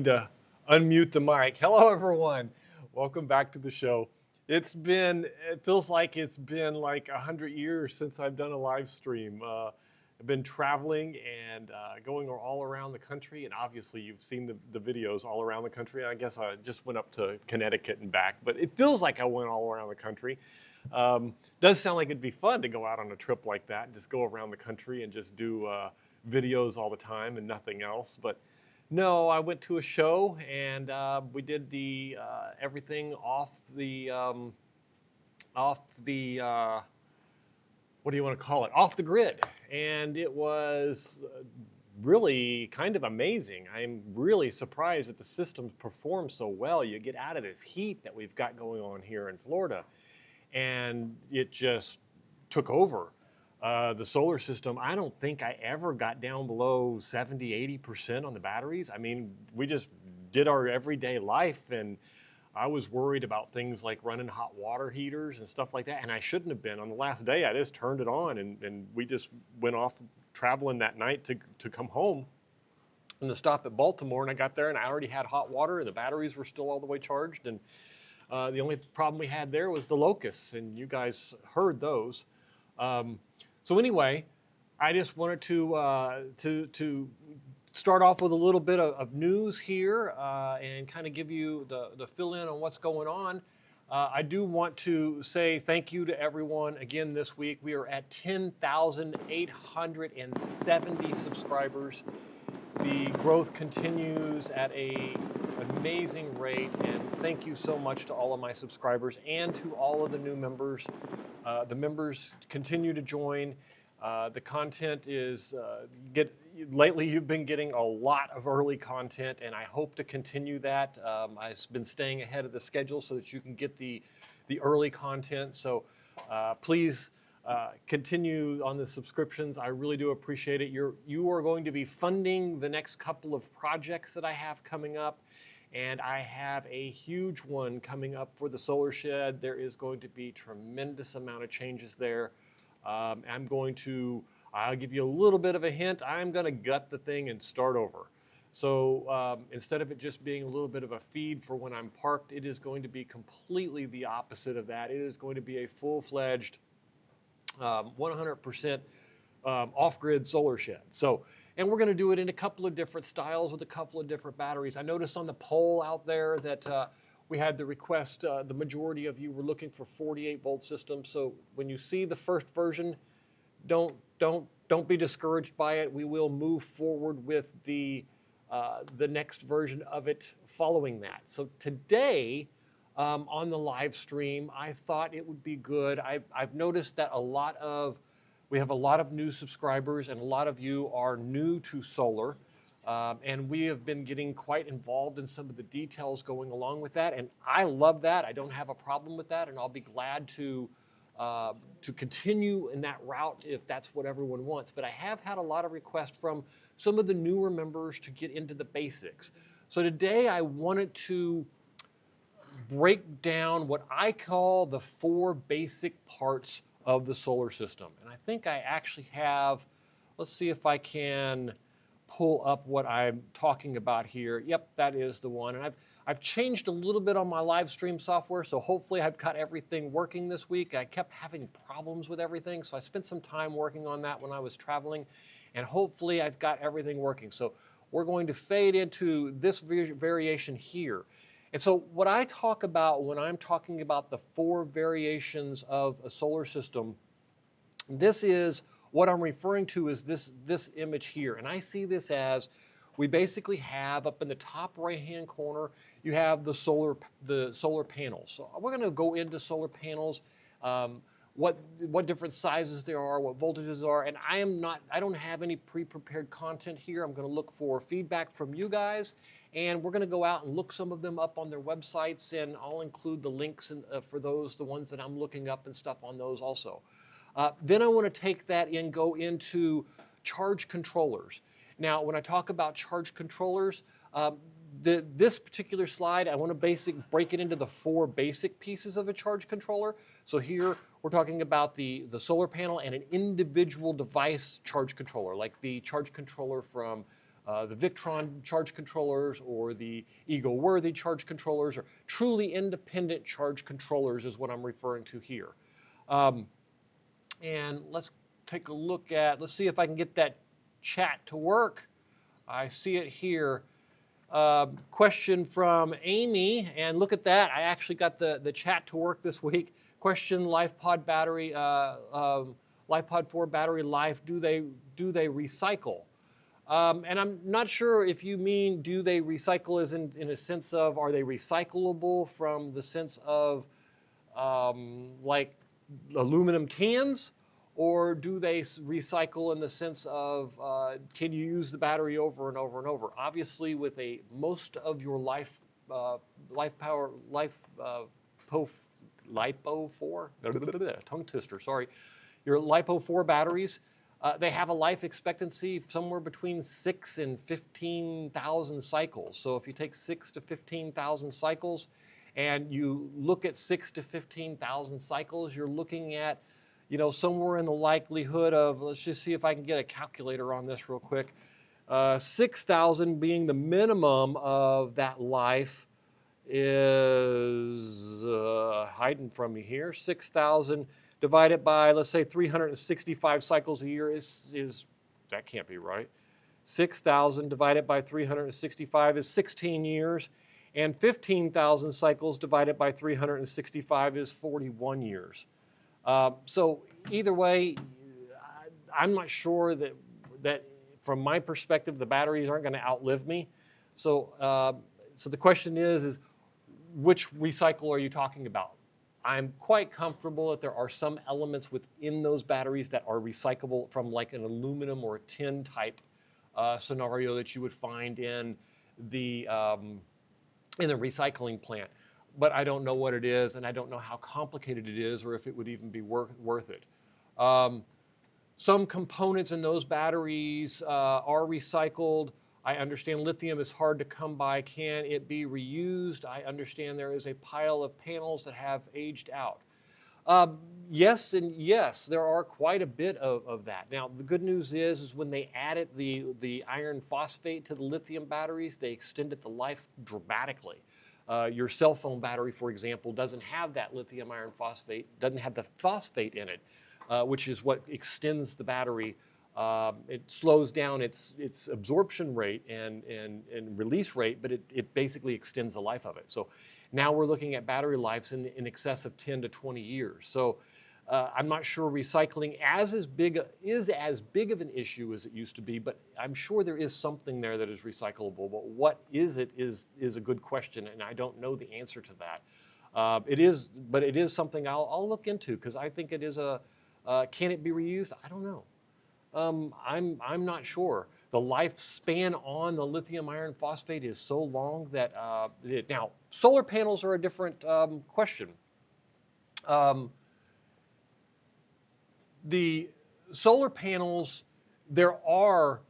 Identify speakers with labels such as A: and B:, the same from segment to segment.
A: To unmute the mic. Hello, everyone. Welcome back to the show. It feels like it's been like 100 years since I've done a live stream. I've been traveling and going all around the country, and obviously you've seen the videos all around the country. I guess I just went up to Connecticut and back, but it feels like I went all around the country. Does sound like it'd be fun to go out on a trip like that and just go around the country and just do videos all the time and nothing else. But no, I went to a show and we did the everything off the what do you want to call it? Off the grid, and it was really kind of amazing. I'm really surprised that the systems perform so well. You get out of this heat that we've got going on here in Florida, and it just took over. The solar system, I don't think I ever got down below 70, 80% on the batteries. I mean, we just did our everyday life, and I was worried about things like running hot water heaters and stuff like that, and I shouldn't have been. On the last day, I just turned it on, and we just went off traveling that night to come home and to stop at Baltimore, and I got there, and I already had hot water, and the batteries were still all the way charged, and the only problem we had there was the locusts, and you guys heard those. Um, so anyway, I just wanted to start off with a little bit of news here and kind of give you the fill in on what's going on. I do want to say thank you to everyone again this week. We are at 10,870 subscribers. The growth continues at an amazing rate, and thank you so much to all of my subscribers and to all of the new members. The members continue to join. The content is lately you've been getting a lot of early content, and I hope to continue that. I've been staying ahead of the schedule so that you can get the early content. So please continue on the subscriptions. I really do appreciate it. You are going to be funding the next couple of projects that I have coming up, and I have a huge one coming up for the solar shed. There is going to be tremendous amount of changes there. I'll give you a little bit of a hint. I'm going to gut the thing and start over. So instead of it just being a little bit of a feed for when I'm parked, it is going to be completely the opposite of that. It is going to be a full-fledged 100% off-grid solar shed. So, and we're going to do it in a couple of different styles with a couple of different batteries. I noticed on the poll out there that we had the request, the majority of you were looking for 48-volt systems. So when you see the first version, don't be discouraged by it. We will move forward with the next version of it following that. So today, on the live stream, I thought it would be good. I've noticed that we have a lot of new subscribers, and a lot of you are new to solar. And we have been getting quite involved in some of the details going along with that. And I love that. I don't have a problem with that. And I'll be glad to continue in that route if that's what everyone wants. But I have had a lot of requests from some of the newer members to get into the basics. So today I wanted to break down what I call the 4 basic parts of the solar system. And I think I actually have, let's see if I can pull up what I'm talking about here. Yep, that is the one. And I've changed a little bit on my live stream software, so hopefully I've got everything working this week. I kept having problems with everything, so I spent some time working on that when I was traveling, and hopefully I've got everything working. So we're going to fade into this variation here. And so what I talk about when I'm talking about the 4 variations of a solar system, this is what I'm referring to is this image here. And I see this as we basically have up in the top right-hand corner, you have the solar panels. So we're going to go into solar panels, what different sizes there are, what voltages are, and I don't have any pre-prepared content here. I'm going to look for feedback from you guys, and we're going to go out and look some of them up on their websites, and I'll include the links for those, the ones that I'm looking up and stuff on those also. Then I want to take that and go into charge controllers. Now, when I talk about charge controllers, this particular slide, I want to break it into the 4 basic pieces of a charge controller. So here we're talking about the solar panel and an individual device charge controller, like the charge controller from the Victron charge controllers or the ego-worthy charge controllers, or truly independent charge controllers is what I'm referring to here. And let's take a look at, let's see if I can get that chat to work. I see it here. Question from Amy, and look at that. I actually got the chat to work this week. Question: LifePod battery, LifePod 4 battery life. Do they recycle? And I'm not sure if you mean do they recycle as in a sense of are they recyclable from the sense of like aluminum cans, or do they recycle in the sense of can you use the battery over and over and over? Obviously, with most of your LiPo 4 tongue twister, sorry, your LiPo 4 batteries, they have a life expectancy somewhere between 6 and 15,000 cycles. So if you take 6 to 15,000 cycles and you look at 6 to 15,000 cycles, you're looking at, you know, somewhere in the likelihood of, let's just see if I can get a calculator on this real quick. 6,000 being the minimum of that life is hiding from me here. 6,000 divided by, let's say, 365 cycles a year is that can't be right. 6,000 divided by 365 is 16 years, and 15,000 cycles divided by 365 is 41 years. So either way, I'm not sure that from my perspective, the batteries aren't going to outlive me. So, so the question is which recycle are you talking about? I'm quite comfortable that there are some elements within those batteries that are recyclable from like an aluminum or a tin type scenario that you would find in the recycling plant. But I don't know what it is, and I don't know how complicated it is, or if it would even be worth it. Some components in those batteries are recycled. I understand lithium is hard to come by. Can it be reused? I understand there is a pile of panels that have aged out. Yes and yes, there are quite a bit of that. Now, the good news is when they added the iron phosphate to the lithium batteries, they extended the life dramatically. Your cell phone battery, for example, doesn't have that lithium iron phosphate, doesn't have the phosphate in it, which is what extends the battery. It slows down its absorption rate and release rate, but it basically extends the life of it. So now we're looking at battery lives in excess of 10 to 20 years. So I'm not sure recycling is as big of an issue as it used to be, but I'm sure there is something there that is recyclable. But what is it is a good question, and I don't know the answer to that. It is something I'll look into, because I think it is can it be reused? I don't know. I'm not sure. The lifespan on the lithium iron phosphate is so long that now solar panels are a different question. The solar panels, there are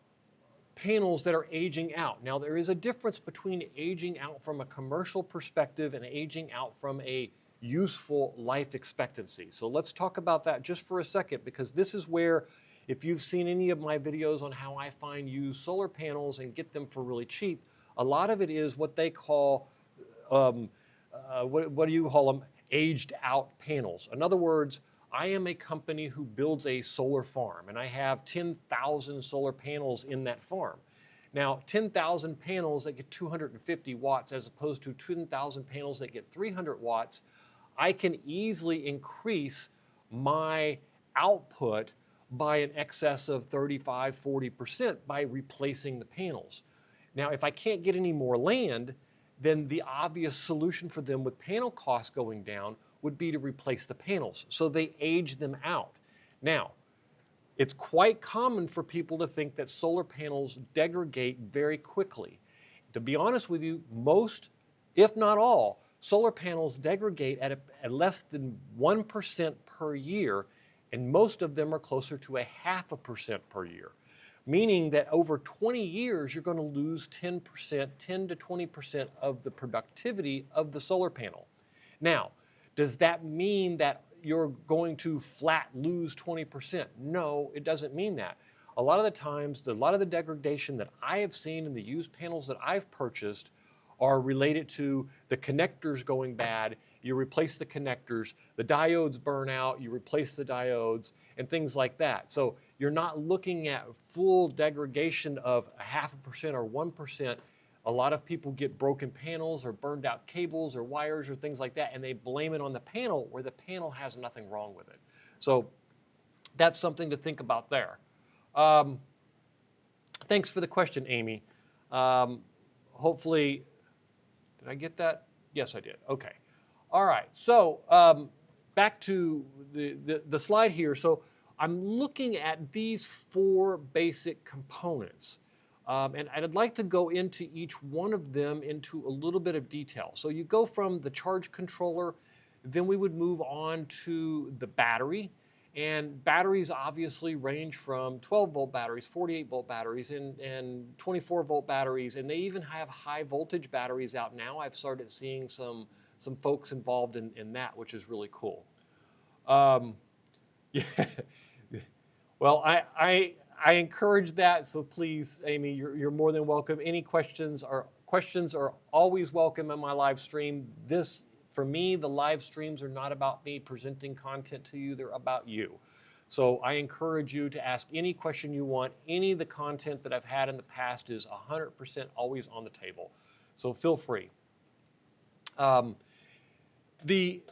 A: panels that are aging out. Now, there is a difference between aging out from a commercial perspective and aging out from a useful life expectancy. So let's talk about that just for a second, because this is where, if you've seen any of my videos on how I find used solar panels and get them for really cheap, a lot of it is what they call, what do you call them? Aged out panels. In other words, I am a company who builds a solar farm, and I have 10,000 solar panels in that farm. Now, 10,000 panels that get 250 watts as opposed to 10,000 panels that get 300 watts, I can easily increase my output by an excess of 35, 40% by replacing the panels. Now, if I can't get any more land, then the obvious solution for them with panel costs going down would be to replace the panels. So they age them out. Now, it's quite common for people to think that solar panels degrade very quickly. To be honest with you, most, if not all, solar panels degrade at less than 1% per year, and most of them are closer to 0.5% per year. Meaning that over 20 years, you're going to lose 10% to 20% of the productivity of the solar panel. Now, does that mean that you're going to flat lose 20%? No, it doesn't mean that. a lot of the times, a lot of the degradation that I have seen in the used panels that I've purchased are related to the connectors going bad. You replace the connectors, the diodes burn out, you replace the diodes, and things like that. So you're not looking at full degradation of 0.5% or 1%. A lot of people get broken panels or burned out cables or wires or things like that, and they blame it on the panel where the panel has nothing wrong with it. So that's something to think about there. Thanks for the question, Amy. Hopefully, did I get that? Yes, I did. Okay. All right. So back to the slide here. So I'm looking at these 4 basic components. And I'd like to go into each one of them into a little bit of detail. So you go from the charge controller, then we would move on to the battery. And batteries obviously range from 12-volt batteries, 48-volt batteries, and 24-volt batteries. And they even have high voltage batteries out now. I've started seeing some folks involved in that, which is really cool. Yeah. Well, I encourage that, so please, Amy, you're more than welcome. Any questions are always welcome in my live stream. This, for me, the live streams are not about me presenting content to you, they're about you. So I encourage you to ask any question you want. Any of the content that I've had in the past is 100% always on the table. So feel free. I'm going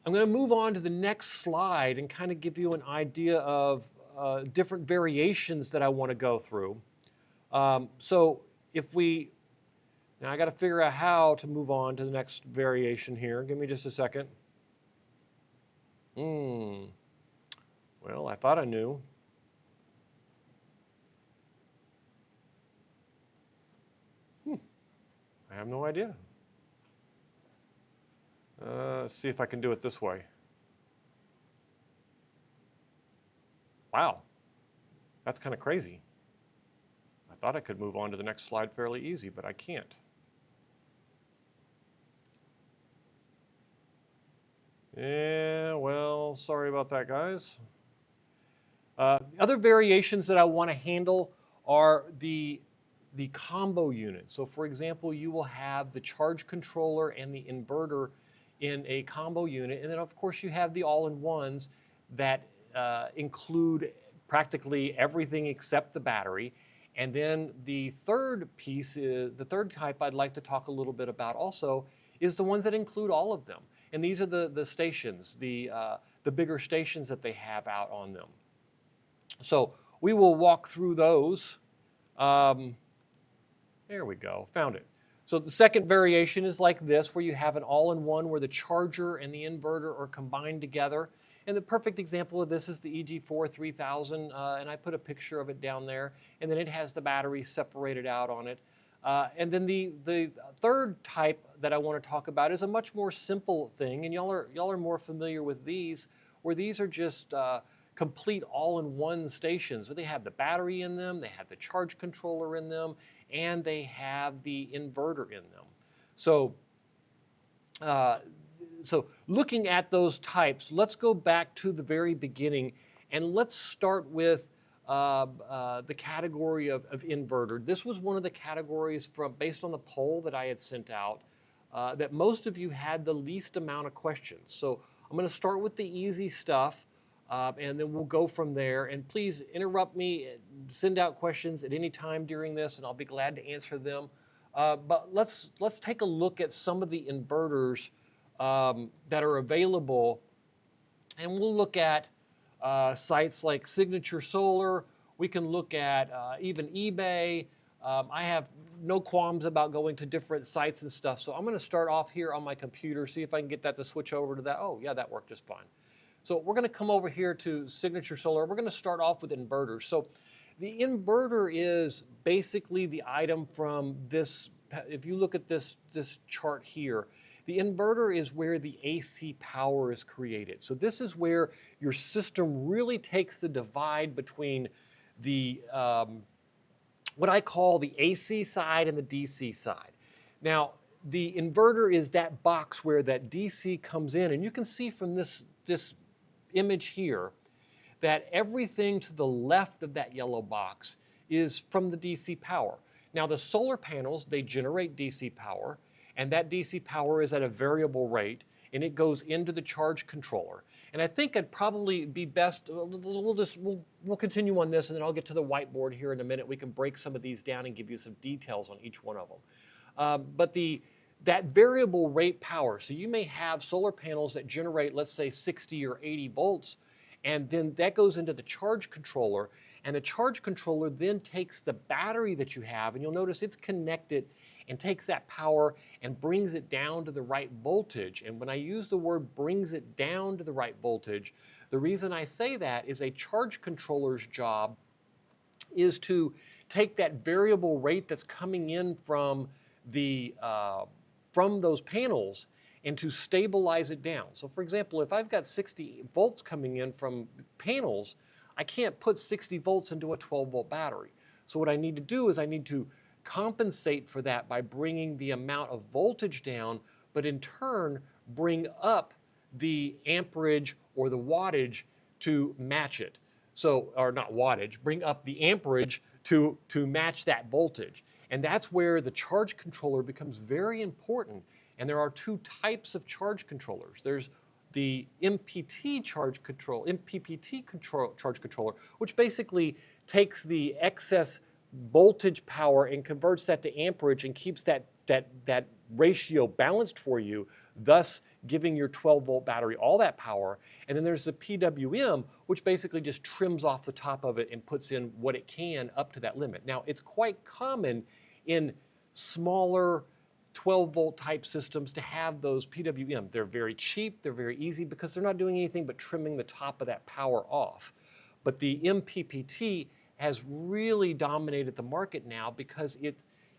A: to move on to the next slide and kind of give you an idea of different variations that I want to go through. So if we, now I got to figure out how to move on to the next variation here. Give me just a second. Well, I thought I knew. I have no idea. Let's see if I can do it this way. Wow, that's kind of crazy. I thought I could move on to the next slide fairly easy, but I can't. Yeah, well, sorry about that, guys. Other variations that I want to handle are the combo unit. So for example, you will have the charge controller and the inverter in a combo unit. And then of course you have the all-in-ones that include practically everything except the battery. And then the third piece is, the third type I'd like to talk a little bit about also is the ones that include all of them. And these are the stations, the bigger stations that they have out on them. So we will walk through those. There we go, found it. So the second variation is like this, where you have an all-in-one where the charger and the inverter are combined together. And the perfect example of this is the EG4 3000, and I put a picture of it down there. And then it has the battery separated out on it. And then the third type that I want to talk about is a much more simple thing, and y'all are more familiar with these, where these are just complete all-in-one stations. So they have the battery in them, they have the charge controller in them, and they have the inverter in them. So, so looking at those types, let's go back to the very beginning, and let's start with the category of inverter. This was one of the categories based on the poll that I had sent out that most of you had the least amount of questions. So I'm going to start with the easy stuff, and then we'll go from there. And please interrupt me, send out questions at any time during this, and I'll be glad to answer them. But let's take a look at some of the inverters that are available, and we'll look at sites like Signature Solar. We can look at even eBay. I have no qualms about going to different sites and stuff. So I'm going to start off here on my computer, see if I can get that to switch over to that. Oh, yeah, that worked just fine. So we're going to come over here to Signature Solar. We're going to start off with inverters. So the inverter is basically the item from this. If you look at this chart here, the inverter is where the AC power is created. So this is where your system really takes the divide between the what I call the AC side and the DC side. Now, the inverter is that box where that DC comes in, and you can see from this image here that everything to the left of that yellow box is from the DC power. Now the solar panels, they generate DC power, and that DC power is at a variable rate, and it goes into the charge controller. And I think it'd probably be best, we'll continue on this, and then I'll get to the whiteboard here in a minute. We can break some of these down and give you some details on each one of them. But that variable rate power, so you may have solar panels that generate, let's say, 60 or 80 volts, and then that goes into the charge controller, and the charge controller then takes the battery that you have, and you'll notice it's connected, and takes that power and brings it down to the right voltage. And when I use the word brings it down to the right voltage, the reason I say that is a charge controller's job is to take that variable rate that's coming in from those panels and to stabilize it down. So for example, if I've got 60 volts coming in from panels, I can't put 60 volts into a 12 volt battery. So what I need to do is I need to compensate for that by bringing the amount of voltage down, but in turn bring up the amperage or the wattage to match it. So, or not wattage, bring up the amperage to match that voltage. And that's where the charge controller becomes very important. And there are two types of charge controllers. There's the MPPT charge controller, which basically takes the excess voltage power and converts that to amperage and keeps that ratio balanced for you, thus giving your 12 volt battery all that power. And then there's the PWM, which basically just trims off the top of it and puts in what it can up to that limit. Now, it's quite common in smaller 12 volt type systems to have those PWM. They're very cheap, they're very easy because they're not doing anything but trimming the top of that power off. But the MPPT has really dominated the market now because it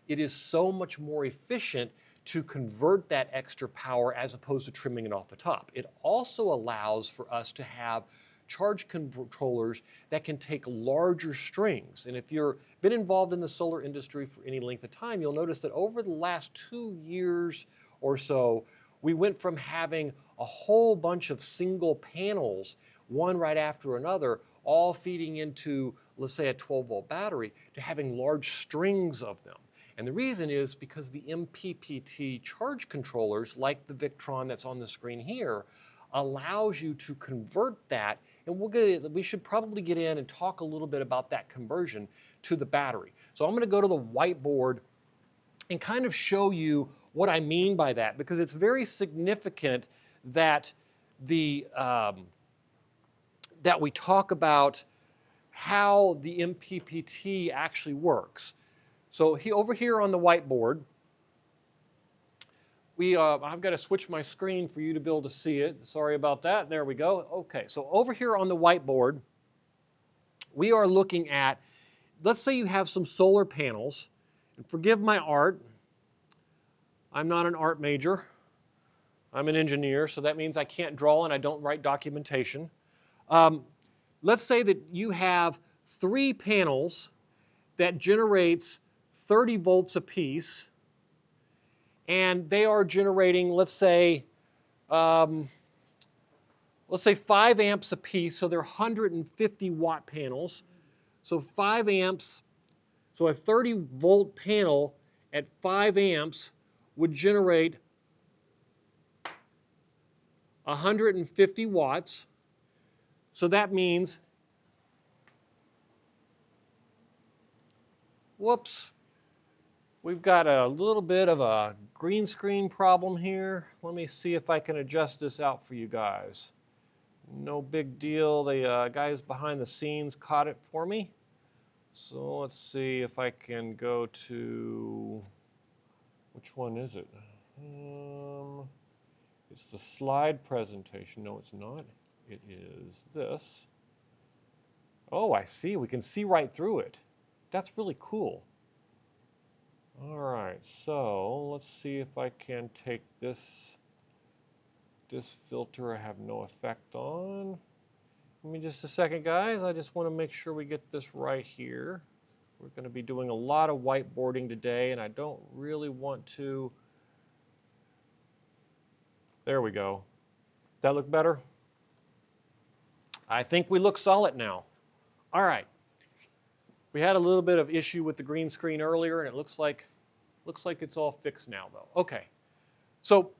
A: is so much more efficient to convert that extra power as opposed to trimming it off the top. It also allows for us to have charge controllers that can take larger strings. And if you've been involved in the solar industry for any length of time, you'll notice that over the last 2 years or so, we went from having a whole bunch of single panels, one right after another, all feeding into, let's say, a 12 volt battery, to having large strings of them. And the reason is because the MPPT charge controllers, like the Victron that's on the screen here, allows you to convert that, and we should probably get in and talk a little bit about that conversion to the battery. So I'm going to go to the whiteboard and kind of show you what I mean by that, because it's very significant that that we talk about how the MPPT actually works. So over here on the whiteboard, I've got to switch my screen for you to be able to see it. Sorry about that. There we go. Okay, so over here on the whiteboard, we are looking at, let's say you have some solar panels, and forgive my art, I'm not an art major. I'm an engineer, so that means I can't draw and I don't write documentation. Let's say that you have 3 panels that generates 30 volts apiece, and they are generating, let's say 5 amps apiece, so they're 150 watt panels. So 5 amps, so a 30 volt panel at 5 amps would generate 150 watts. So that means, whoops, we've got a little bit of a green screen problem here. Let me see if I can adjust this out for you guys. No big deal. The guys behind the scenes caught it for me. So let's see if I can go to, which one is it? It's the slide presentation. No, it's not. It is this. Oh, I see. We can see right through it. That's really cool. All right, so let's see if I can take this filter I have no effect on. Give me just a second, guys. I just want to make sure we get this right here. We're going to be doing a lot of whiteboarding today, and I don't really want to. There we go. That look better? I think we look solid now. All right. We had a little bit of issue with the green screen earlier, and it looks like it's all fixed now, though. Okay. So,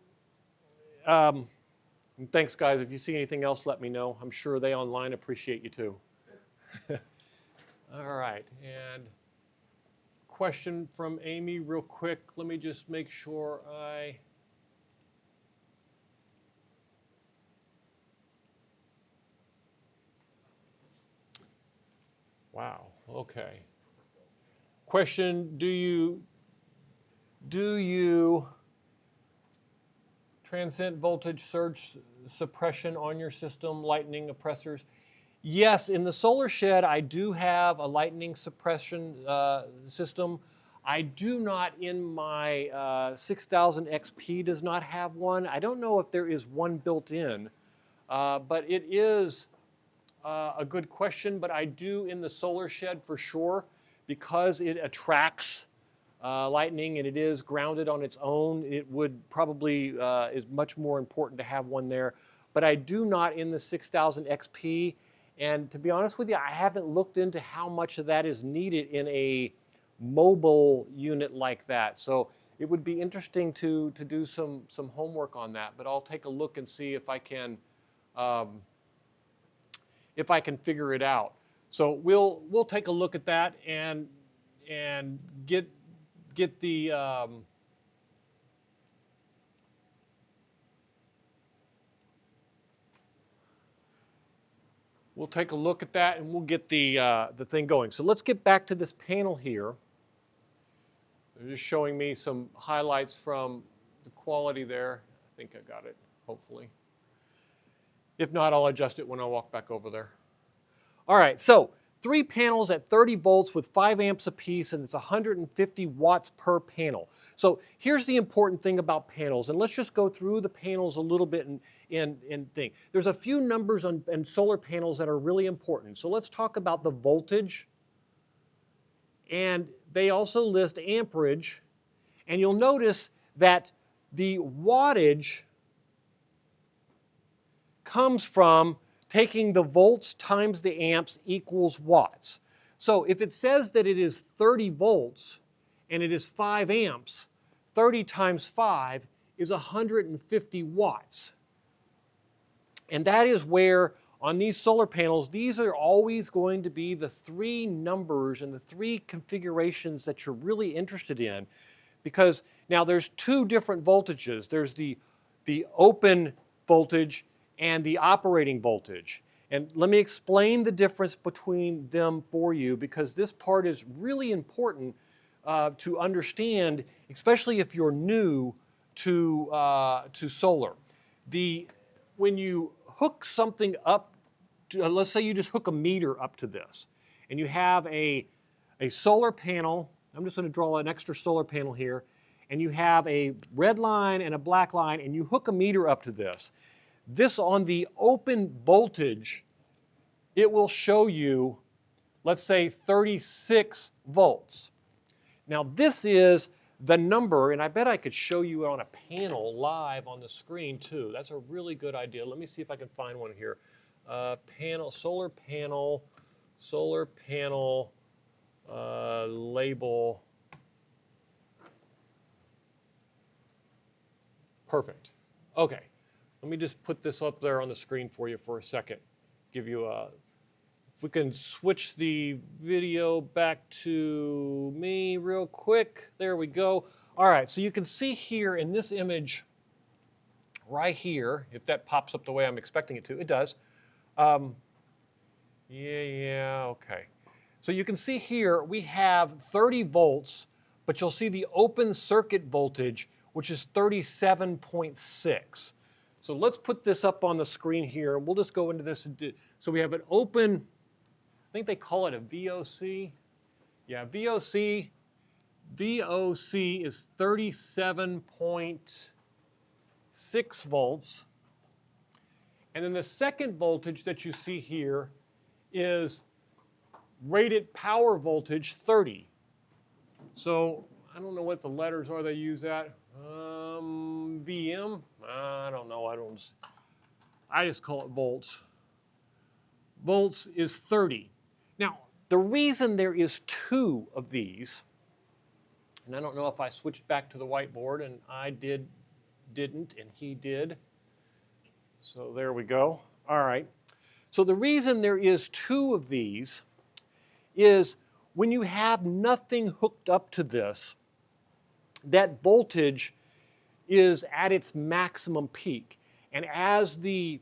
A: thanks, guys. If you see anything else, let me know. I'm sure they online appreciate you too. All right. And question from Amy, real quick. Let me just make sure I. Wow. Okay. Question: Do you transient voltage surge suppression on your system, lightning oppressors? Yes, in the solar shed, I do have a lightning suppression system. I do not in my 6000 XP does not have one. I don't know if there is one built in, but it is a good question. But I do in the solar shed for sure because it attracts lightning and it is grounded on its own. It would probably is much more important to have one there. But I do not in the 6000 XP. And to be honest with you, I haven't looked into how much of that is needed in a mobile unit like that. So it would be interesting to do some homework on that. But I'll take a look and see if I can figure it out. So we'll take a look at that and get the we'll take a look at that and we'll get the thing going. So let's get back to this panel here. They're just showing me some highlights from the quality there. I think I got it, hopefully. If not, I'll adjust it when I walk back over there. All right, so 3 panels at 30 volts with 5 amps apiece, and it's 150 watts per panel. So here's the important thing about panels, and let's just go through the panels a little bit and think. There's a few numbers on solar panels that are really important. So let's talk about the voltage, and they also list amperage, and you'll notice that the wattage comes from taking the volts times the amps equals watts. So if it says that it is 30 volts and it is 5 amps, 30 times 5 is 150 watts. And that is where on these solar panels, these are always going to be the 3 numbers and the 3 configurations that you're really interested in. Because now there's 2 different voltages. There's the open voltage and the operating voltage. And let me explain the difference between them for you because this part is really important to understand, especially if you're new to solar. When you hook something up, let's say you just hook a meter up to this, and you have a solar panel. I'm just going to draw an extra solar panel here, and you have a red line and a black line, and you hook a meter up to this. This on the open voltage, it will show you, let's say 36 volts. Now this is the number, and I bet I could show you on a panel live on the screen too. That's a really good idea. Let me see if I can find one here. Solar panel label. Perfect. Okay. Let me just put this up there on the screen for you for a second. Give you a, if we can switch the video back to me real quick. There we go. All right, so you can see here in this image right here, if that pops up the way I'm expecting it to, it does. Okay. So you can see here we have 30 volts, but you'll see the open circuit voltage, which is 37.6. So let's put this up on the screen here. We'll just go into this. So we have an open, I think they call it a VOC. Yeah, VOC is 37.6 volts. And then the second voltage that you see here is rated power voltage 30. So I don't know what the letters are they use that. VM? I don't know. I just call it volts. volts is 30. Now, the reason there is two of these, and I don't know if I switched back to the whiteboard, and I didn't, and he did. So there we go. All right. So the reason there is two of these is when you have nothing hooked up to this, that voltage is at its maximum peak. And as the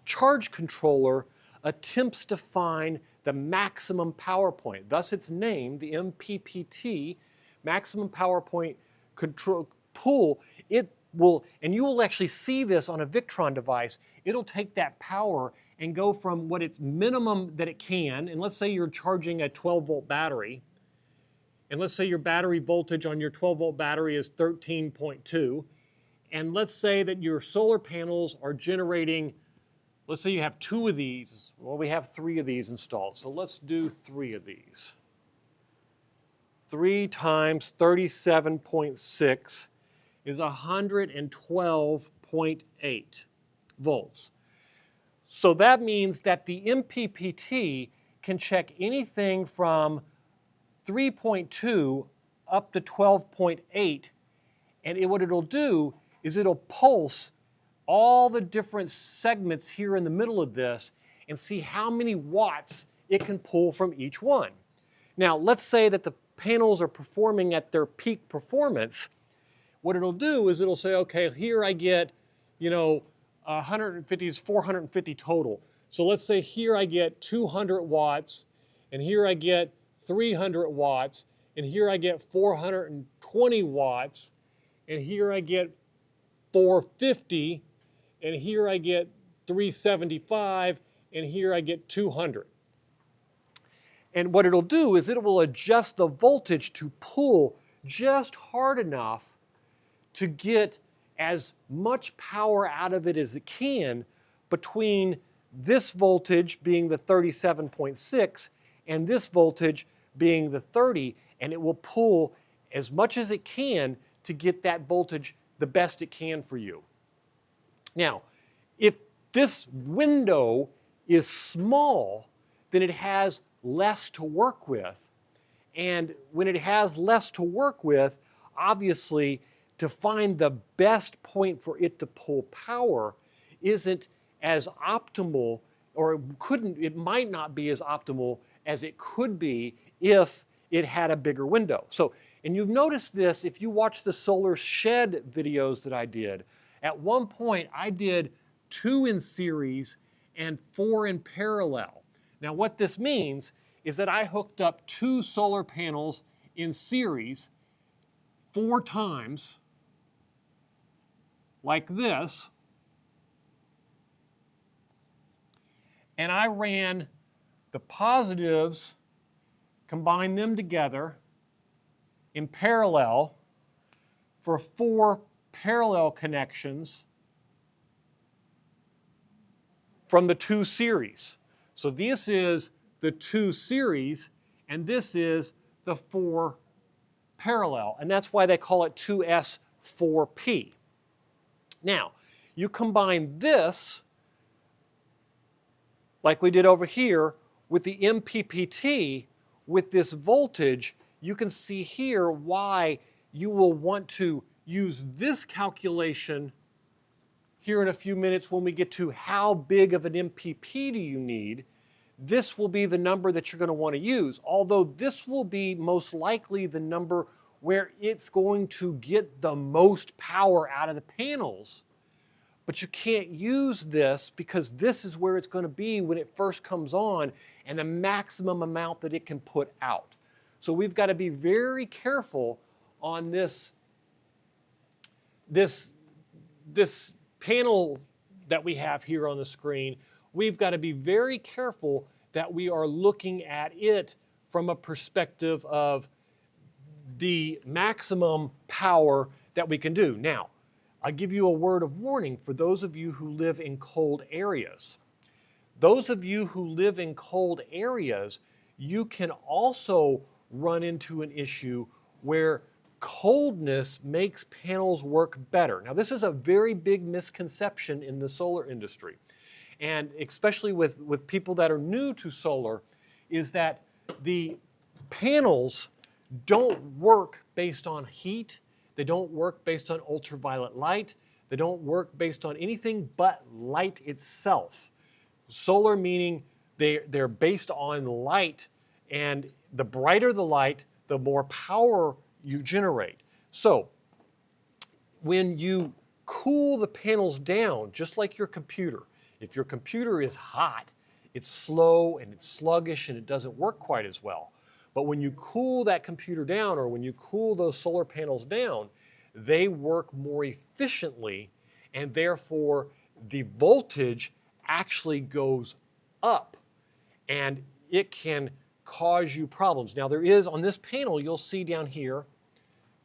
A: charge controller attempts to find the maximum power point, thus its name, the MPPT, maximum power point control pool, it will, and you will actually see this on a Victron device, it'll take that power and go from what its minimum that it can, and let's say you're charging a 12-volt battery, and let's say your battery voltage on your 12-volt battery is 13.2, and let's say that your solar panels are generating, let's say you have two of these. Well, we have three of these installed, so let's do three of these. 3 times 37.6 is 112.8 volts. So that means that the MPPT can check anything from 3.2 up to 12.8, and what it'll do is it'll pulse all the different segments here in the middle of this and see how many watts it can pull from each one. Now, let's say that the panels are performing at their peak performance. What it'll do is it'll say, okay, here I get, 150 is 450 total. So let's say here I get 200 watts, and here I get 300 watts, and here I get 420 watts, and here I get 450, and here I get 375, and here I get 200. And what it'll do is it will adjust the voltage to pull just hard enough to get as much power out of it as it can between this voltage being the 37.6 and this voltage being the 30, and it will pull as much as it can to get that voltage the best it can for you. Now, if this window is small, then it has less to work with. And when it has less to work with, obviously, to find the best point for it to pull power isn't as optimal, or it might not be as optimal as it could be if it had a bigger window. So, and you've noticed this if you watch the solar shed videos that I did. At one point, I did 2 in series and 4 in parallel. Now, what this means is that I hooked up 2 solar panels in series 4 times, like this, and I ran the positives, combined them together in parallel for 4 parallel connections from the 2 series. So this is the 2 series, and this is the 4 parallel, and that's why they call it 2S4P. Now, you combine this, like we did over here, with the MPPT, with this voltage, you can see here why you will want to use this calculation here in a few minutes when we get to how big of an MPP do you need. This will be the number that you're going to want to use, although this will be most likely the number where it's going to get the most power out of the panels. But you can't use this because this is where it's going to be when it first comes on and the maximum amount that it can put out. So we've got to be very careful on this panel that we have here on the screen. We've got to be very careful that we are looking at it from a perspective of the maximum power that we can do. Now, I'll give you a word of warning for those of you who live in cold areas. Those of you who live in cold areas, you can also run into an issue where coldness makes panels work better. Now, this is a very big misconception in the solar industry, and especially with people that are new to solar, is that the panels don't work based on heat, they don't work based on ultraviolet light, they don't work based on anything but light itself. Solar meaning they're based on light, and the brighter the light, the more power you generate. So when you cool the panels down, just like your computer, if your computer is hot, it's slow and it's sluggish and it doesn't work quite as well. But when you cool that computer down, or when you cool those solar panels down, they work more efficiently, and therefore the voltage actually goes up, and it can cause you problems. Now there is, on this panel, you'll see down here,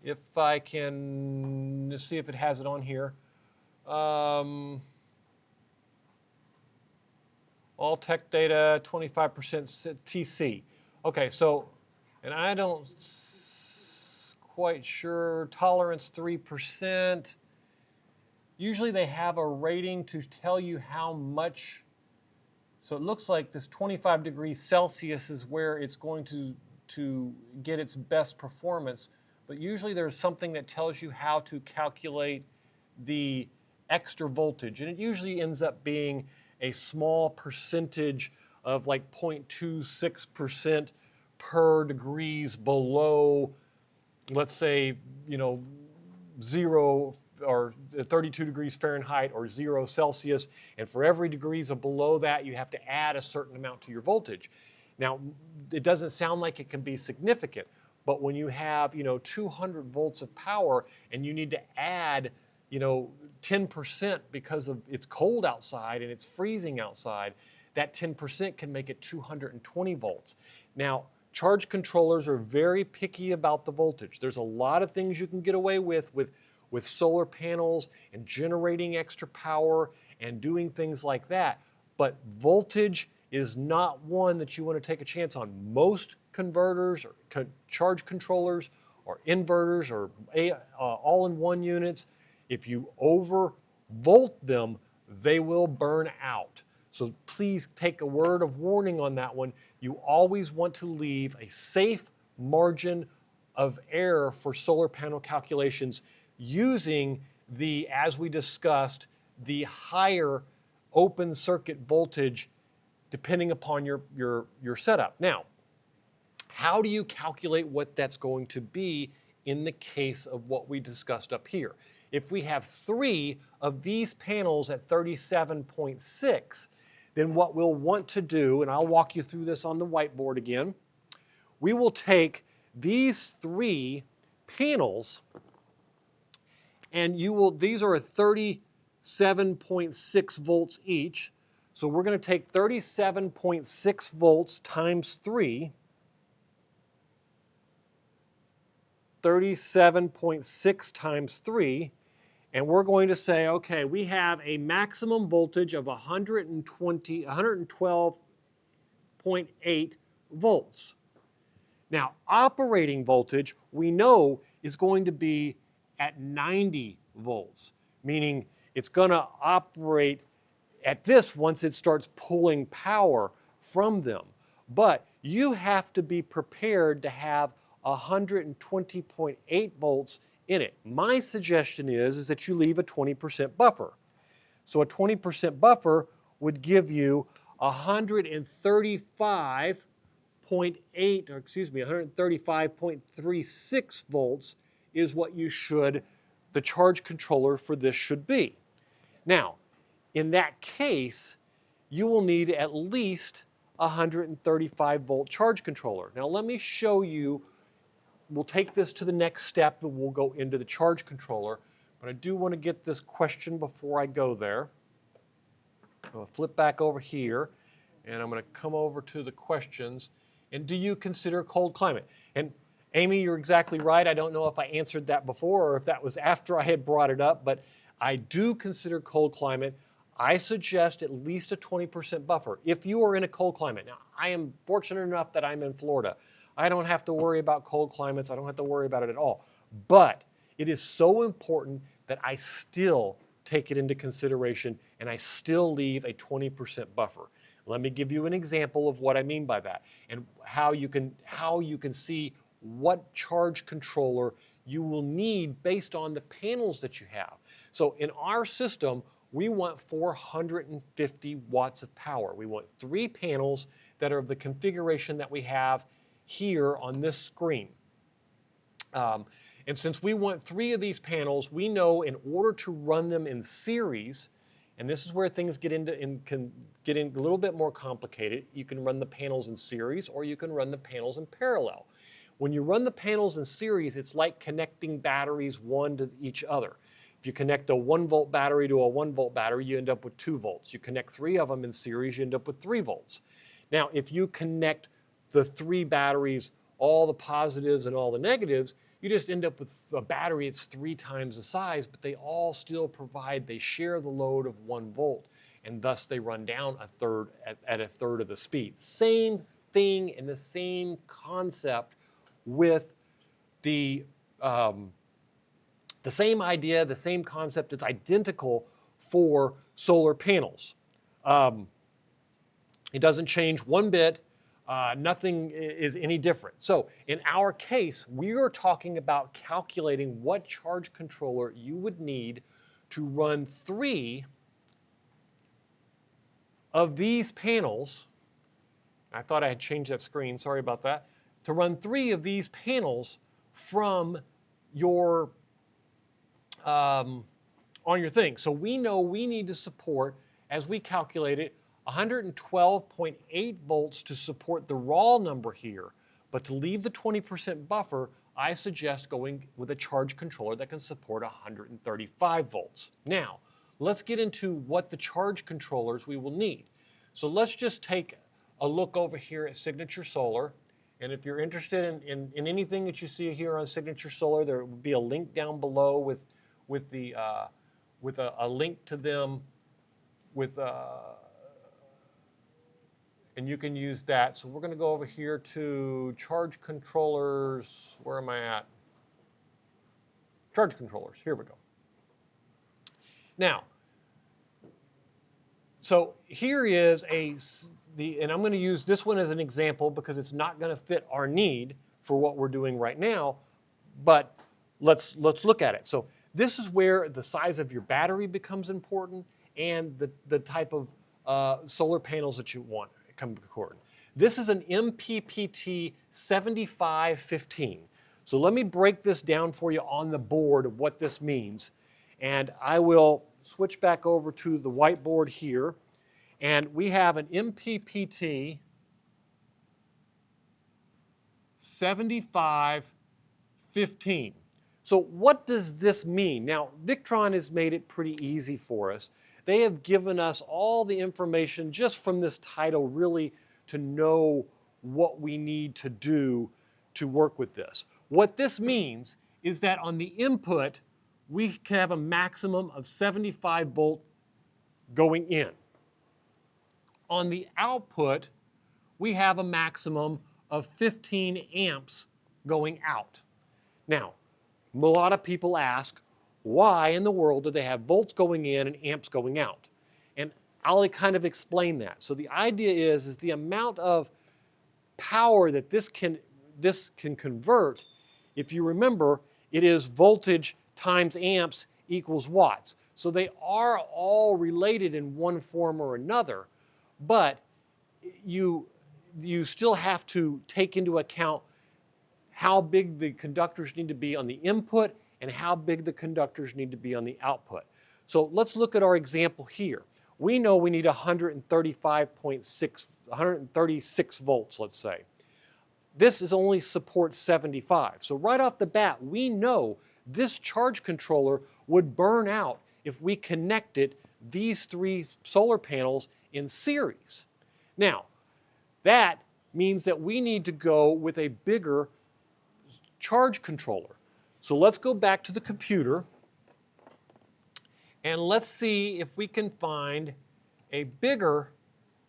A: if I can see if it has it on here, all tech data, 25% TC. Okay, so, and I don't quite sure, tolerance 3%. Usually they have a rating to tell you how much. So it looks like this 25 degrees Celsius is where it's going to get its best performance. But usually there's something that tells you how to calculate the extra voltage. And it usually ends up being a small percentage of like 0.26% per degrees below, let's say, 0 or 32 degrees Fahrenheit or 0 Celsius, and for every degrees of below that, you have to add a certain amount to your voltage. Now, it doesn't sound like it can be significant, but when you have 200 volts of power and you need to add 10% because of it's cold outside and it's freezing outside, that 10% can make it 220 volts. Now, charge controllers are very picky about the voltage. There's a lot of things you can get away with solar panels and generating extra power and doing things like that. But voltage is not one that you want to take a chance on. Most converters or charge controllers or inverters or all-in-one units, if you overvolt them, they will burn out. So please take a word of warning on that one. You always want to leave a safe margin of error for solar panel calculations using the, as we discussed, the higher open circuit voltage depending upon your setup. Now, how do you calculate what that's going to be in the case of what we discussed up here? If we have 3 of these panels at 37.6, then what we'll want to do, and I'll walk you through this on the whiteboard again, we will take these 3 panels, and these are at 37.6 volts each. So we're going to take 37.6 volts times 3, 37.6 times 3, and we're going to say, okay, we have a maximum voltage of 112.8 volts. Now, operating voltage, we know, is going to be at 90 volts, meaning it's going to operate at this once it starts pulling power from them. But you have to be prepared to have 120.8 volts in it. My suggestion is that you leave a 20% buffer. So a 20% buffer would give you 135.36 volts is what the charge controller for this should be. Now, in that case, you will need at least a 135 volt charge controller. Now let me show you, we'll take this to the next step and we'll go into the charge controller, but I do want to get this question before I go there. I'll flip back over here and I'm going to come over to the questions. And do you consider cold climate? And Amy, you're exactly right. I don't know if I answered that before or if that was after I had brought it up, but I do consider cold climate. I suggest at least a 20% buffer if you are in a cold climate. Now, I am fortunate enough that I'm in Florida. I don't have to worry about cold climates. I don't have to worry about it at all. But it is so important that I still take it into consideration and I still leave a 20% buffer. Let me give you an example of what I mean by that and how you can see what charge controller you will need based on the panels that you have. So in our system, we want 450 watts of power. We want 3 panels that are of the configuration that we have here on this screen. And since we want 3 of these panels, we know in order to run them in series, and this is where things get into can get in a little bit more complicated. You can run the panels in series or you can run the panels in parallel. When you run the panels in series, it's like connecting batteries one to each other. If you connect a 1-volt battery to a 1-volt battery, you end up with 2 volts. You connect 3 of them in series, you end up with 3 volts. Now, if you connect the 3 batteries, all the positives and all the negatives, you just end up with a battery that's 3 times the size, but they all still provide, they share the load of 1 volt, and thus they run down a third at a third of the speed. Same thing and the same concept with the same idea, the same concept. It's identical for solar panels. It doesn't change one bit. Nothing is any different. So in our case, we are talking about calculating what charge controller you would need to run 3 of these panels. I thought I had changed that screen. Sorry about that. To run 3 of these panels from your on your thing. So we know we need to support, as we calculate it, 112.8 volts to support the raw number here. But to leave the 20% buffer, I suggest going with a charge controller that can support 135 volts. Now, let's get into what the charge controllers we will need. So let's just take a look over here at Signature Solar. And if you're interested in anything that you see here on Signature Solar, there will be a link down below with a link to them and you can use that. So we're going to go over here to charge controllers. Where am I at? Charge controllers. Here we go. Now, so here is and I'm going to use this one as an example because it's not going to fit our need for what we're doing right now, but let's look at it. So this is where the size of your battery becomes important and the type of solar panels that you want come important. This is an MPPT 7515. So let me break this down for you on the board of what this means. And I will switch back over to the whiteboard here. And we have an MPPT 7515. So what does this mean? Now, Victron has made it pretty easy for us. They have given us all the information just from this title really to know what we need to do to work with this. What this means is that on the input, we can have a maximum of 75 volt going in. On the output, we have a maximum of 15 amps going out. Now, a lot of people ask, why in the world do they have volts going in and amps going out? And I'll kind of explain that. So the idea is the amount of power that this can convert. If you remember, it is voltage times amps equals watts. So they are all related in one form or another, but you still have to take into account how big the conductors need to be on the input and how big the conductors need to be on the output. So let's look at our example here. We know we need 136 volts, let's say. This is only supports 75. So right off the bat, we know this charge controller would burn out if we connected these 3 solar panels in series. Now, that means that we need to go with a bigger charge controller. So let's go back to the computer and let's see if we can find a bigger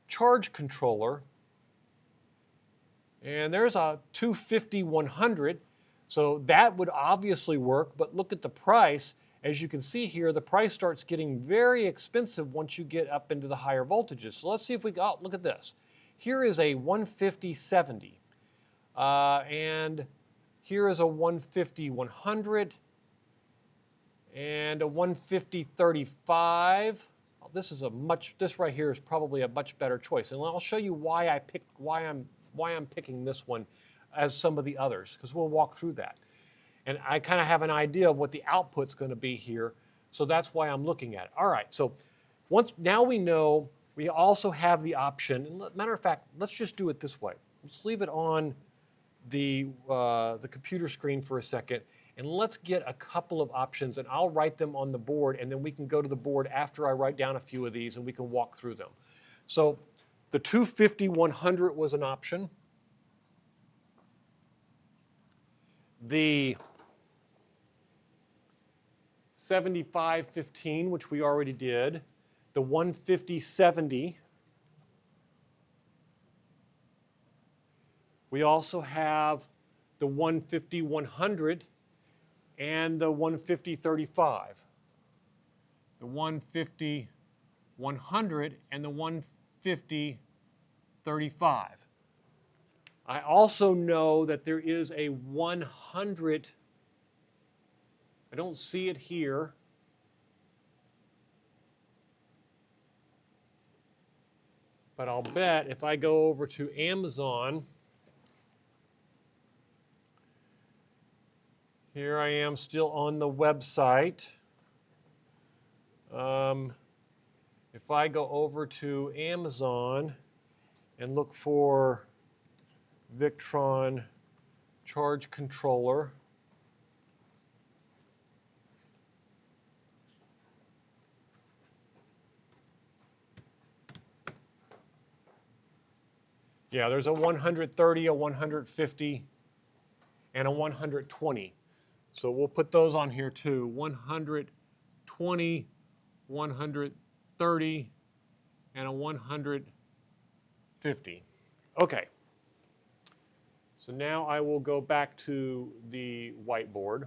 A: charge controller. And there's a 250-100. So that would obviously work, but look at the price. As you can see here, the price starts getting very expensive once you get up into the higher voltages. So let's see if we go, oh, look at this. Here is a 150/70, and here is a 150/100, and a 150/35. This right here is probably a much better choice, and I'll show you why I'm picking this one as some of the others, because we'll walk through that. And I kind of have an idea of what the output's going to be here, so that's why I'm looking at it. All right, so now we know, we also have the option, and matter of fact, let's just do it this way. Let's leave it on the computer screen for a second, and let's get a couple of options, and I'll write them on the board, and then we can go to the board after I write down a few of these, and we can walk through them. So the 250/100 was an option. The 75/15, which we already did. The 150/70. We also have the 150/100 and the 150/35. The 150/100 and the 150/35. I also know that there is a 100. I don't see it here. But I'll bet if I go over to Amazon, here I am still on the website. If I go over to Amazon and look for Victron charge controller, yeah, there's a 130, a 150, and a 120. So we'll put those on here too. 120, 130, and a 150. Okay. So now I will go back to the whiteboard.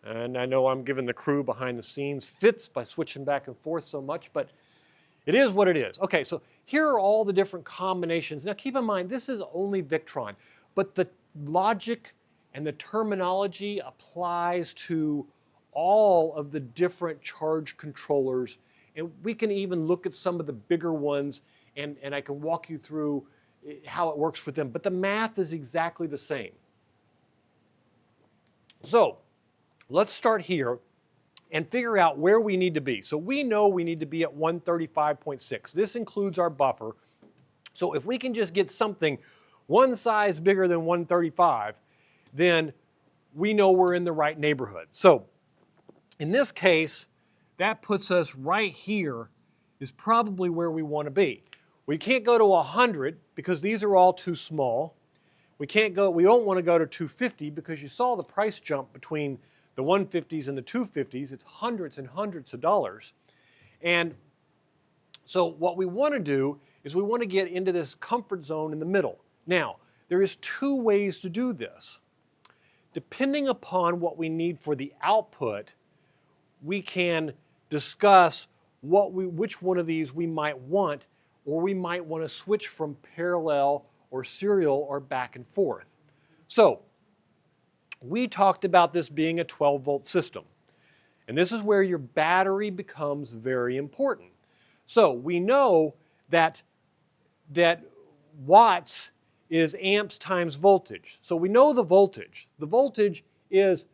A: And I know I'm giving the crew behind the scenes fits by switching back and forth so much, but it is what it is. Okay, so here are all the different combinations. Now keep in mind, this is only Victron, but the logic and the terminology applies to all of the different charge controllers. And we can even look at some of the bigger ones, and I can walk you through how it works for them. But the math is exactly the same. So let's start here and figure out where we need to be. So we know we need to be at 135.6. This includes our buffer. So if we can just get something one size bigger than 135, then we know we're in the right neighborhood. So in this case, that puts us right here, is probably where we want to be. We can't go to 100 because these are all too small. We don't want to go to 250 because you saw the price jump between the 150s and the 250s. It's hundreds and hundreds of dollars. And so what we want to do is we want to get into this comfort zone in the middle. Now, there is two ways to do this. Depending upon what we need for the output, we can discuss which one of these we might want, or we might want to switch from parallel or serial or back and forth. So we talked about this being a 12-volt system. And this is where your battery becomes very important. So we know that watts is amps times voltage. So we know the voltage. The voltage is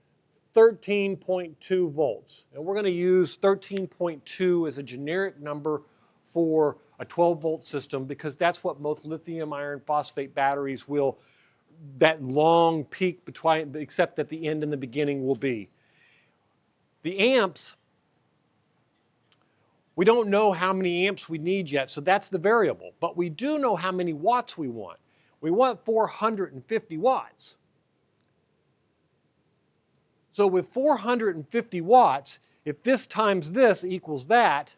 A: 13.2 volts. And we're going to use 13.2 as a generic number for a 12-volt system because that's what most lithium iron phosphate batteries will, that long peak between, except at the end and the beginning, will be. The amps, we don't know how many amps we need yet, so that's the variable. But we do know how many watts we want. We want 450 watts. So with 450 watts, if this times this equals that,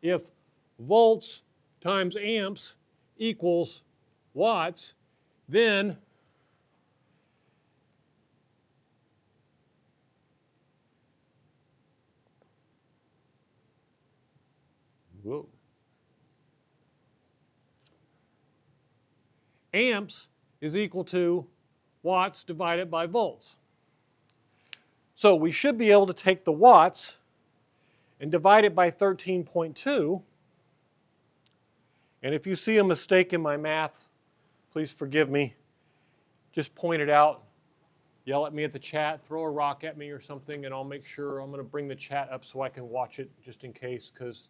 A: if volts times amps equals watts, then amps is equal to watts divided by volts. So we should be able to take the watts and divide it by 13.2. And if you see a mistake in my math, please forgive me. Just point it out. Yell at me at the chat, throw a rock at me or something, and I'll make sure I'm going to bring the chat up so I can watch it just in case, because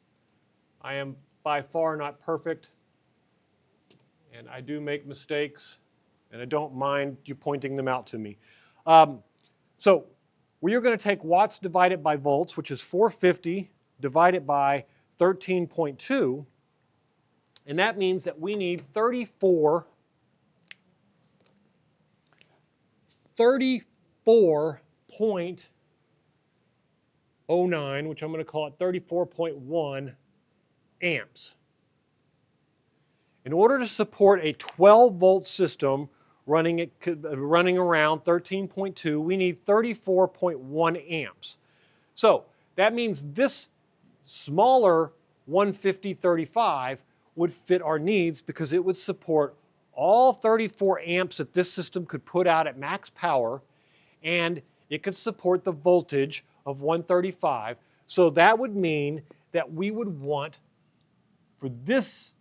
A: I am by far not perfect, and I do make mistakes, and I don't mind you pointing them out to me. So we are going to take watts divided by volts, which is 450 divided by 13.2, and that means that we need 34.09, which I'm going to call it 34.1 amps. In order to support a 12-volt system running around 13.2, we need 34.1 amps. So that means this smaller 150/35 would fit our needs because it would support all 34 amps that this system could put out at max power, and it could support the voltage of 135. So that would mean that we would want, for this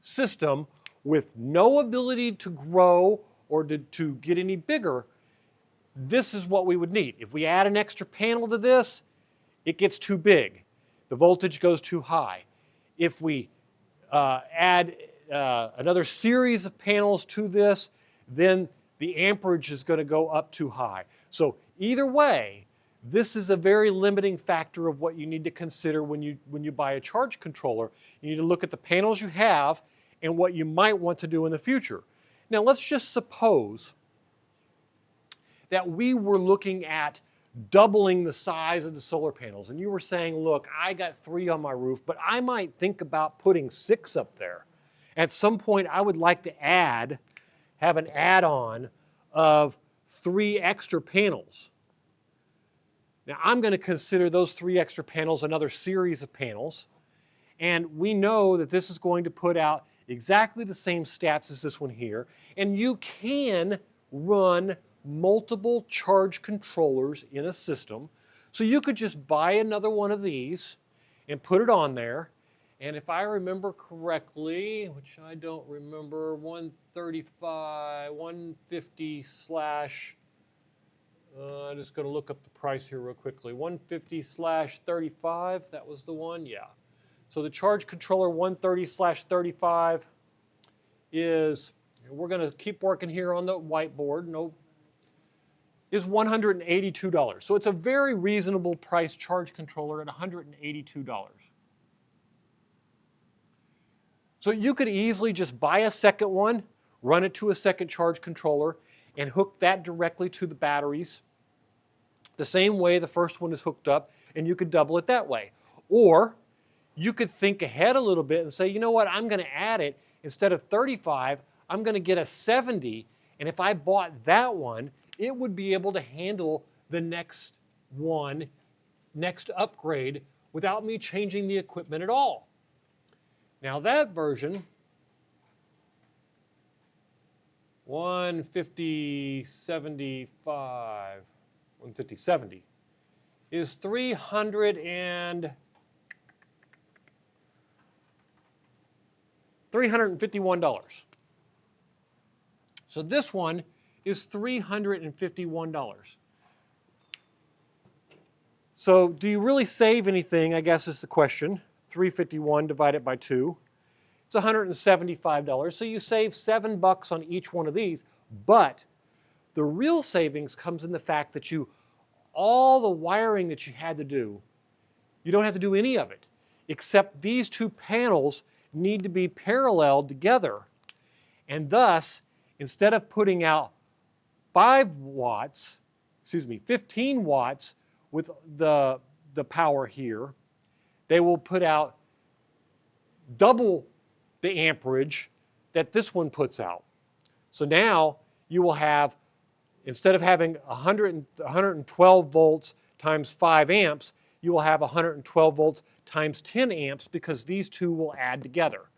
A: system with no ability to grow or to get any bigger, this is what we would need. If we add an extra panel to this, it gets too big. The voltage goes too high. If we add another series of panels to this, then the amperage is going to go up too high. So either way, this is a very limiting factor of what you need to consider when you buy a charge controller. You need to look at the panels you have and what you might want to do in the future. Now let's just suppose that we were looking at doubling the size of the solar panels, and you were saying, look, I got 3 on my roof, but I might think about putting 6 up there. At some point, I would like to have an add-on of 3 extra panels. Now, I'm going to consider those 3 extra panels another series of panels, and we know that this is going to put out exactly the same stats as this one here, and you can run multiple charge controllers in a system. So you could just buy another one of these and put it on there, and if I remember correctly, which I don't remember, 150 slash, I'm just going to look up the price here real quickly, 150/35, that was the one, yeah. So the charge controller 130/35 is, we're going to keep working here on the whiteboard, is $182. So it's a very reasonable price charge controller at $182. So you could easily just buy a second one, run it to a second charge controller, and hook that directly to the batteries the same way the first one is hooked up, and you could double it that way. Or you could think ahead a little bit and say, you know what, I'm going to add it. Instead of 35, I'm going to get a 70, and if I bought that one, it would be able to handle the next upgrade without me changing the equipment at all. Now that version, 150/70, is $351. So this one is $351. So do you really save anything, I guess is the question. 351 divided by 2. It's $175. So you save $7 on each one of these, but the real savings comes in the fact that all the wiring that you had to do, you don't have to do any of it, except these 2 panels need to be paralleled together. And thus, instead of putting out 15 watts with the power here, they will put out double the amperage that this one puts out. So now you will have, instead of having 112 volts times 5 amps, you will have 112 volts times 10 amps because these 2 will add together.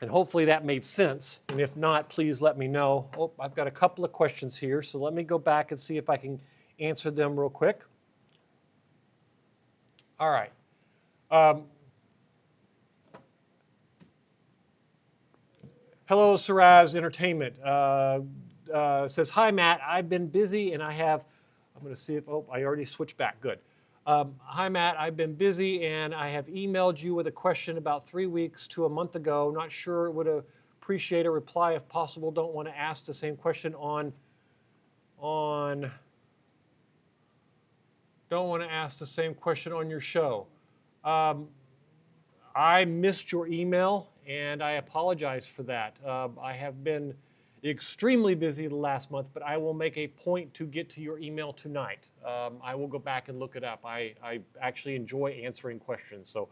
A: And hopefully that made sense. And if not, please let me know. Oh, I've got a couple of questions here, so let me go back and see if I can answer them real quick. All right. Hello, Saraz Entertainment. Says, hi, Matt. I've been busy and I have, I'm going to see if, oh, I already switched back. Good. Hi, Matt. I've been busy and I have emailed you with a question about 3 weeks to a month ago. Not sure, would appreciate a reply if possible. Don't want to ask the same question don't want to ask the same question on your show. I missed your email, and I apologize for that. I have been extremely busy the last month, but I will make a point to get to your email tonight. I will go back and look it up. I actually enjoy answering questions, so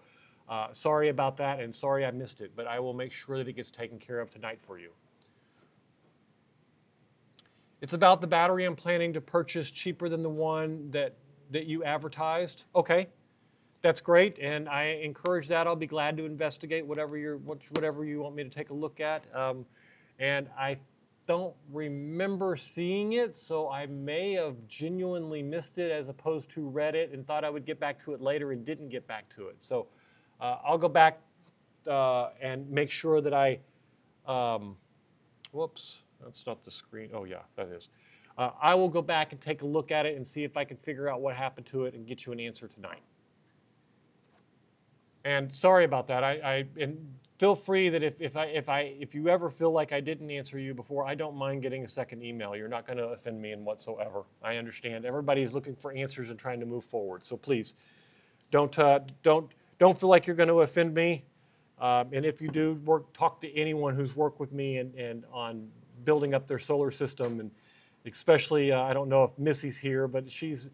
A: sorry about that, and sorry I missed it, but I will make sure that it gets taken care of tonight for you. It's about the battery I'm planning to purchase cheaper than the one that you advertised. Okay. That's great, and I encourage that. I'll be glad to investigate whatever you want me to take a look at. And I don't remember seeing it, so I may have genuinely missed it as opposed to read it and thought I would get back to it later and didn't get back to it. So I'll go back and make sure that I, whoops, that's not the screen. Oh yeah, that is. I will go back and take a look at it and see if I can figure out what happened to it and get you an answer tonight. And sorry about that. And feel free that if you ever feel like I didn't answer you before, I don't mind getting a second email. You're not going to offend me in whatsoever. I understand everybody's looking for answers and trying to move forward. So please, don't feel like you're going to offend me. And if you do, talk to anyone who's worked with me and on building up their solar system, and especially I don't know if Missy's here, but she's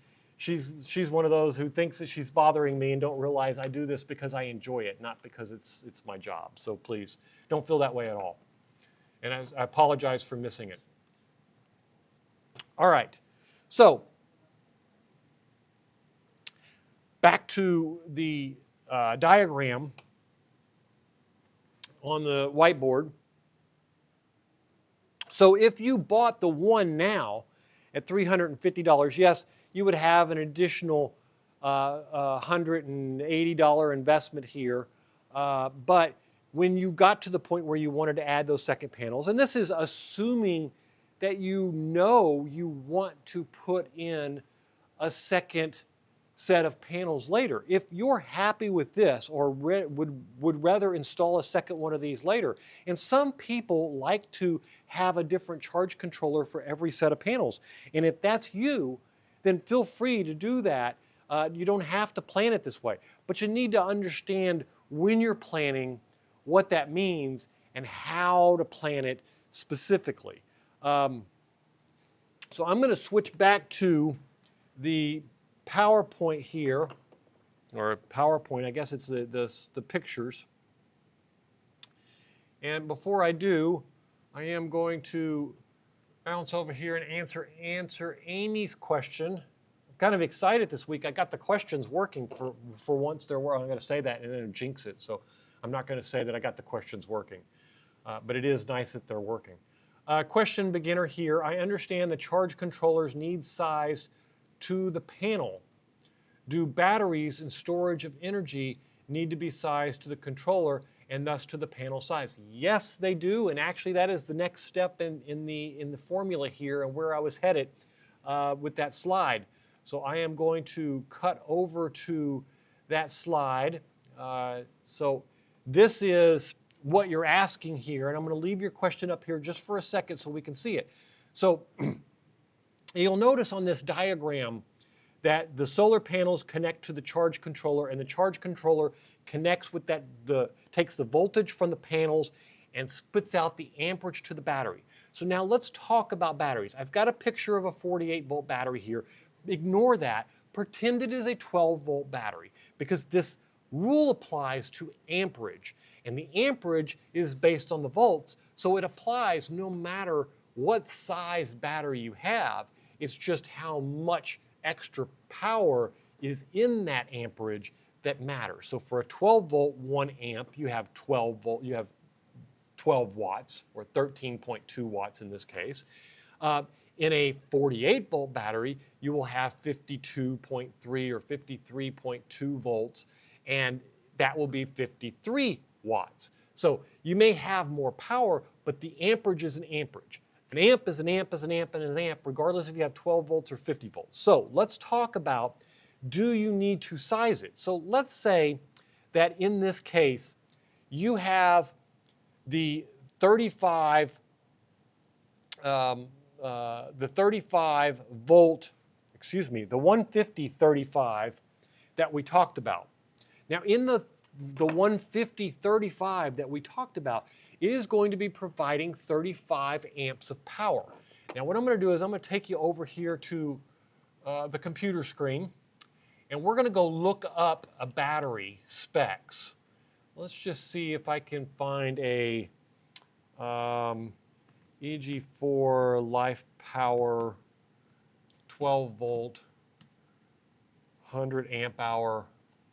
A: one of those who thinks that she's bothering me and don't realize I do this because I enjoy it, not because it's my job. So please don't feel that way at all. And I apologize for missing it. All right. So back to the diagram on the whiteboard. So if you bought the one now at $350, yes, you would have an additional $180 investment here. But when you got to the point where you wanted to add those second panels, and this is assuming that you know you want to put in a second set of panels later. If you're happy with this or would rather install a second one of these later, and some people like to have a different charge controller for every set of panels, and if that's you, then feel free to do that. You don't have to plan it this way, but you need to understand when you're planning what that means and how to plan it specifically. So I'm going to switch back to the PowerPoint here, or PowerPoint, I guess it's the pictures. And before I do, I am going to bounce over here and answer Amy's question. I'm kind of excited this week. I got the questions working for once. I'm going to say that and then jinx it. So I'm not going to say that I got the questions working. But it is nice that they're working. Question beginner here. I understand the charge controllers need size to the panel. Do batteries and storage of energy need to be sized to the controller and thus to the panel size? Yes, they do, and actually that is the next step in the formula here and where I was headed with that slide. So I am going to cut over to that slide. So this is what you're asking here, and I'm going to leave your question up here just for a second so we can see it. So you'll notice on this diagram that the solar panels connect to the charge controller, and the charge controller connects with that, takes the voltage from the panels and spits out the amperage to the battery. So now let's talk about batteries. I've got a picture of a 48-volt battery here. Ignore that. Pretend it is a 12-volt battery, because this rule applies to amperage, and the amperage is based on the volts, so it applies no matter what size battery you have. It's just how much extra power is in that amperage that matters. So for a 12 volt 1 amp, you have 12 volt, you have 12 watts, or 13.2 watts in this case. In a 48 volt battery, you will have 52.3 or 53.2 volts, and that will be 53 watts. So you may have more power, but the amperage is an amperage. An amp is an amp is an amp and an amp, regardless if you have 12 volts or 50 volts. So let's talk about, do you need to size it? So let's say that in this case, you have the 35 volt, excuse me, the 150-35 that we talked about. Now in the 150-35 that we talked about, it is going to be providing 35 amps of power. Now what I'm going to do is I'm going to take you over here to the computer screen, and we're going to go look up a battery specs. Let's just see if I can find a EG4 Life Power 12 volt 100 amp hour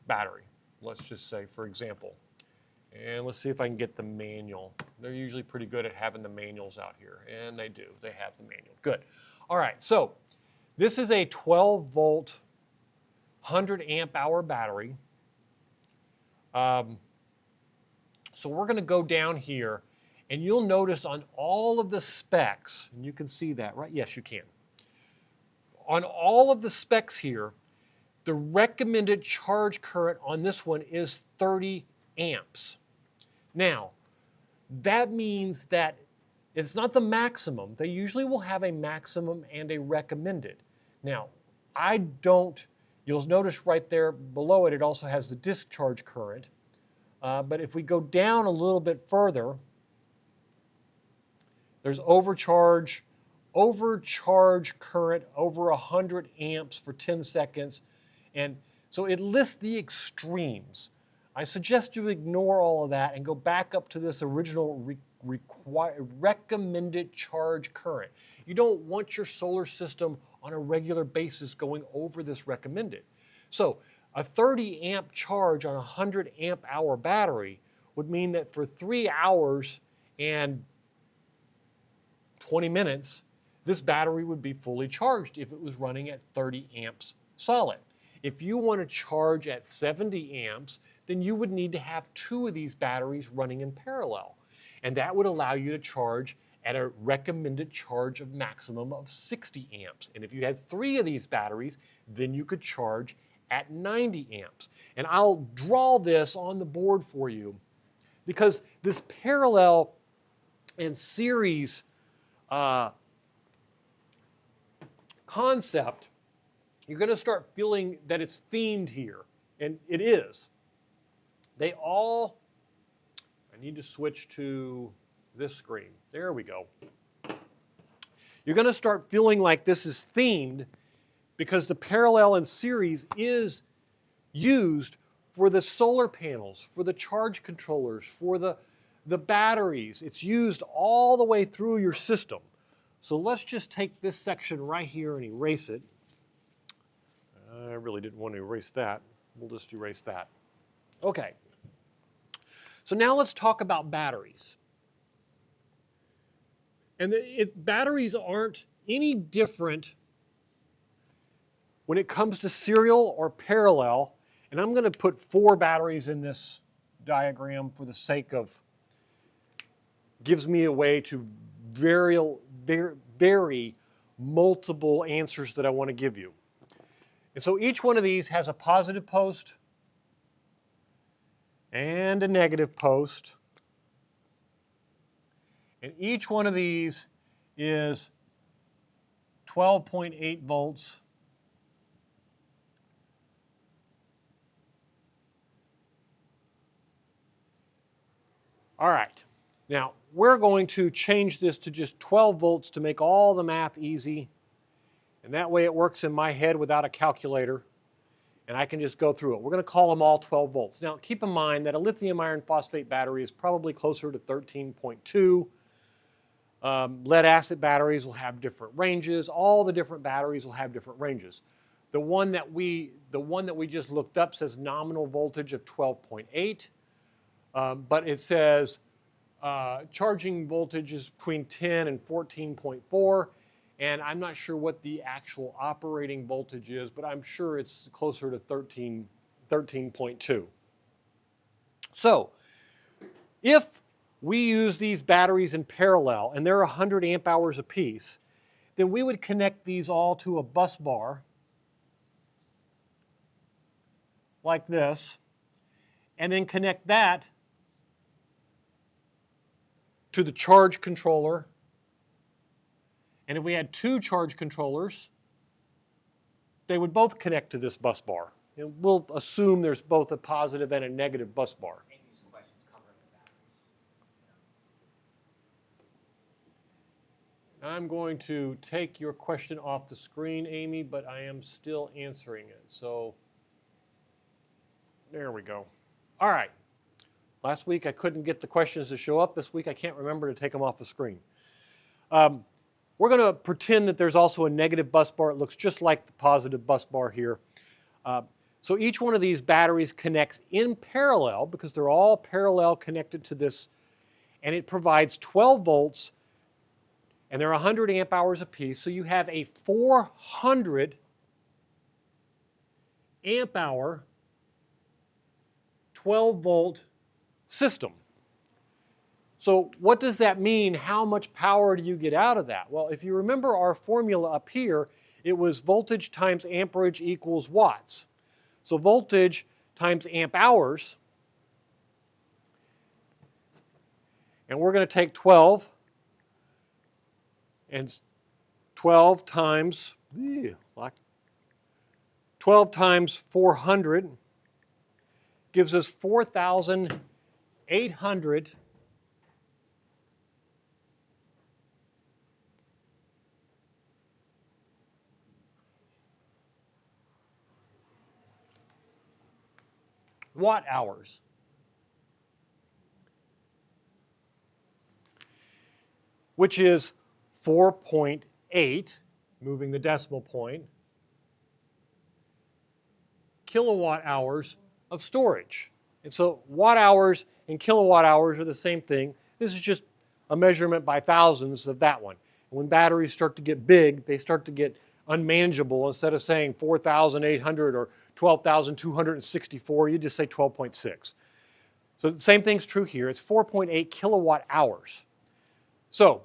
A: battery. Let's just say, for example. And let's see if I can get the manual. They're usually pretty good at having the manuals out here, and they do. They have the manual. Good. All right, so this is a 12 volt 100 amp hour battery. So we're going to go down here, and you'll notice on all of the specs, and you can see that, right? Yes, you can. On all of the specs here, the recommended charge current on this one is 30 amps. Now, that means that it's not the maximum. They usually will have a maximum and a recommended. Now, you'll notice right there below it, it also has the discharge current. But if we go down a little bit further, there's overcharge current over 100 amps for 10 seconds. And so it lists the extremes. I suggest you ignore all of that and go back up to this original recommended charge current. You don't want your solar system on a regular basis going over this recommended. So a 30 amp charge on a 100 amp hour battery would mean that for 3 hours and 20 minutes, this battery would be fully charged if it was running at 30 amps solid. If you want to charge at 70 amps, then you would need to have 2 of these batteries running in parallel. And that would allow you to charge at a recommended charge of maximum of 60 amps. And if you had 3 of these batteries, then you could charge at 90 amps. And I'll draw this on the board for you because this parallel and series concept, you're going to start feeling that it's themed here, and it is. I need to switch to this screen. There we go. You're going to start feeling like this is themed because the parallel and series is used for the solar panels, for the charge controllers, for the batteries. It's used all the way through your system. So let's just take this section right here and erase it. I really didn't want to erase that. We'll just erase that. Okay. So now let's talk about batteries. And batteries aren't any different when it comes to serial or parallel. And I'm going to put 4 batteries in this diagram for the sake of, gives me a way to vary multiple answers that I want to give you. And so each one of these has a positive post and a negative post. And each one of these is 12.8 volts. All right. Now, we're going to change this to just 12 volts to make all the math easy. And that way it works in my head without a calculator. And I can just go through it. We're going to call them all 12 volts. Now, keep in mind that a lithium iron phosphate battery is probably closer to 13.2. Lead acid batteries will have different ranges. All the different batteries will have different ranges. The one that we just looked up says nominal voltage of 12.8, but it says Charging voltage is between 10 and 14.4, and I'm not sure what the actual operating voltage is, but I'm sure it's closer to 13.2. So if we use these batteries in parallel, and they're 100 amp hours apiece, then we would connect these all to a bus bar like this, and then connect that to the charge controller. And if we had two charge controllers, they would both connect to this bus bar. And we'll assume there's both a positive and a negative bus bar. I'm going to take your question off the screen, Amy, but I am still answering it. So there we go. All right. Last week I couldn't get the questions to show up. This week I can't remember to take them off the screen. We're going to pretend that there's also a negative bus bar. It looks just like the positive bus bar here. So each one of these batteries connects in parallel because they're all parallel connected to this, and it provides 12 volts, and they're 100 amp hours apiece. So you have a 400 amp hour, 12 volt system. So what does that mean? How much power do you get out of that? Well, if you remember our formula up here, it was voltage times amperage equals watts. So voltage times amp hours, and we're going to take 12, and 12 times 400 gives us 4,800 watt hours. Which is 4.8, moving the decimal point, kilowatt hours of storage. And so watt hours and kilowatt hours are the same thing. This is just a measurement by thousands of that one. And when batteries start to get big, they start to get unmanageable. Instead of saying 4,800 or 12,264, you just say 12.6. So the same thing's true here. It's 4.8 kilowatt hours. So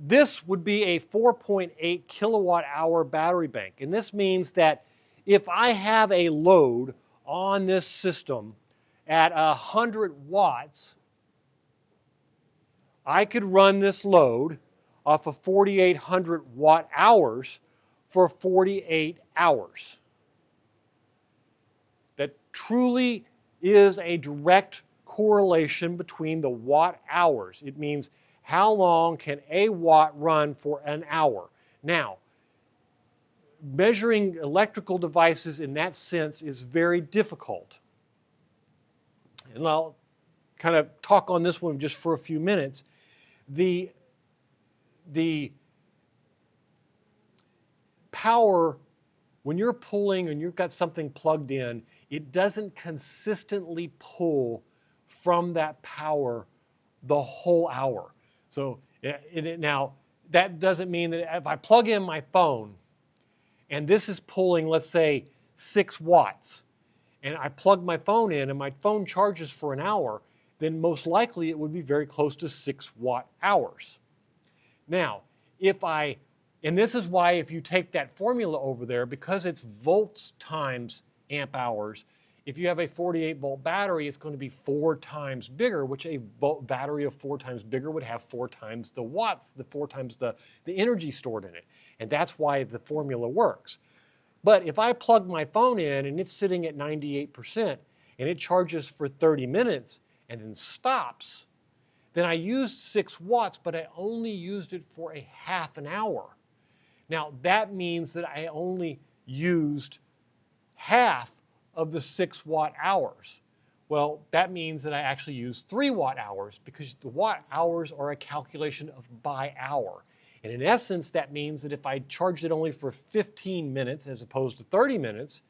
A: this would be a 4.8 kilowatt hour battery bank. And this means that if I have a load on this system at 100 watts, I could run this load off of 4,800 watt hours for 48 hours. That truly is a direct correlation between the watt hours. It means how long can a watt run for an hour. Now, measuring electrical devices in that sense is very difficult. And I'll kind of talk on this one just for a few minutes. The power, when you're pulling and you've got something plugged in, it doesn't consistently pull from that power the whole hour. So now, that doesn't mean that if I plug in my phone and this is pulling, let's say, 6 watts, and I plug my phone in and my phone charges for an hour, then most likely it would be very close to 6 watt hours. Now, and this is why if you take that formula over there, because it's volts times amp hours, if you have a 48 volt battery, it's going to be 4 times bigger, which a battery of 4 times bigger would have 4 times the watts, 4 times the energy stored in it. And that's why the formula works. But if I plug my phone in and it's sitting at 98% and it charges for 30 minutes and then stops, then I used 6 watts, but I only used it for a half an hour. Now that means that I only used half of the 6 watt hours. Well, that means that I actually used 3 watt hours because the watt hours are a calculation of by hour. And in essence, that means that if I charged it only for 15 minutes as opposed to 30 minutes,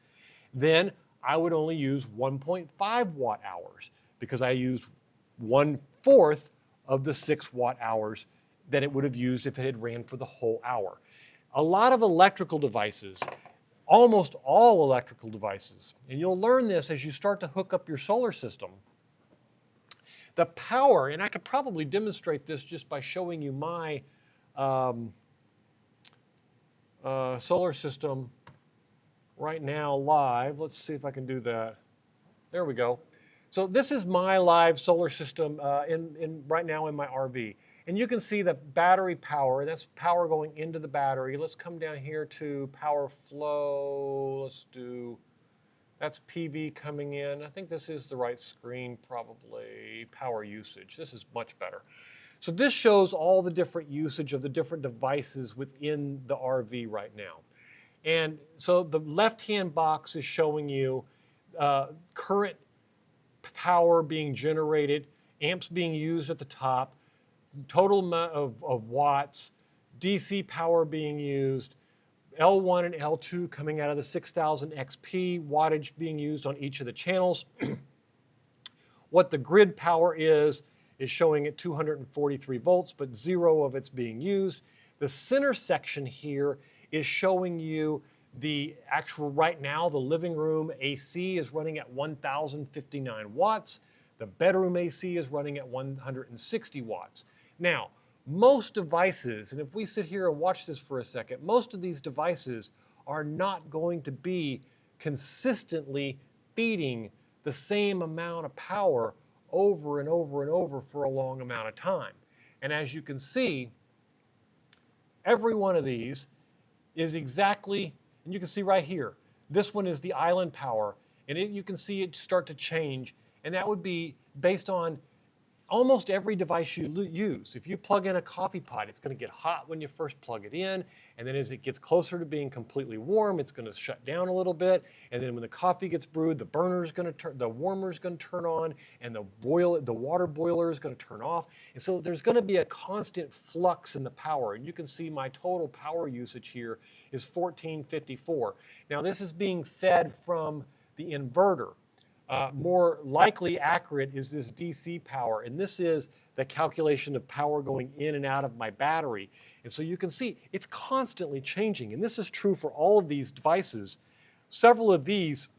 A: then I would only use 1.5 watt hours because I used 1/4 of the 6 watt-hours that it would have used if it had ran for the whole hour. A lot of electrical devices, almost all electrical devices, and you'll learn this as you start to hook up your solar system, the power, and I could probably demonstrate this just by showing you my solar system right now live. Let's see if I can do that. There we go. So this is my live solar system right now in my RV. And you can see the battery power, that's power going into the battery. Let's come down here to power flow. That's PV coming in. I think this is the right screen probably. Power usage, this is much better. So this shows all the different usage of the different devices within the RV right now. And so the left-hand box is showing you current power being generated, amps being used at the top, total amount of watts, DC power being used, L1 and L2 coming out of the 6000 XP, wattage being used on each of the channels. What the grid power is showing at 243 volts, but 0 of it's being used. The center section here is showing you the actual, right now, the living room AC is running at 1059 watts. The bedroom AC is running at 160 watts. Now, most devices, and if we sit here and watch this for a second, most of these devices are not going to be consistently feeding the same amount of power over and over and over for a long amount of time. And as you can see, every one of these is exactly, and you can see right here, this one is the island power, and you can see it start to change, and that would be based on almost every device you use. If you plug in a coffee pot, it's going to get hot when you first plug it in, and then as it gets closer to being completely warm, it's going to shut down a little bit, and then when the coffee gets brewed, the warmer is going to turn on, and the water boiler is going to turn off. And so there's going to be a constant flux in the power, and you can see my total power usage here is 1454. Now this is being fed from the inverter. More likely accurate is this DC power, and this is the calculation of power going in and out of my battery. And so you can see it's constantly changing, and this is true for all of these devices. Several of these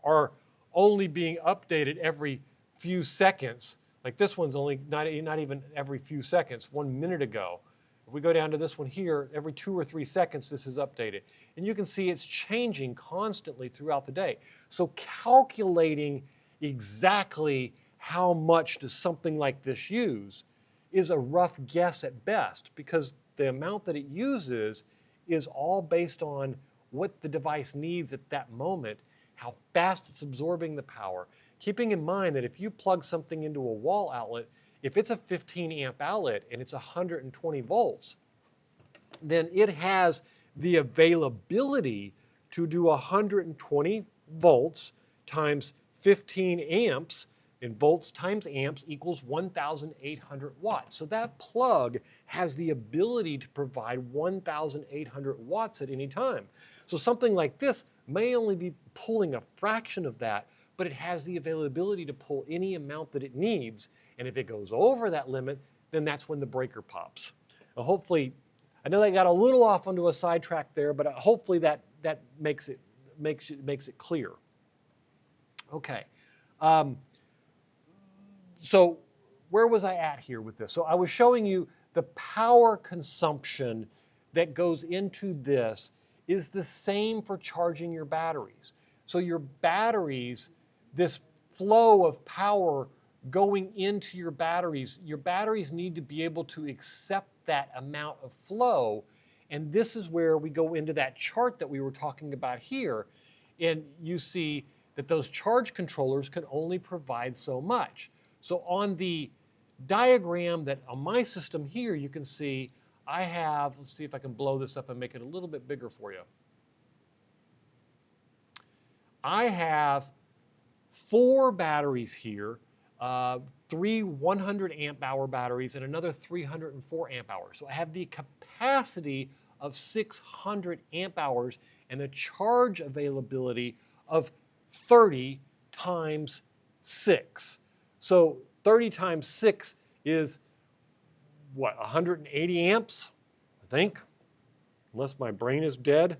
A: are only being updated every few seconds. Like this one's only not even every few seconds, 1 minute ago. If we go down to this one here, every 2 or 3 seconds this is updated. And you can see it's changing constantly throughout the day. So calculating exactly how much does something like this use is a rough guess at best, because the amount that it uses is all based on what the device needs at that moment, how fast it's absorbing the power. Keeping in mind that if you plug something into a wall outlet, if it's a 15 amp outlet and it's 120 volts, then it has the availability to do 120 volts times 15 amps, and volts times amps equals 1,800 watts. So that plug has the ability to provide 1,800 watts at any time. So something like this may only be pulling a fraction of that, but it has the availability to pull any amount that it needs. And if it goes over that limit, then that's when the breaker pops. Now hopefully, I know they got a little off onto a sidetrack there, but hopefully that makes it clear. Okay. So where was I at here with this? So I was showing you the power consumption that goes into this is the same for charging your batteries. So your batteries, this flow of power going into your batteries need to be able to accept that amount of flow. And this is where we go into that chart that we were talking about here. And you see that those charge controllers can only provide so much. So on the diagram that on my system here, you can see I have, let's see if I can blow this up and make it a little bit bigger for you. I have 4 batteries here, 3 100 amp hour batteries and another 304 amp hours. So I have the capacity of 600 amp hours and a charge availability of 30 times 6. So 30 times 6 is, what, 180 amps, I think, unless my brain is dead.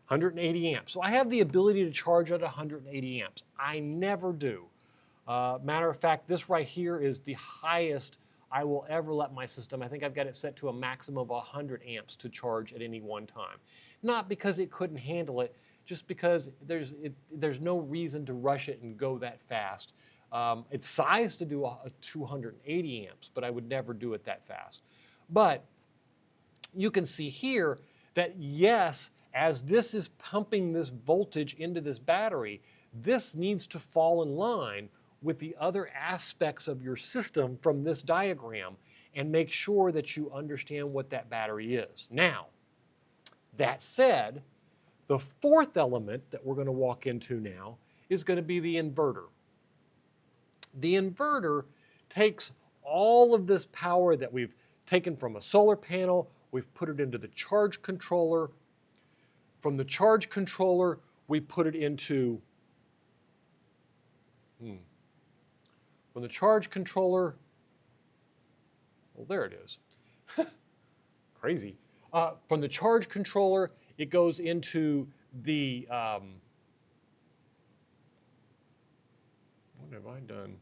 A: 180 amps. So I have the ability to charge at 180 amps. I never do. Matter of fact, this right here is the highest I will ever let my system. I think I've got it set to a maximum of 100 amps to charge at any one time. Not because it couldn't handle it, just because there's no reason to rush it and go that fast. It's sized to do a 280 amps, but I would never do it that fast. But you can see here that yes, as this is pumping this voltage into this battery, this needs to fall in line with the other aspects of your system from this diagram and make sure that you understand what that battery is. Now, that said, the fourth element that we're going to walk into now is going to be the inverter. The inverter takes all of this power that we've taken from a solar panel, we've put it into the charge controller. From the charge controller, we put it into, from the charge controller, well, there it is. Crazy. From the charge controller, it goes into the, what have I done?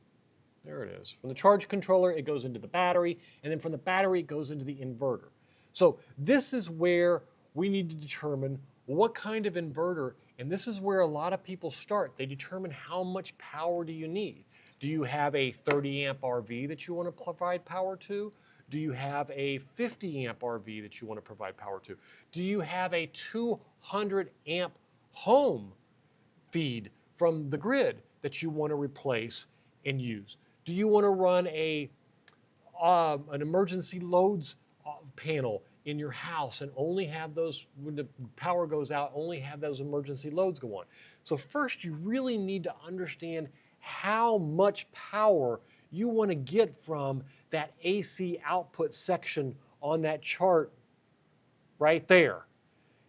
A: There it is. From the charge controller, it goes into the battery, and then from the battery, it goes into the inverter. So this is where we need to determine what kind of inverter, and this is where a lot of people start. They determine how much power do you need. Do you have a 30 amp RV that you want to provide power to? Do you have a 50 amp RV that you want to provide power to? Do you have a 200 amp home feed from the grid that you want to replace and use? Do you want to run an emergency loads panel in your house and only have those, when the power goes out, only have those emergency loads go on? So first, you really need to understand how much power you want to get from that AC output section on that chart right there.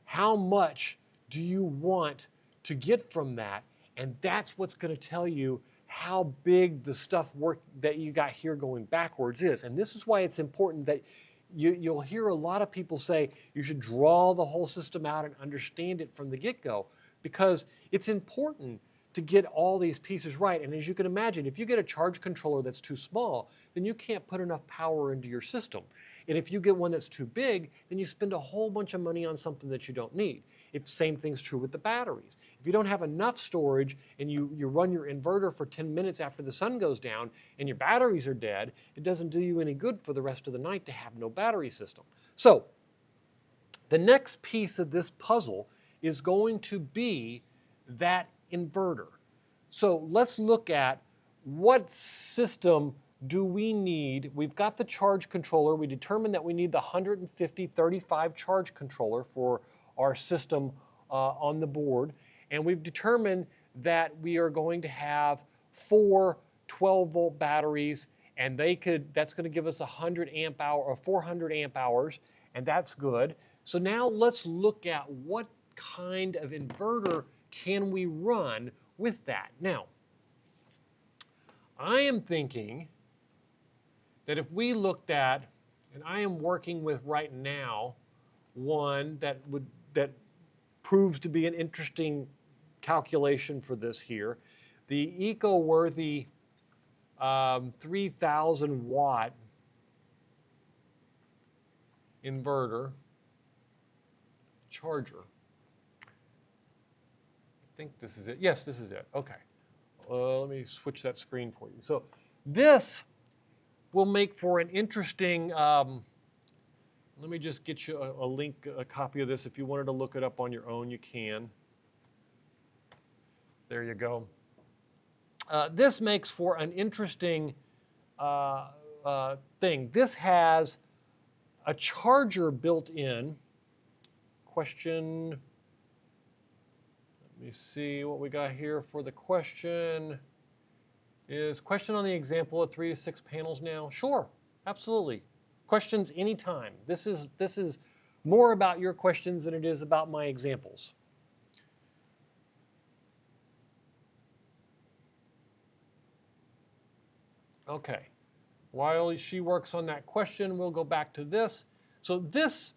A: How much do you want to get from that? And that's what's going to tell you how big the stuff work that you got here going backwards is. And this is why it's important that you'll hear a lot of people say you should draw the whole system out and understand it from the get-go, because it's important to get all these pieces right. And as you can imagine, if you get a charge controller that's too small, then you can't put enough power into your system. And if you get one that's too big, then you spend a whole bunch of money on something that you don't need. It's the same thing's true with the batteries. If you don't have enough storage and you run your inverter for 10 minutes after the sun goes down and your batteries are dead, it doesn't do you any good for the rest of the night to have no battery system. So the next piece of this puzzle is going to be that inverter. So let's look at what system do we need. We've got the charge controller. We determined that we need the 150/35 charge controller for our system on the board. And we've determined that we are going to have 4 12-volt batteries, and that's going to give us 100 amp hour or 400 amp hours, and that's good. So now let's look at what kind of inverter can we run with that. Now, I am thinking that if we looked at, and I am working with right now one that proves to be an interesting calculation for this here, the eco-worthy 3,000 watt inverter charger. I think this is it. Yes, this is it. Okay. Let me switch that screen for you. So this will make for an interesting, let me just get you a link, a copy of this. If you wanted to look it up on your own, you can. There you go. This makes for an interesting thing. This has a charger built in. Question, let me see what we got here for the question. Is question on the example of 3 to 6 panels now? Sure, absolutely. Questions anytime. This is more about your questions than it is about my examples. Okay. While she works on that question, we'll go back to this. So this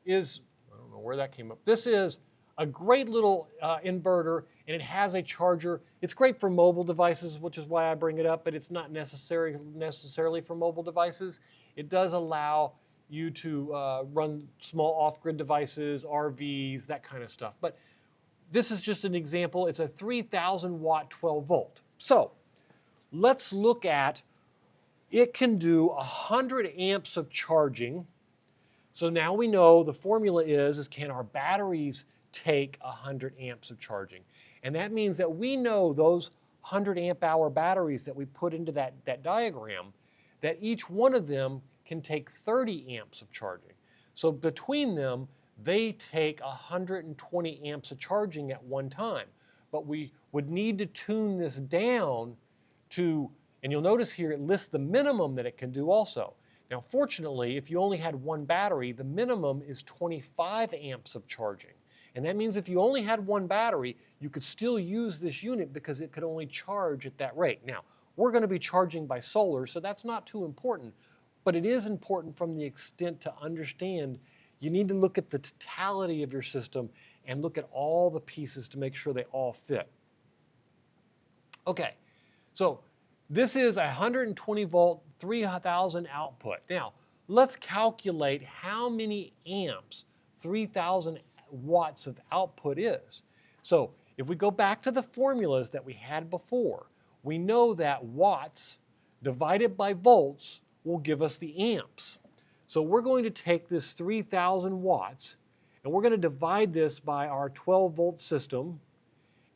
A: is, I don't know where that came up. This is a great little inverter, and it has a charger. It's great for mobile devices, which is why I bring it up, but it's not necessarily for mobile devices. It does allow you to run small off-grid devices, RVs, that kind of stuff. But this is just an example. It's a 3,000 watt 12 volt. So let's look at, it can do 100 amps of charging. So now we know the formula is can our batteries take 100 amps of charging? And that means that we know those 100 amp hour batteries that we put into that diagram, that each one of them can take 30 amps of charging. So between them, they take 120 amps of charging at one time. But we would need to tune this down to, and you'll notice here it lists the minimum that it can do also. Now, fortunately, if you only had one battery, the minimum is 25 amps of charging. And that means if you only had one battery, you could still use this unit because it could only charge at that rate. Now, we're going to be charging by solar, so that's not too important, but it is important from the extent to understand you need to look at the totality of your system and look at all the pieces to make sure they all fit. Okay, so this is a 120 volt, 3,000 output. Now, let's calculate how many amps 3,000 watts of output is. So if we go back to the formulas that we had before, we know that watts divided by volts will give us the amps. So we're going to take this 3,000 watts and we're going to divide this by our 12 volt system,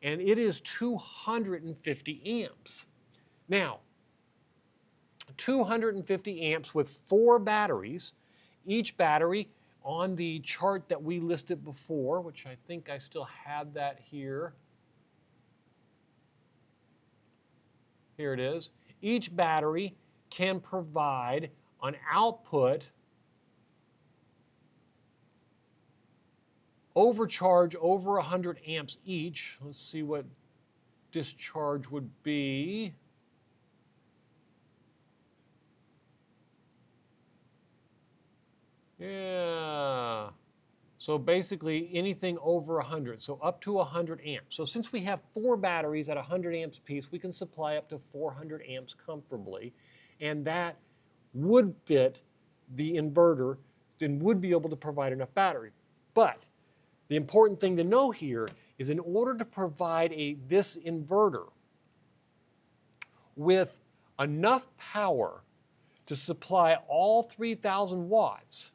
A: and it is 250 amps. Now, 250 amps with 4 batteries. Each battery on the chart that we listed before, which I think I still have that here. Here it is. Each battery can provide an output overcharge over 100 amps each. Let's see what discharge would be. Yeah. So basically anything over 100, so up to 100 amps. So since we have 4 batteries at 100 amps apiece, we can supply up to 400 amps comfortably, and that would fit the inverter and would be able to provide enough battery. But the important thing to know here is in order to provide this inverter with enough power to supply all 3,000 watts,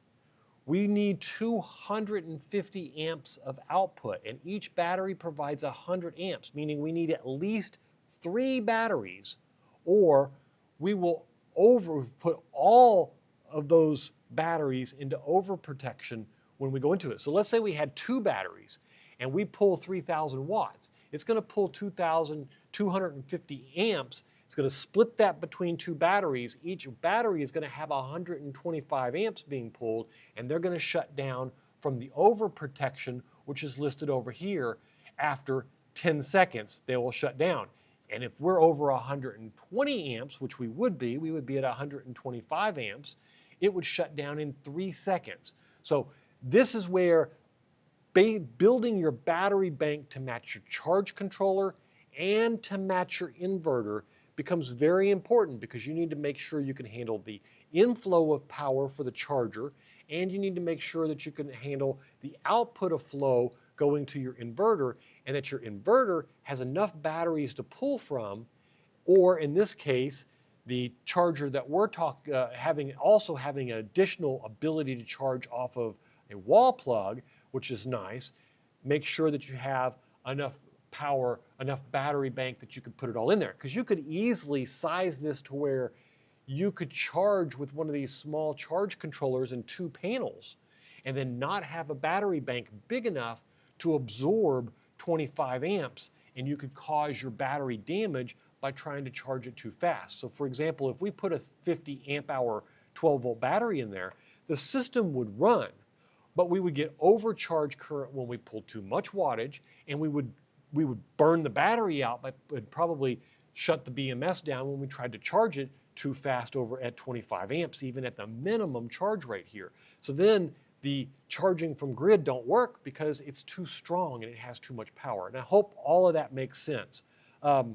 A: we need 250 amps of output, and each battery provides 100 amps, meaning we need at least 3 batteries, or we will put all of those batteries into overprotection when we go into it. So let's say we had 2 batteries and we pull 3,000 watts. It's going to pull 2,250 amps. It's going to split that between 2 batteries. Each battery is going to have 125 amps being pulled, and they're going to shut down from the overprotection, which is listed over here. After 10 seconds, they will shut down. And if we're over 120 amps, which we would be at 125 amps, it would shut down in 3 seconds. So this is where building your battery bank to match your charge controller and to match your inverter becomes very important, because you need to make sure you can handle the inflow of power for the charger, and you need to make sure that you can handle the output of flow going to your inverter, and that your inverter has enough batteries to pull from, or in this case, the charger that we're having an additional ability to charge off of a wall plug, which is nice. Make sure that you have enough power, enough battery bank that you could put it all in there, because you could easily size this to where you could charge with one of these small charge controllers in 2 panels, and then not have a battery bank big enough to absorb 25 amps, and you could cause your battery damage by trying to charge it too fast. So for example, if we put a 50 amp hour 12 volt battery in there, the system would run, but we would get overcharge current when we pulled too much wattage, and we would burn the battery out and probably shut the BMS down when we tried to charge it too fast over at 25 amps, even at the minimum charge rate here. So then the charging from grid don't work because it's too strong and it has too much power. And I hope all of that makes sense. But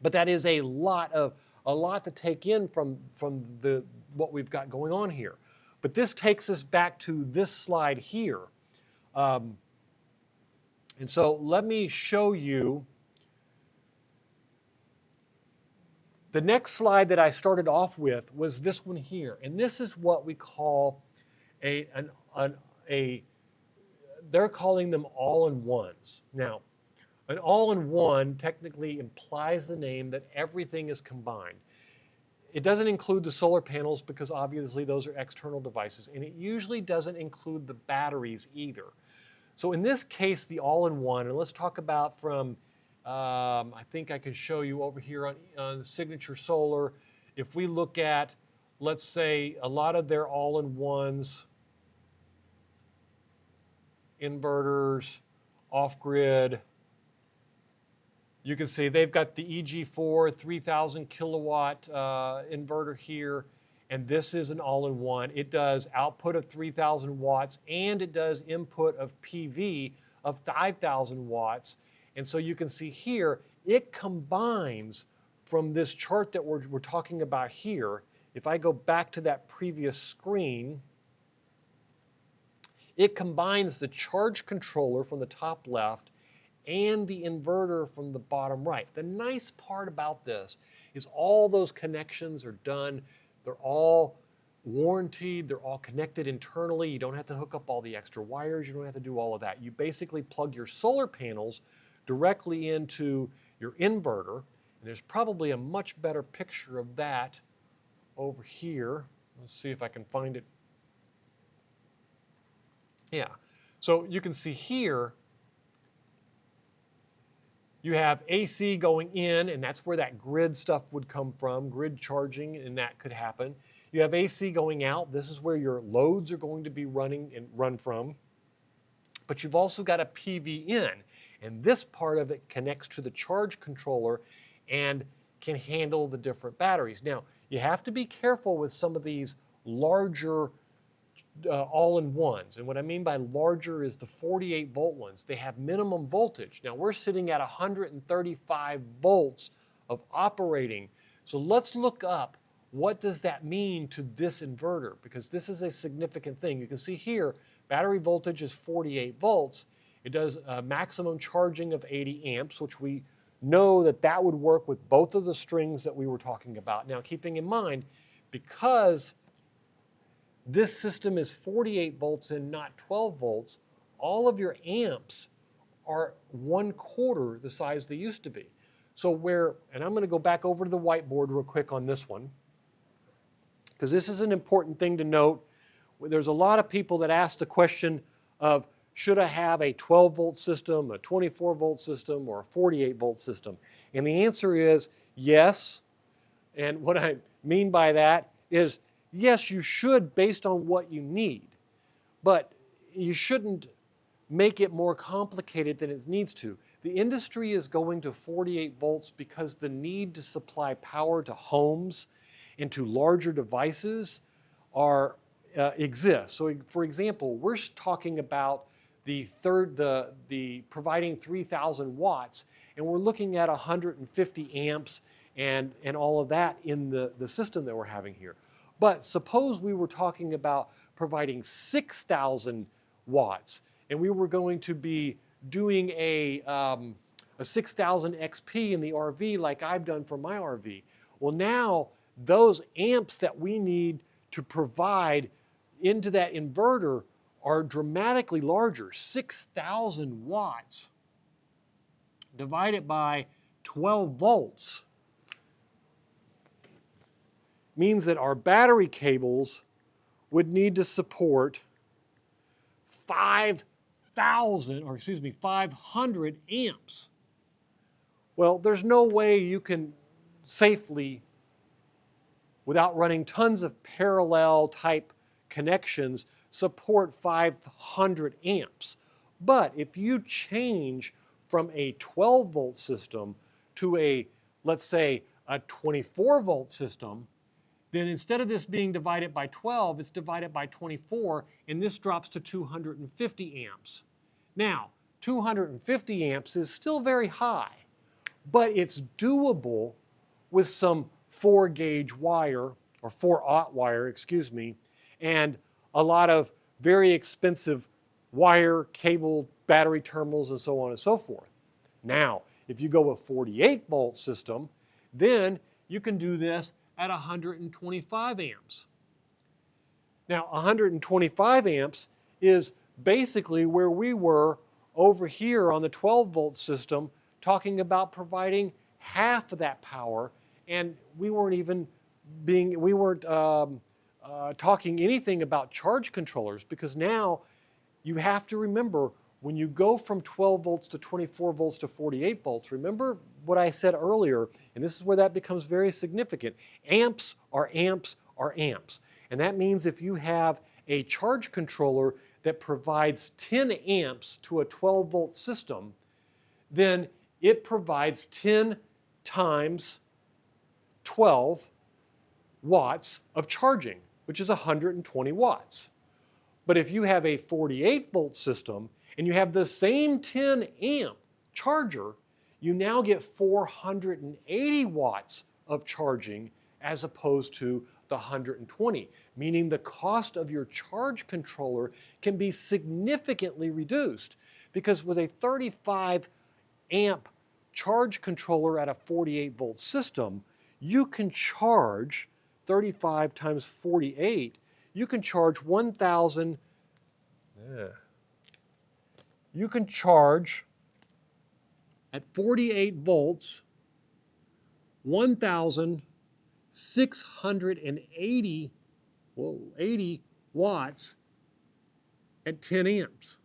A: that is a lot to take in from what we've got going on here. But this takes us back to this slide here. And so let me show you the next slide that I started off with was this one here. And this is what we call they're calling them all-in-ones. Now, an all-in-one technically implies the name that everything is combined. It doesn't include the solar panels because obviously those are external devices, and it usually doesn't include the batteries either. So in this case, the all-in-one, and let's talk about from, I think I can show you over here on Signature Solar. If we look at, let's say, a lot of their all-in-ones, inverters, off-grid, you can see they've got the EG4 3000 kilowatt inverter here, and this is an all-in-one. It does output of 3000 watts and it does input of PV of 5000 watts. And so you can see here, it combines from this chart that we're talking about here. If I go back to that previous screen, it combines the charge controller from the top left and the inverter from the bottom right. The nice part about this is all those connections are done. They're all warranted. They're all connected internally. You don't have to hook up all the extra wires. You don't have to do all of that. You basically plug your solar panels directly into your inverter. And there's probably a much better picture of that over here. Let's see if I can find it. Yeah. So you can see here, you have AC going in, and that's where that grid stuff would come from, grid charging, and that could happen. You have AC going out. This is where your loads are going to be run from. But you've also got a PV in, and this part of it connects to the charge controller and can handle the different batteries. Now, you have to be careful with some of these larger all-in-ones. And what I mean by larger is the 48 volt ones. They have minimum voltage. Now we're sitting at 135 volts of operating. So let's look up what does that mean to this inverter, because this is a significant thing. You can see here, battery voltage is 48 volts. It does a maximum charging of 80 amps, which we know that would work with both of the strings that we were talking about. Now keeping in mind, because this system is 48 volts and not 12 volts, all of your amps are 1/4 the size they used to be. So and I'm going to go back over to the whiteboard real quick on this one, because this is an important thing to note. There's a lot of people that ask the question of, should I have a 12 volt system, a 24 volt system, or a 48 volt system? And the answer is yes. And what I mean by that is, yes, you should based on what you need, but you shouldn't make it more complicated than it needs to. The industry is going to 48 volts because the need to supply power to homes and to larger devices exists. So for example, we're talking about the providing 3000 watts, and we're looking at 150 amps and all of that in the system that we're having here. But suppose we were talking about providing 6,000 watts, and we were going to be doing a 6,000 XP in the RV like I've done for my RV. Well, now those amps that we need to provide into that inverter are dramatically larger. 6,000 watts divided by 12 volts means that our battery cables would need to support 500 amps. Well, there's no way you can safely, without running tons of parallel type connections, support 500 amps. But if you change from a 12 volt system to let's say, a 24-volt system, then instead of this being divided by 12, it's divided by 24, and this drops to 250 amps. Now, 250 amps is still very high, but it's doable with some 4-gauge wire, or 4-aught wire, excuse me, and a lot of very expensive wire, cable, battery terminals, and so on and so forth. Now, if you go a 48-volt system, then you can do this at 125 amps. Now, 125 amps is basically where we were over here on the 12-volt system, talking about providing half of that power, and we weren't talking anything about charge controllers, because now you have to remember, when you go from 12 volts to 24 volts to 48 volts, remember what I said earlier, and this is where that becomes very significant. Amps are amps are amps. And that means if you have a charge controller that provides 10 amps to a 12 volt system, then it provides 10 times 12 watts of charging, which is 120 watts. But if you have a 48 volt system and you have the same 10 amp charger, you now get 480 watts of charging as opposed to the 120, meaning the cost of your charge controller can be significantly reduced, because with a 35 amp charge controller at a 48 volt system, you can charge 35 times 48, you can charge 1,000, you can charge at 48 volts 1,680 80 watts at 10 amps.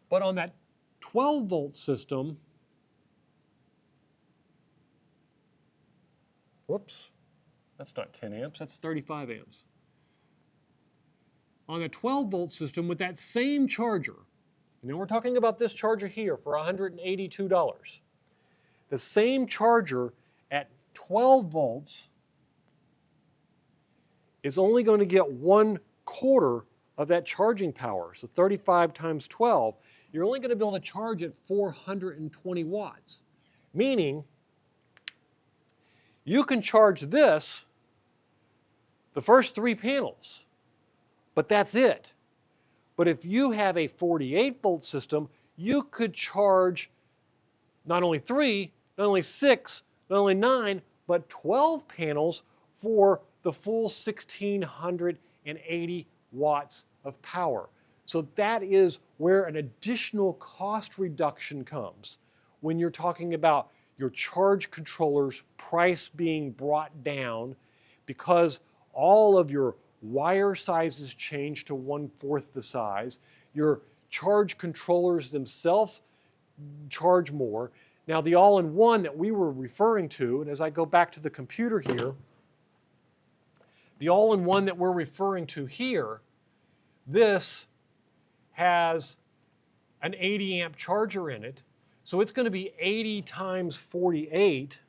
A: But on that 12 volt system, whoops, that's not 10 amps, that's 35 amps. On a 12 volt system with that same charger, and then we're talking about this charger here for $182. The same charger at 12 volts is only going to get 1/4 of that charging power. So 35 times 12, you're only going to be able to charge at 420 watts. Meaning, you can charge this, the first 3 panels, but that's it. But if you have a 48 volt system, you could charge not only 3, not only 6, not only 9, but 12 panels for the full 1,680 watts of power. So that is where an additional cost reduction comes when you're talking about your charge controller's price being brought down, because all of your wire sizes change to 1/4 the size. Your charge controllers themselves charge more. Now, the all-in-one that we were referring to, and as I go back to the computer here, the all-in-one that we're referring to here, this has an 80 amp charger in it. So it's going to be 80 times 48,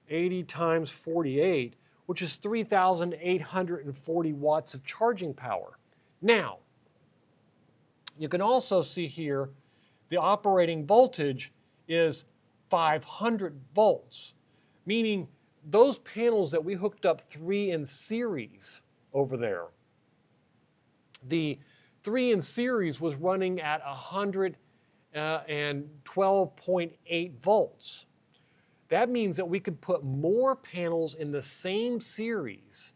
A: 80 times 48, which is 3,840 watts of charging power. Now, you can also see here the operating voltage is 500 volts, meaning those panels that we hooked up 3 in series over there, the 3 in series was running at 112.8 volts. That means that we could put more panels in the same series.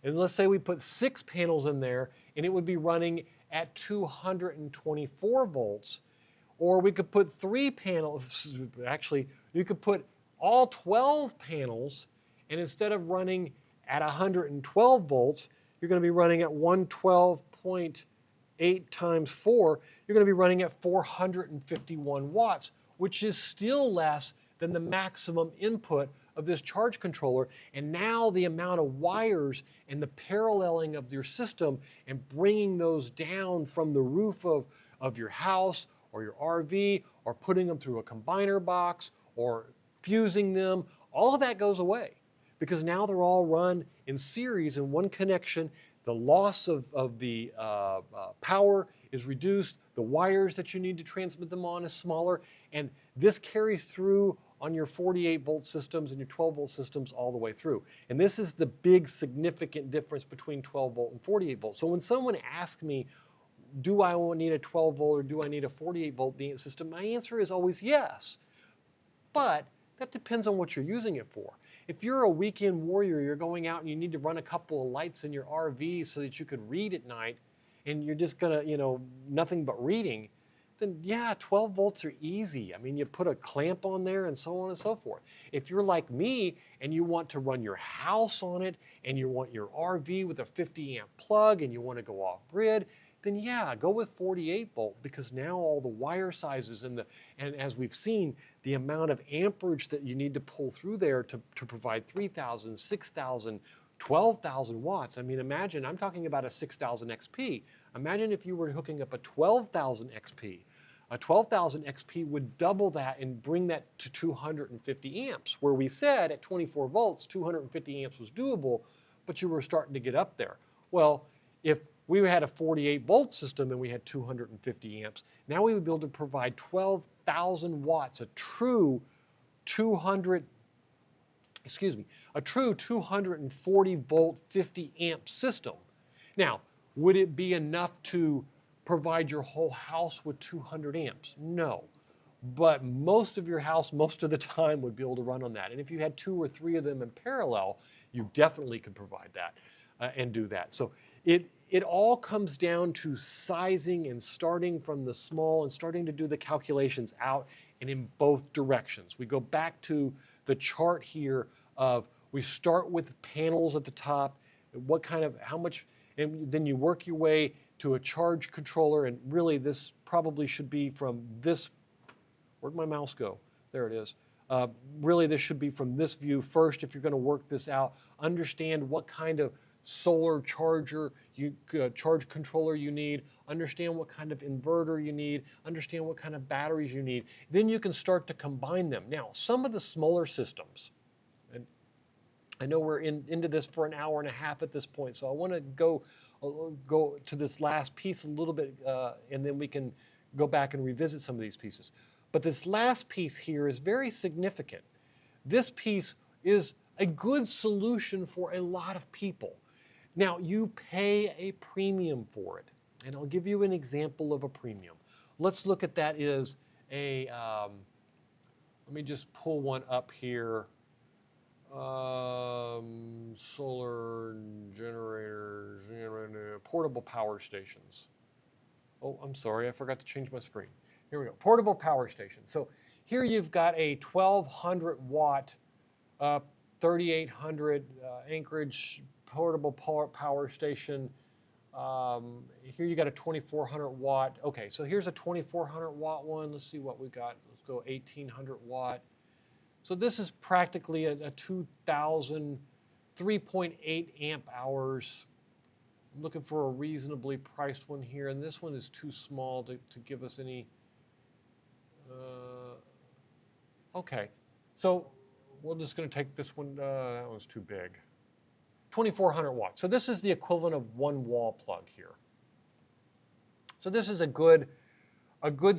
A: And let's say we put 6 panels in there, and it would be running at 224 volts. Or we could put 3 panels, actually, you could put all 12 panels, and instead of running at 112 volts, you're going to be running at 112.8 times 4, you're going to be running at 451 watts, which is still less than the maximum input of this charge controller. And now the amount of wires and the paralleling of your system and bringing those down from the roof of your house or your RV, or putting them through a combiner box, or fusing them, all of that goes away because now they're all run in series in one connection. The loss of the power is reduced. The wires that you need to transmit them on is smaller. And this carries through on your 48-volt systems and your 12-volt systems all the way through. And this is the big significant difference between 12-volt and 48-volt. So when someone asks me, do I need a 12-volt or do I need a 48-volt system, my answer is always yes. But that depends on what you're using it for. If you're a weekend warrior, you're going out and you need to run a couple of lights in your RV so that you can read at night, and you're just gonna, nothing but reading, then yeah, 12 volts are easy. I mean, you put a clamp on there and so on and so forth. If you're like me and you want to run your house on it and you want your RV with a 50 amp plug and you want to go off grid, then yeah, go with 48 volt because now all the wire sizes and as we've seen, the amount of amperage that you need to pull through there to provide 3,000, 6,000, 12,000 watts. I mean, imagine, I'm talking about a 6,000 XP. Imagine if you were hooking up a 12,000 XP. A 12,000 XP would double that and bring that to 250 amps, where we said at 24 volts, 250 amps was doable, but you were starting to get up there. Well, if we had a 48 volt system and we had 250 amps, now we would be able to provide 12,000 watts, a true 240 volt 50 amp system. Now, would it be enough to provide your whole house with 200 amps? No. But most of your house, most of the time, would be able to run on that. And if you had 2 or 3 of them in parallel, you definitely could provide that and do that. So it all comes down to sizing and starting from the small and starting to do the calculations out and in both directions. We go back to the chart here of we start with panels at the top, how much, and then you work your way to a charge controller, and really this probably should be from this, where'd my mouse go? There it is. Really this should be from this view first if you're going to work this out. Understand what kind of solar charge controller you need, understand what kind of inverter you need, understand what kind of batteries you need. Then you can start to combine them. Now, some of the smaller systems, and I know we're into this for an hour and a half at this point, so I want to go to this last piece a little bit, and then we can go back and revisit some of these pieces. But this last piece here is very significant. This piece is a good solution for a lot of people. Now, you pay a premium for it, and I'll give you an example of a premium. Let's look at that as a, let me just pull one up here. Solar generators, portable power stations. Oh, I'm sorry, I forgot to change my screen. Here we go, portable power station. So here you've got a 1,200 watt, 3,800 Anchorage portable power station. Here you got a 2,400 watt. Okay, so here's a 2,400 watt one. Let's see what we got. Let's go 1,800 watt. So this is practically a 2,000, 3.8 amp hours. I'm looking for a reasonably priced one here, and this one is too small to give us any. Okay, so we're just going to take this one. That one's too big. 2,400 watts. So this is the equivalent of one wall plug here. So this is a good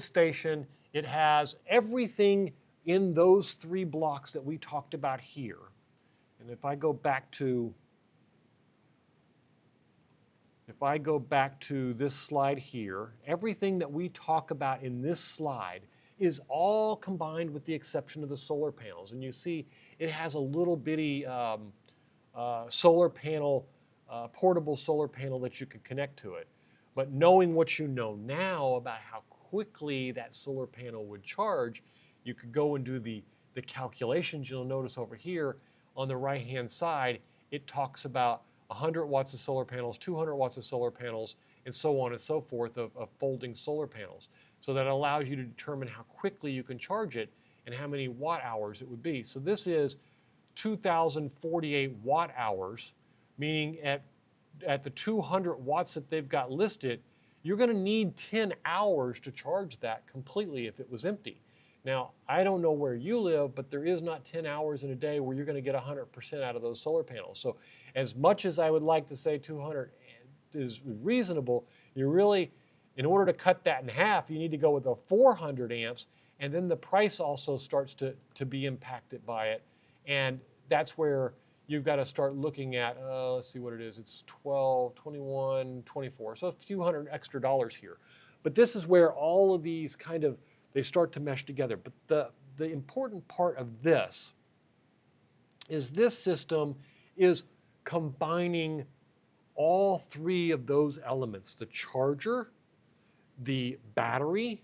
A: station. It has everything in those 3 blocks that we talked about here. And if I go back to this slide here, everything that we talk about in this slide is all combined with the exception of the solar panels. And you see it has a little bitty solar panel, portable solar panel that you could connect to it. But knowing what you know now about how quickly that solar panel would charge, you could go and do the calculations. You'll notice over here on the right-hand side, it talks about 100 watts of solar panels, 200 watts of solar panels, and so on and so forth of folding solar panels. So that allows you to determine how quickly you can charge it and how many watt hours it would be. So this is 2,048 watt hours, meaning at the 200 watts that they've got listed, you're going to need 10 hours to charge that completely if it was empty. Now, I don't know where you live, but there is not 10 hours in a day where you're going to get 100% out of those solar panels. So as much as I would like to say 200 is reasonable, you really, in order to cut that in half, you need to go with a 400 amps, and then the price also starts to be impacted by it. And that's where you've got to start looking at, let's see what it is, it's 12, 21, 24, so a few hundred extra dollars here. But this is where all of these kind of, they start to mesh together. But the important part of this is this system is combining all three of those elements, the charger, the battery,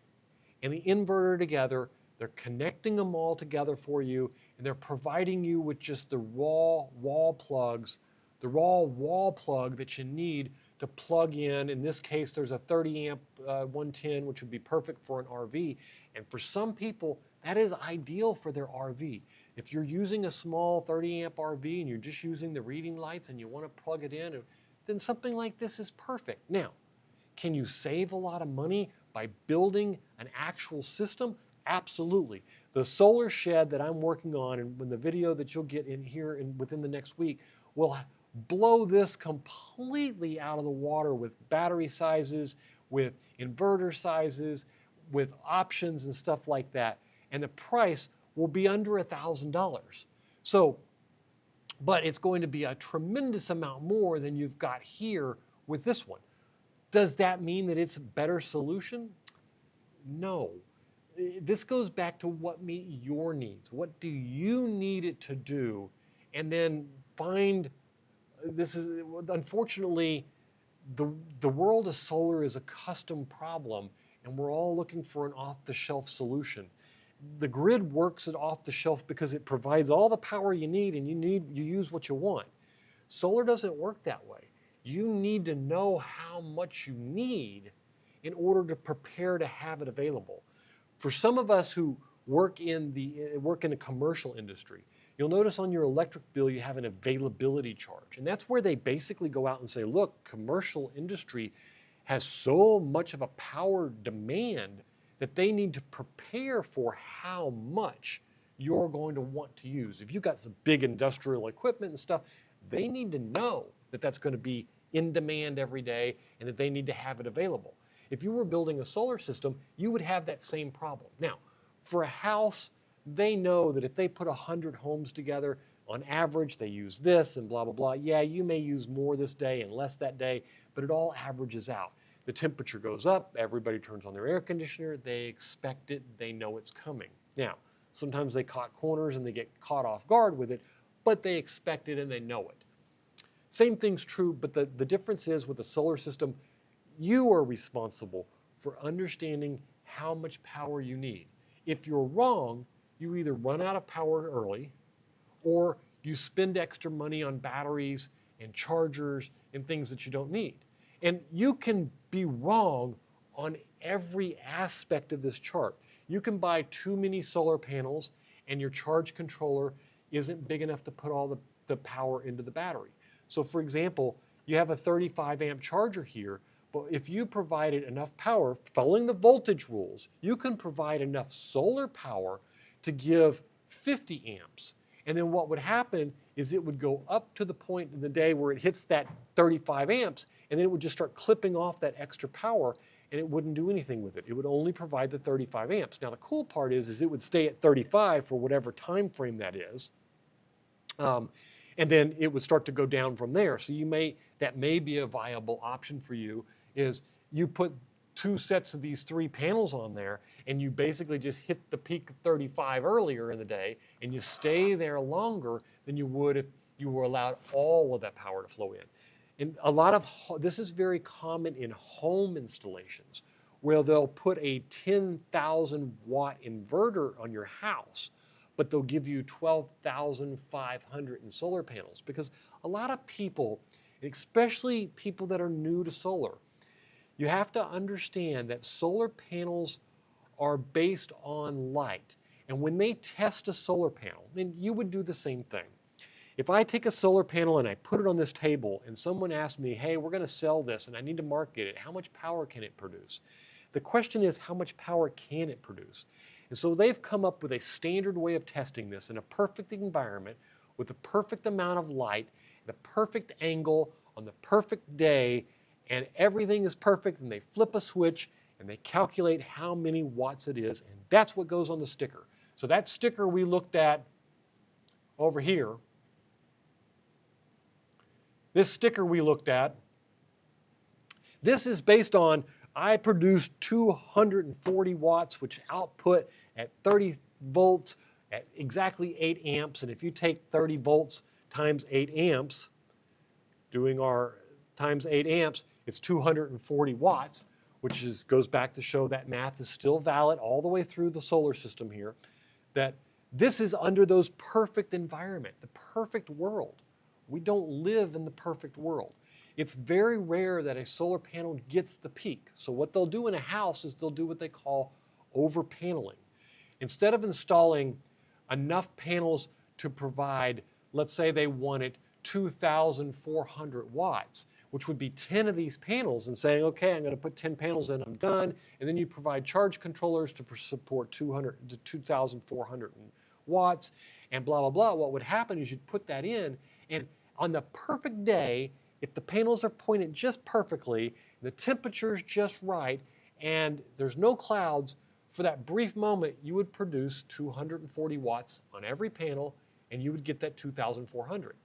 A: and the inverter together. They're connecting them all together for you, and they're providing you with just the raw wall plugs, the raw wall plug that you need to plug in. In this case, there's a 30 amp 110, which would be perfect for an RV. And for some people, that is ideal for their RV. If you're using a small 30 amp RV and you're just using the reading lights and you want to plug it in, then something like this is perfect. Now, can you save a lot of money by building an actual system? Absolutely. The solar shed that I'm working on, and when the video that you'll get in here within the next week, will blow this completely out of the water with battery sizes, with inverter sizes, with options and stuff like that. And the price will be under $1,000. So, but it's going to be a tremendous amount more than you've got here with this one. Does that mean that it's a better solution? No. This goes back to what meet your needs. What do you need it to do? And then find, this is, unfortunately, the world of solar is a custom problem, and we're all looking for an off-the-shelf solution. The grid works it off the shelf because it provides all the power you need, and you use what you want. Solar doesn't work that way. You need to know how much you need in order to prepare to have it available. For some of us who work in a commercial industry, you'll notice on your electric bill you have an availability charge. And that's where they basically go out and say, look, commercial industry has so much of a power demand that they need to prepare for how much you're going to want to use. If you've got some big industrial equipment and stuff, they need to know that that's going to be in demand every day and that they need to have it available. If you were building a solar system, you would have that same problem. Now, for a house, they know that if they put 100 homes together, on average, they use this and blah, blah, blah. Yeah, you may use more this day and less that day, but it all averages out. The temperature goes up, everybody turns on their air conditioner, they expect it, they know it's coming. Now, sometimes they cut corners and they get caught off guard with it, but they expect it and they know it. Same thing's true, but the difference is with the solar system, you are responsible for understanding how much power you need. If you're wrong, you either run out of power early or you spend extra money on batteries and chargers and things that you don't need. And you can be wrong on every aspect of this chart. You can buy too many solar panels and your charge controller isn't big enough to put all the power into the battery. So for example, you have a 35 amp charger here, but if you provided enough power, following the voltage rules, you can provide enough solar power to give 50 amps. And then what would happen is it would go up to the point in the day where it hits that 35 amps, and then it would just start clipping off that extra power, and it wouldn't do anything with it. It would only provide the 35 amps. Now the cool part is it would stay at 35 for whatever time frame that is. And then it would start to go down from there. So that may be a viable option for you, is you put 2 sets of these 3 panels on there, and you basically just hit the peak of 35 earlier in the day, and you stay there longer than you would if you were allowed all of that power to flow in. And this is very common in home installations, where they'll put a 10,000 watt inverter on your house, but they'll give you 12,500 in solar panels, because a lot of people, especially people that are new to solar, you have to understand that solar panels are based on light. And when they test a solar panel, then you would do the same thing. If I take a solar panel and I put it on this table and someone asks me, hey, we're going to sell this and I need to market it, how much power can it produce? The question is, how much power can it produce? And so they've come up with a standard way of testing this in a perfect environment with the perfect amount of light, the perfect angle on the perfect day, and everything is perfect, and they flip a switch and they calculate how many watts it is, and that's what goes on the sticker. So that sticker we looked at over here, this sticker we looked at, this is based on I produced 240 watts, which output at 30 volts at exactly 8 amps. And if you take 30 volts times 8 amps, doing our times 8 amps, it's 240 watts, which goes back to show that math is still valid all the way through the solar system here, that this is under those perfect environment, the perfect world. We don't live in the perfect world. It's very rare that a solar panel gets the peak. So what they'll do in a house is they'll do what they call over paneling. Instead of installing enough panels to provide, let's say they wanted 2,400 watts, which would be 10 of these panels, and saying, okay, I'm going to put 10 panels in, I'm done. And then you provide charge controllers to support 200 to 2,400 watts and blah, blah, blah. What would happen is you'd put that in, and on the perfect day, if the panels are pointed just perfectly, the temperature's just right, and there's no clouds, for that brief moment, you would produce 240 watts on every panel, and you would get that 2,400.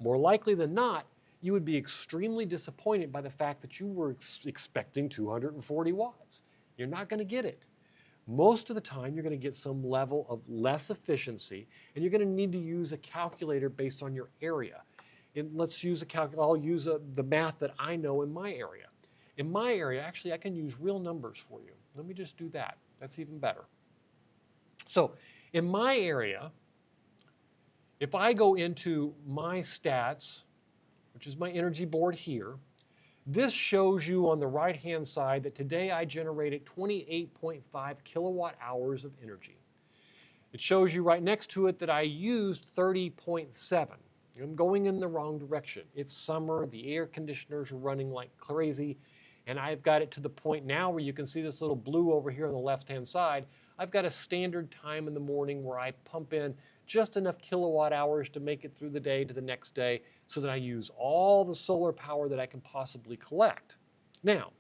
A: More likely than not, you would be extremely disappointed by the fact that you were expecting 240 watts. You're not going to get it. Most of the time, you're going to get some level of less efficiency, and you're going to need to use a calculator based on your area. And let's use a calculator. I'll use the math that I know in my area. In my area, actually, I can use real numbers for you. Let me just do that. That's even better. So in my area, if I go into my stats, which is my energy board here, this shows you on the right-hand side that today I generated 28.5 kilowatt hours of energy. It shows you right next to it that I used 30.7. I'm going in the wrong direction. It's summer, the air conditioners are running like crazy, and I've got it to the point now where you can see this little blue over here on the left-hand side. I've got a standard time in the morning where I pump in just enough kilowatt hours to make it through the day to the next day so that I use all the solar power that I can possibly collect. Now,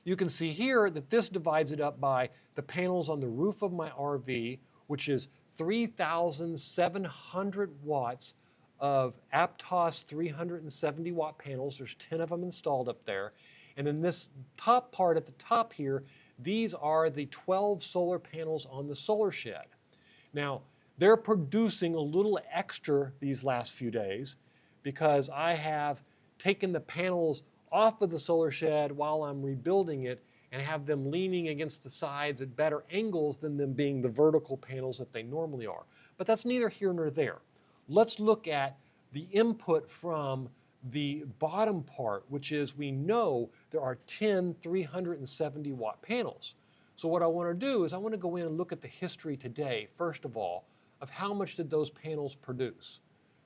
A: you can see here that this divides it up by the panels on the roof of my RV, which is 3,700 watts of Aptos 370 watt panels. There's 10 of them installed up there. And then this top part at the top here, these are the 12 solar panels on the solar shed. Now, they're producing a little extra these last few days because I have taken the panels off of the solar shed while I'm rebuilding it and have them leaning against the sides at better angles than them being the vertical panels that they normally are. But that's neither here nor there. Let's look at the input from the bottom part, which is we know there are 10 370 watt panels. So what I want to do is I want to go in and look at the history today, first of all, of how much did those panels produce.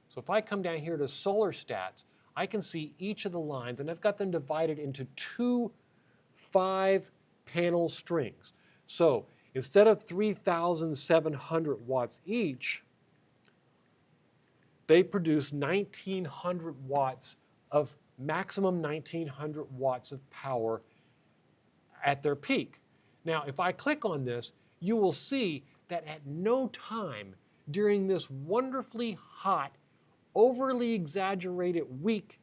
A: So if I come down here to solar stats, I can see each of the lines, and I've got them divided into two 5-panel strings. So instead of 3,700 watts each, they produce 1,900 watts of maximum 1,900 watts of power at their peak. Now, if I click on this, you will see that at no time during this wonderfully hot, overly exaggerated week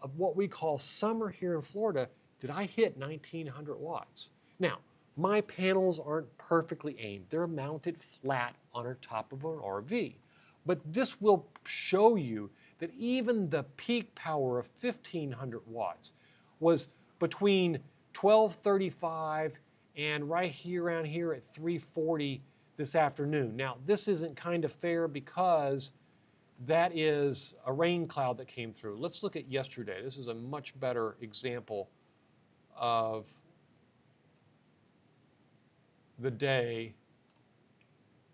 A: of what we call summer here in Florida did I hit 1,900 watts. Now, my panels aren't perfectly aimed. They're mounted flat on the top of an RV. But this will show you that even the peak power of 1,500 watts was between 1235 and right here around here at 340 this afternoon. Now, this isn't kind of fair because that is a rain cloud that came through. Let's look at yesterday. This is a much better example of the day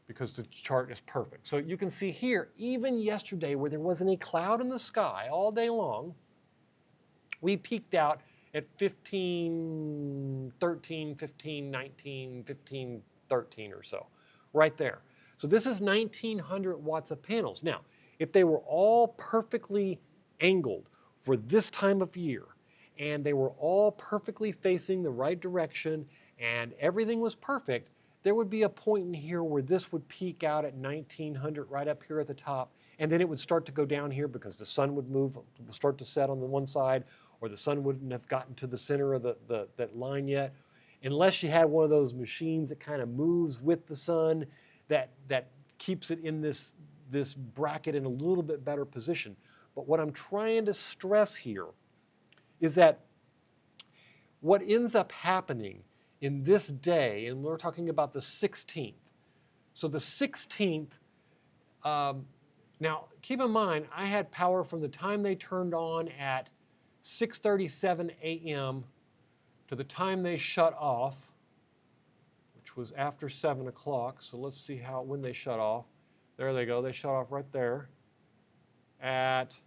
A: because the chart is perfect. So you can see here, even yesterday where there wasn't a cloud in the sky all day long, we peaked out at 15, 13, 15, 19, 15, 13 or so, right there. So this is 1900 watts of panels. Now, if they were all perfectly angled for this time of year, and they were all perfectly facing the right direction, and everything was perfect, there would be a point in here where this would peak out at 1900 right up here at the top, and then it would start to go down here because the sun would move, start to set on the one side, or the sun wouldn't have gotten to the center of that line yet, unless you had one of those machines that kind of moves with the sun, that keeps it in this bracket in a little bit better position. But what I'm trying to stress here is that what ends up happening in this day, and we're talking about the 16th. So the 16th, now keep in mind, I had power from the time they turned on at 6:37 a.m. to the time they shut off, which was after 7 o'clock. So let's see when they shut off. There they go. They shut off right there at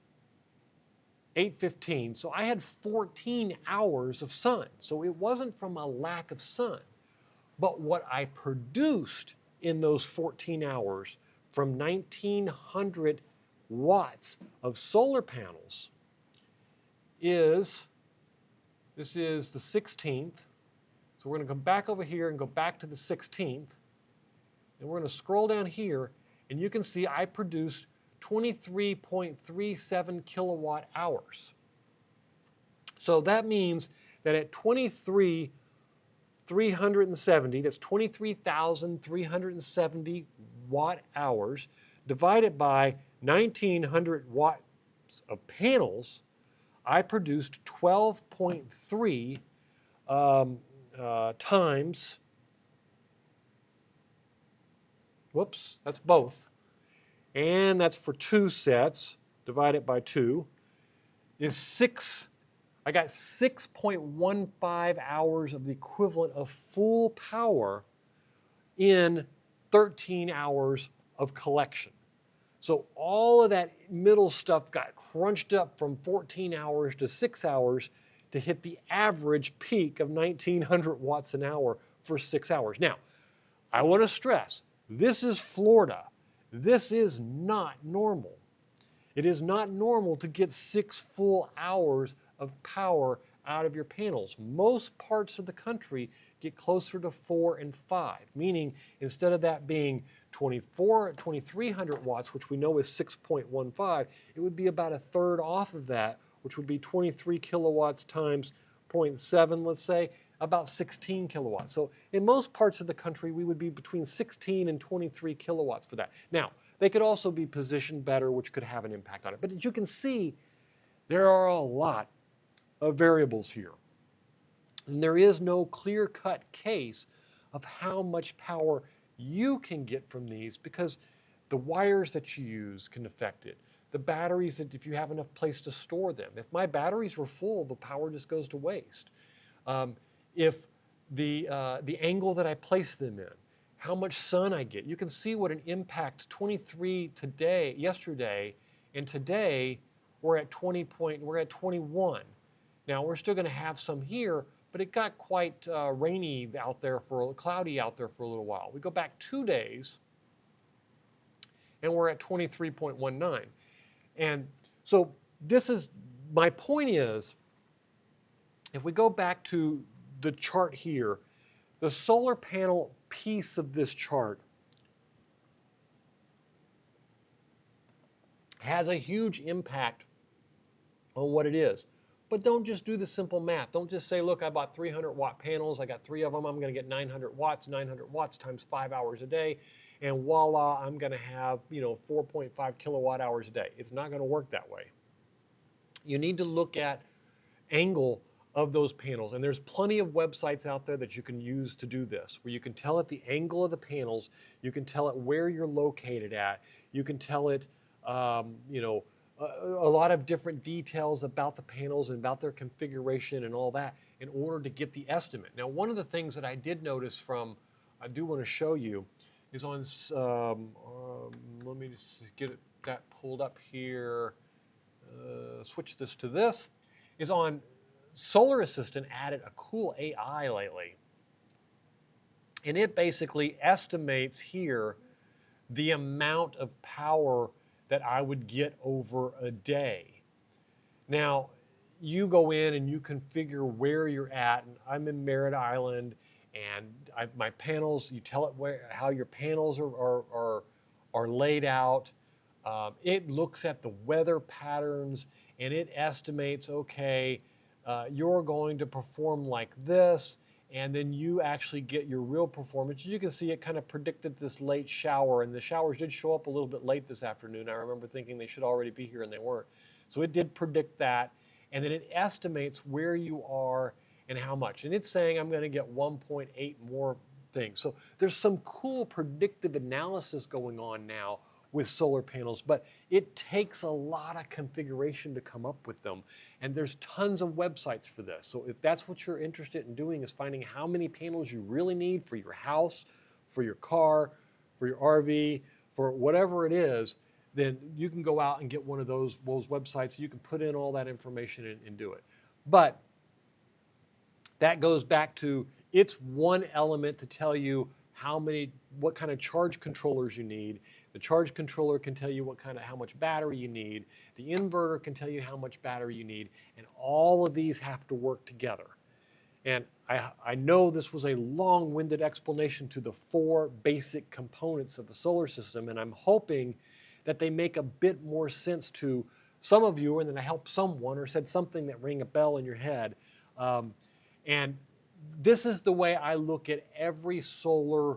A: 8:15. So I had 14 hours of sun. So it wasn't from a lack of sun. But what I produced in those 14 hours from 1900 watts of solar panels is, this is the 16th. So we're going to come back over here and go back to the 16th. And we're going to scroll down here, and you can see I produced 23.37 kilowatt hours. So that means that at 23,370, that's 23,370 watt hours, divided by 1900 watts of panels, I produced 12.3 times, whoops, that's both, and that's for 2 sets, divided by 2, is 6. I got 6.15 hours of the equivalent of full power in 13 hours of collection. So all of that middle stuff got crunched up from 14 hours to 6 hours to hit the average peak of 1900 watts an hour for 6 hours. Now, I want to stress, this is Florida. This is not normal. It is not normal to get 6 full hours of power out of your panels. Most parts of the country get closer to 4 and 5, meaning instead of that being 2,300 watts, which we know is 6.15, it would be about a third off of that, which would be 23 kilowatts times 0.7, let's say, about 16 kilowatts. So in most parts of the country, we would be between 16 and 23 kilowatts for that. Now, they could also be positioned better, which could have an impact on it. But as you can see, there are a lot of variables here. And there is no clear-cut case of how much power you can get from these, because the wires that you use can affect it. The batteries, that if you have enough place to store them. If my batteries were full, the power just goes to waste. If the angle that I place them in, how much sun I get. You can see what an impact 23 yesterday, and today we're at 21. Now we're still going to have some here, but it got quite cloudy out there for a little while. We go back 2 days, and we're at 23.19. And so this is, my point is, if we go back to the chart here, the solar panel piece of this chart has a huge impact on what it is. But don't just do the simple math. Don't just say, look, I bought 300 watt panels. I got 3 of them. I'm going to get 900 watts. 900 watts times 5 hours a day. And voila, I'm going to have 4.5 kilowatt hours a day. It's not going to work that way. You need to look at angle of those panels. And there's plenty of websites out there that you can use to do this, where you can tell it the angle of the panels, you can tell it where you're located at, you can tell it, a lot of different details about the panels and about their configuration and all that in order to get the estimate. Now, one of the things that I did notice I do want to show you, is on, let me just get that pulled up here, switch this to this, is on Solar Assistant added a cool AI lately. And it basically estimates here the amount of power that I would get over a day. Now, you go in and you configure where you're at. And I'm in Merritt Island, and my panels, you tell it how your panels are laid out. It looks at the weather patterns and it estimates, okay, you're going to perform like this, and then you actually get your real performance. As you can see, it kind of predicted this late shower, and the showers did show up a little bit late this afternoon. I remember thinking they should already be here, and they weren't. So it did predict that, and then it estimates where you are and how much. And it's saying I'm going to get 1.8 more things. So there's some cool predictive analysis going on now with solar panels, but it takes a lot of configuration to come up with them. And there's tons of websites for this. So if that's what you're interested in doing, is finding how many panels you really need for your house, for your car, for your RV, for whatever it is, then you can go out and get one of those websites. You can put in all that information and do it. But that goes back to, it's one element to tell you what kind of charge controllers you need. The charge controller can tell you how much battery you need. The inverter can tell you how much battery you need, and all of these have to work together. And I know this was a long-winded explanation to the 4 basic components of the solar system, and I'm hoping that they make a bit more sense to some of you, and then I helped someone or said something that rang a bell in your head. And this is the way I look at every solar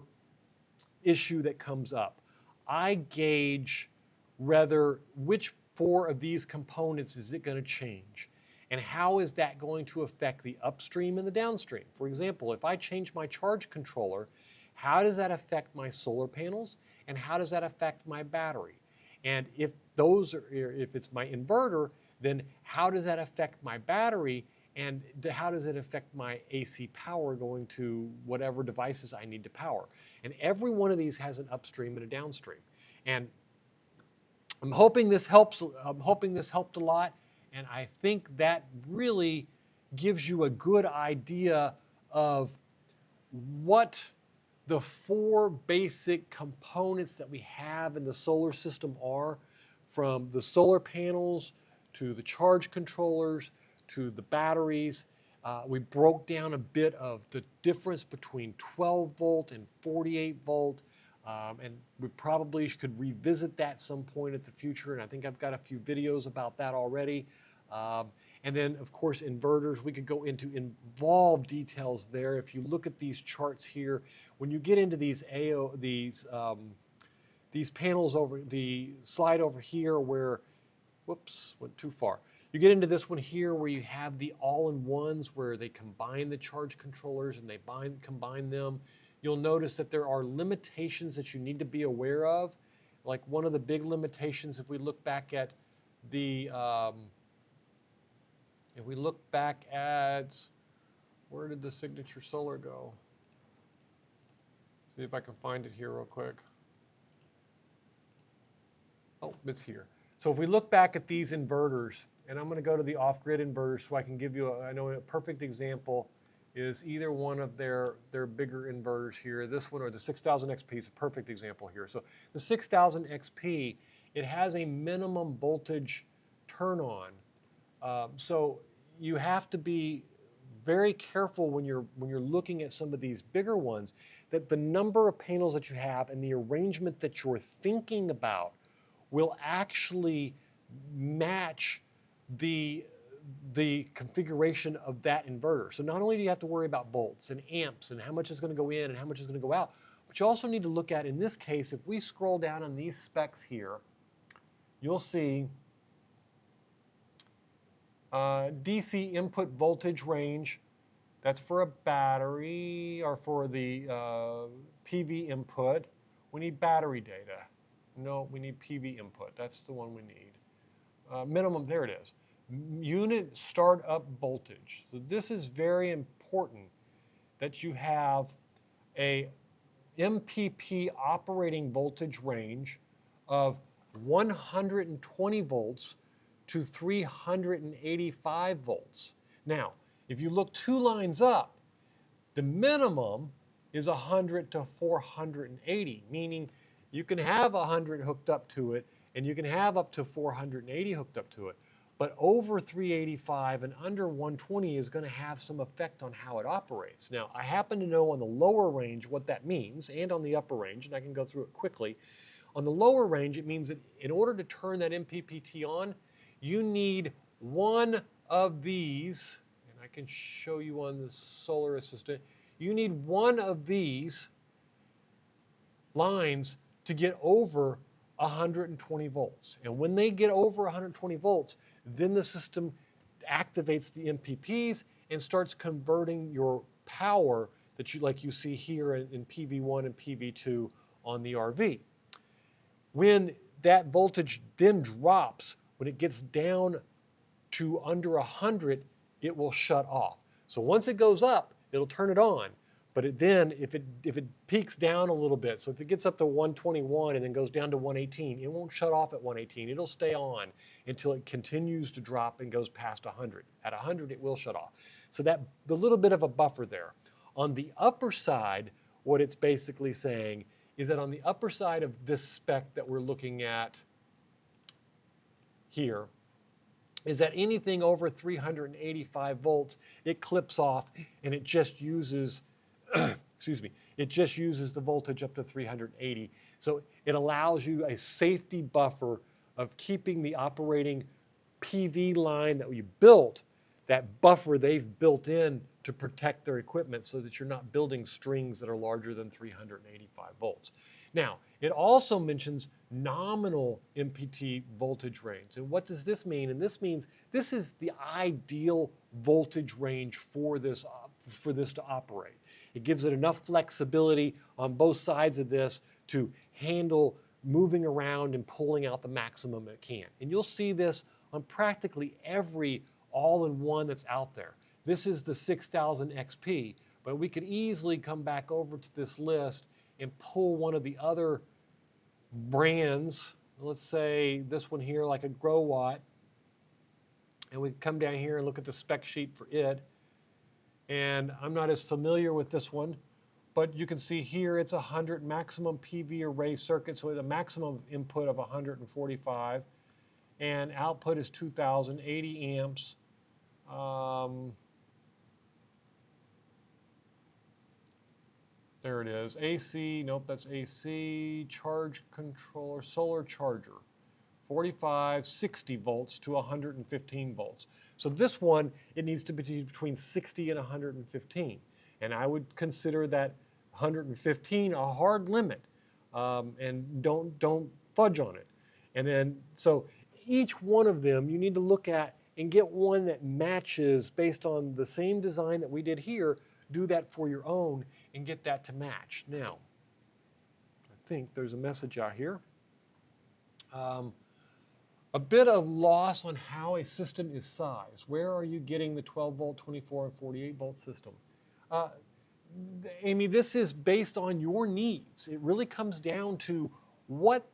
A: issue that comes up. I gauge which 4 of these components is it going to change, and how is that going to affect the upstream and the downstream. For example, if I change my charge controller, how does that affect my solar panels, and how does that affect my battery? And if it's my inverter, then how does that affect my battery, and how does it affect my AC power going to whatever devices I need to power? And every one of these has an upstream and a downstream. And I'm hoping this helps. I'm hoping this helped a lot. And I think that really gives you a good idea of what the 4 basic components that we have in the solar system are, from the solar panels to the charge controllers to the batteries. We broke down a bit of the difference between 12 volt and 48 volt. And we probably could revisit that some point at the future. And I think I've got a few videos about that already. And then, of course, inverters. We could go into involved details there. If you look at these charts here, when you get into these panels over the slide over here where, whoops, went too far. You get into this one here where you have the all-in-ones where they combine the charge controllers and they combine them. You'll notice that there are limitations that you need to be aware of. Like one of the big limitations, if we look back at where did the signature solar go? See if I can find it here real quick. Oh, it's here. So if we look back at these inverters, and I'm going to go to the off-grid inverters so I can give you, I know a perfect example is either one of their bigger inverters here. This one or the 6000 XP is a perfect example here. So the 6000 XP, it has a minimum voltage turn on. So you have to be very careful when you're looking at some of these bigger ones, that the number of panels that you have and the arrangement that you're thinking about will actually match the configuration of that inverter. So not only do you have to worry about volts and amps and how much is going to go in and how much is going to go out, but you also need to look at, in this case, if we scroll down on these specs here, you'll see DC input voltage range. That's for a battery or for the PV input. We need battery data. No, we need PV input. That's the one we need. Minimum, there it is. Unit startup voltage. So this is very important that you have a MPP operating voltage range of 120 volts to 385 volts. Now, if you look 2 lines up, the minimum is 100 to 480, meaning you can have 100 hooked up to it and you can have up to 480 hooked up to it. But over 385 and under 120 is going to have some effect on how it operates. Now, I happen to know on the lower range what that means and on the upper range, and I can go through it quickly. On the lower range, it means that in order to turn that MPPT on, you need one of these, and I can show you on the Solar Assistant, you need one of these lines to get over 120 volts. And when they get over 120 volts, then the system activates the MPPs and starts converting your power that you, like you see here in PV1 and PV2 on the RV. When that voltage then drops, when it gets down to under 100, it will shut off. So once it goes up, it'll turn it on. But then, if it peaks down a little bit, so if it gets up to 121 and then goes down to 118, it won't shut off at 118. It'll stay on until it continues to drop and goes past 100. At 100, it will shut off. So the little bit of a buffer there. On the upper side, what it's basically saying is that on the upper side of this spec that we're looking at here, is that anything over 385 volts, it clips off and it just uses excuse me, it just uses the voltage up to 380. So it allows you a safety buffer of keeping the operating PV line that we built, that buffer they've built in to protect their equipment so that you're not building strings that are larger than 385 volts. Now, it also mentions nominal MPT voltage range. And what does this mean? And this means this is the ideal voltage range for this to operate. It gives it enough flexibility on both sides of this to handle moving around and pulling out the maximum it can. And you'll see this on practically every all-in-one that's out there. This is the 6000 XP, but we could easily come back over to this list and pull one of the other brands. Let's say this one here, like a Grow Watt, and we come down here and look at the spec sheet for it. And I'm not as familiar with this one, but you can see here it's 100 maximum PV array circuit, so the maximum input of 145, and output is 2080 amps. There it is. AC, nope, that's AC, charge controller, solar charger. 45, 60 volts to 115 volts. So this one, it needs to be between 60 and 115. And I would consider that 115 a hard limit, and don't fudge on it. And then, so each one of them you need to look at and get one that matches based on the same design that we did here. Do that for your own and get that to match. Now, I think there's a message out here. A bit of loss on how a system is sized. Where are you getting the 12 volt, 24, and 48 volt system? Amy, this is based on your needs. It really comes down to what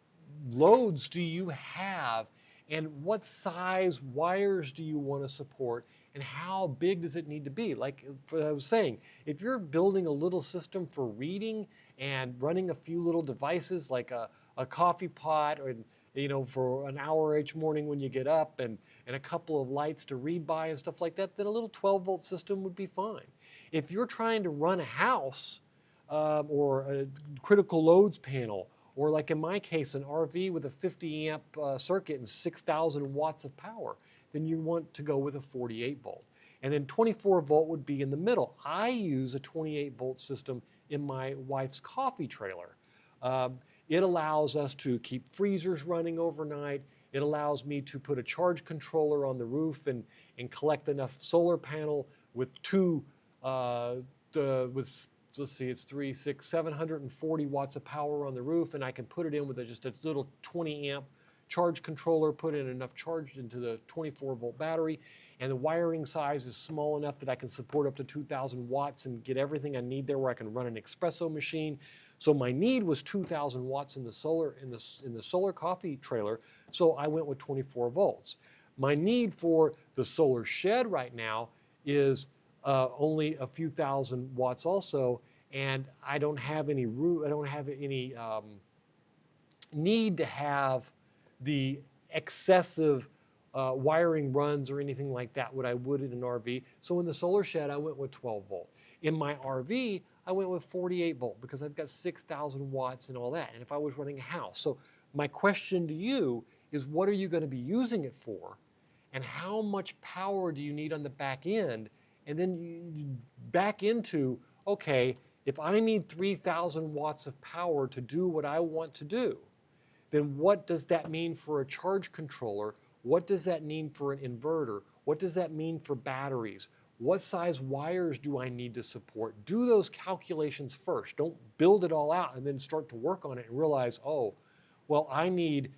A: loads do you have and what size wires do you want to support and how big does it need to be? Like I was saying, if you're building a little system for reading and running a few little devices like a coffee pot, or for an hour each morning when you get up, and a couple of lights to read by and stuff like that, then a little 12 volt system would be fine. If you're trying to run a house or a critical loads panel, or like in my case, an RV with a 50 amp circuit and 6,000 watts of power, then you want to go with a 48 volt. And then 24 volt would be in the middle. I use a 28 volt system in my wife's coffee trailer. It allows us to keep freezers running overnight. It allows me to put a charge controller on the roof and collect enough solar panel with let's see, it's 3, 6, 740 watts of power on the roof, and I can put it in with just a little 20 amp charge controller, put in enough charge into the 24 volt battery, and the wiring size is small enough that I can support up to 2,000 watts and get everything I need there where I can run an espresso machine. So my need was 2,000 watts in the solar coffee trailer, so I went with 24 volts. My need for the solar shed right now is only a few thousand watts also, and I don't have any need to have the excessive wiring runs or anything like that what I would in an RV. So in the solar shed, I went with 12 volt. In my RV, I went with 48 volt because I've got 6,000 watts and all that. And if I was running a house. So my question to you is, what are you going to be using it for? And how much power do you need on the back end? And then you back into, okay, if I need 3,000 watts of power to do what I want to do, then what does that mean for a charge controller? What does that mean for an inverter? What does that mean for batteries? What size wires do I need to support? Do those calculations first. Don't build it all out and then start to work on it and realize, oh, well, I need,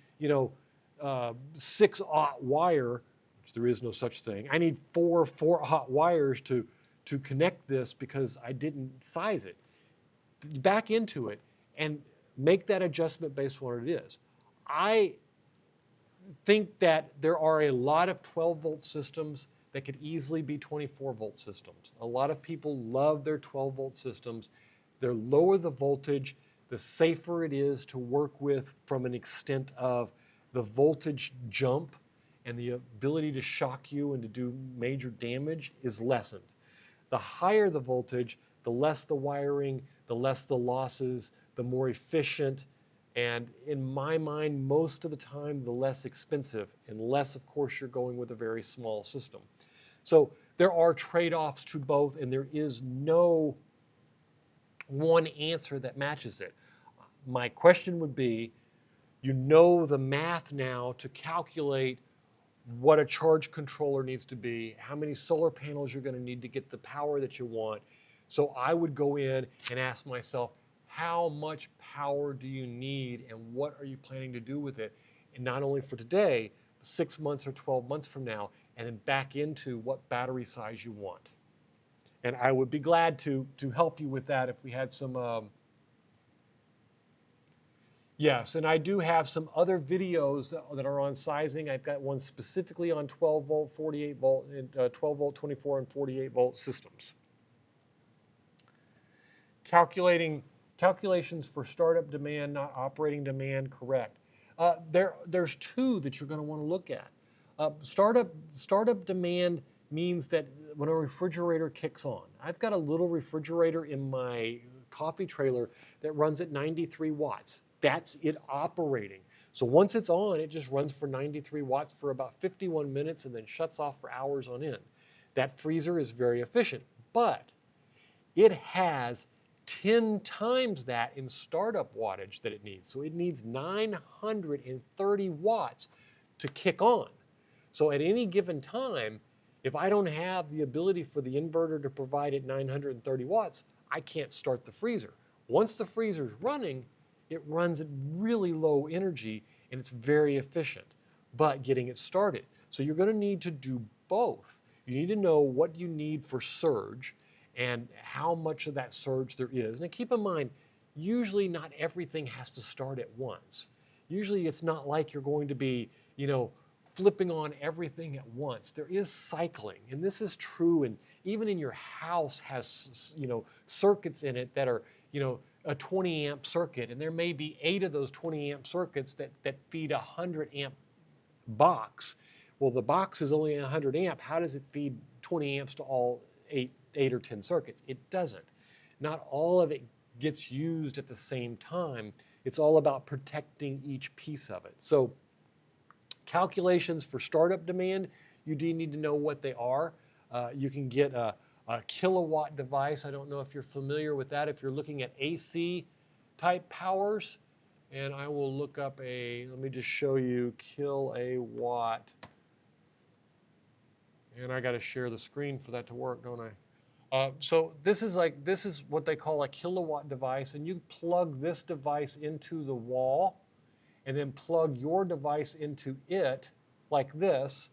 A: 6-aught wire, which there is no such thing. I need four 4-aught wires to connect this because I didn't size it. Back into it and make that adjustment based on what it is. I think that there are a lot of 12 volt systems that could easily be 24 volt systems. A lot of people love their 12 volt systems. They're lower the voltage, the safer it is to work with from an extent of the voltage jump and the ability to shock you and to do major damage is lessened. The higher the voltage, the less the wiring, the less the losses, the more efficient, and in my mind, most of the time, the less expensive, unless, of course, you're going with a very small system. So there are trade-offs to both, and there is no one answer that matches it. My question would be, you know the math now to calculate what a charge controller needs to be, how many solar panels you're going to need to get the power that you want. So I would go in and ask myself, how much power do you need and what are you planning to do with it? And not only for today, 6 months or 12 months from now, and then back into what battery size you want. And I would be glad to help you with that if we had some yes, and I do have some other videos that are on sizing. I've got one specifically on 12 volt, 48 volt, and 12 volt, 24, and 48 volt systems. Calculations for startup demand, not operating demand, correct. There's two that you're going to want to look at. Startup demand means that when a refrigerator kicks on. I've got a little refrigerator in my coffee trailer that runs at 93 watts. That's it operating. So once it's on, it just runs for 93 watts for about 51 minutes and then shuts off for hours on end. That freezer is very efficient, but it has 10 times that in startup wattage that it needs. So it needs 930 watts to kick on. So at any given time, if I don't have the ability for the inverter to provide it 930 watts, I can't start the freezer. Once the freezer's running, it runs at really low energy and it's very efficient, but getting it started. So you're going to need to do both. You need to know what you need for surge and how much of that surge there is. Now keep in mind, usually not everything has to start at once. Usually it's not like you're going to be, flipping on everything at once. There is cycling, and this is true, and even in your house has, circuits in it that are, a 20 amp circuit, and there may be 8 of those 20 amp circuits that feed a 100 amp box. Well, the box is only 100 amp. How does it feed 20 amps to all 8 or 10 circuits? It doesn't. Not all of it gets used at the same time. It's all about protecting each piece of it. So calculations for startup demand, you do need to know what they are. You can get a kilowatt device. I don't know if you're familiar with that. If you're looking at AC type powers, and I will look up let me just show you kilowatt. And I got to share the screen for that to work, don't I? So this is what they call a kilowatt device, and you plug this device into the wall and then plug your device into it like this,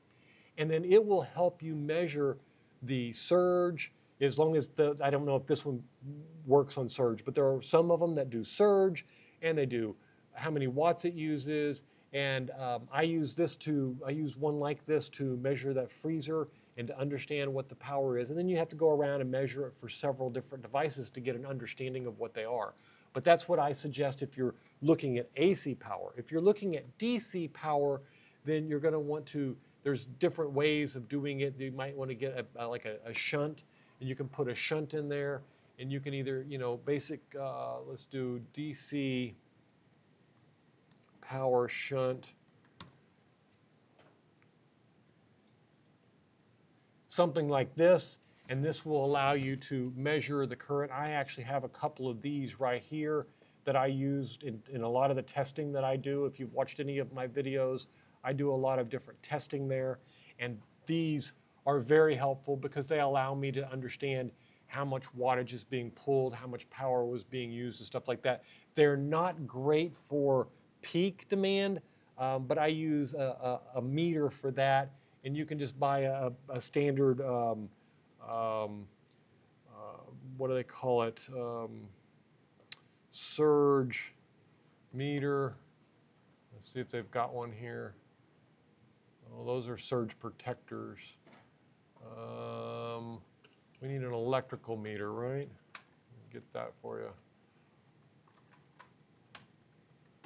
A: and then it will help you measure the surge as long as I don't know if this one works on surge, but there are some of them that do surge and they do how many watts it uses. And I use one like this to measure that freezer, and to understand what the power is. And then you have to go around and measure it for several different devices to get an understanding of what they are. But that's what I suggest if you're looking at AC power. If you're looking at DC power, then you're going to want to, there's different ways of doing it. You might want to get like a shunt, and you can put a shunt in there, and you can either, you know, let's do DC power shunt, something like this, and this will allow you to measure the current. I actually have a couple of these right here that I used in a lot of the testing that I do. If you've watched any of my videos, I do a lot of different testing there, and these are very helpful because they allow me to understand how much wattage is being pulled, how much power was being used, and stuff like that. They're not great for peak demand, but I use a meter for that, and you can just buy a standard, what do they call it, surge meter. Let's see if they've got one here. Oh, those are surge protectors. We need an electrical meter, right? Get that for you.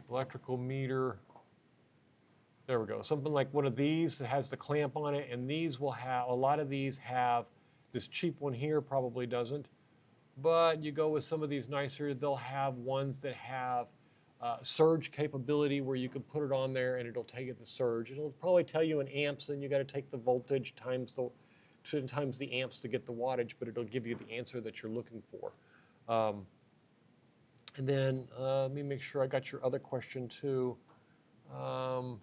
A: Electrical meter. There we go. Something like one of these that has the clamp on it, and these will have, a lot of these have, this cheap one here probably doesn't, but you go with some of these nicer, they'll have ones that have surge capability where you can put it on there and it'll take it the surge. It'll probably tell you in amps, then you got to take the voltage times the amps to get the wattage, but it'll give you the answer that you're looking for. And then let me make sure I got your other question too. Oh,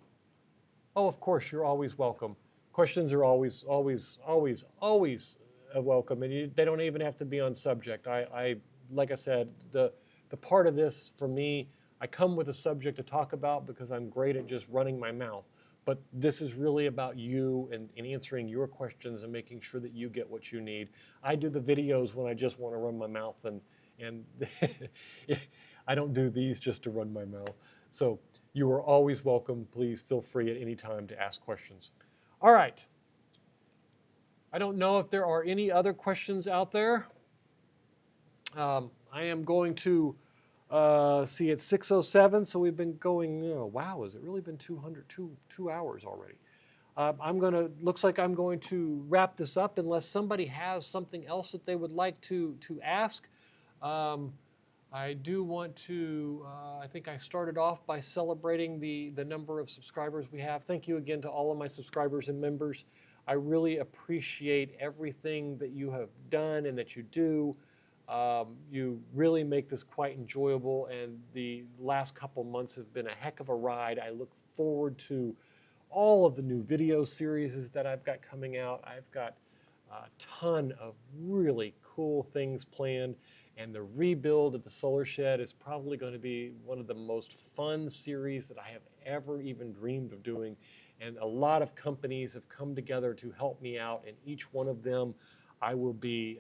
A: of course, you're always welcome. Questions are always welcome, and they don't even have to be on subject. Like I said, the part of this for me, I come with a subject to talk about because I'm great at just running my mouth. But this is really about you and answering your questions and making sure that you get what you need. I do the videos when I just want to run my mouth, and I don't do these just to run my mouth. So you are always welcome. Please feel free at any time to ask questions. All right. I don't know if there are any other questions out there. I am going to see it's 6:07, so we've been going, oh, wow, has it really been 2 hours already? Looks like I'm going to wrap this up unless somebody has something else that they would like to ask. I do want to, I think I started off by celebrating the number of subscribers we have. Thank you again to all of my subscribers and members. I really appreciate everything that you have done and that you do. You really make this quite enjoyable, and the last couple months have been a heck of a ride. I look forward to all of the new video series that I've got coming out. I've got a ton of really cool things planned, and the rebuild of the solar shed is probably going to be one of the most fun series that I have ever even dreamed of doing. And a lot of companies have come together to help me out, and each one of them I will be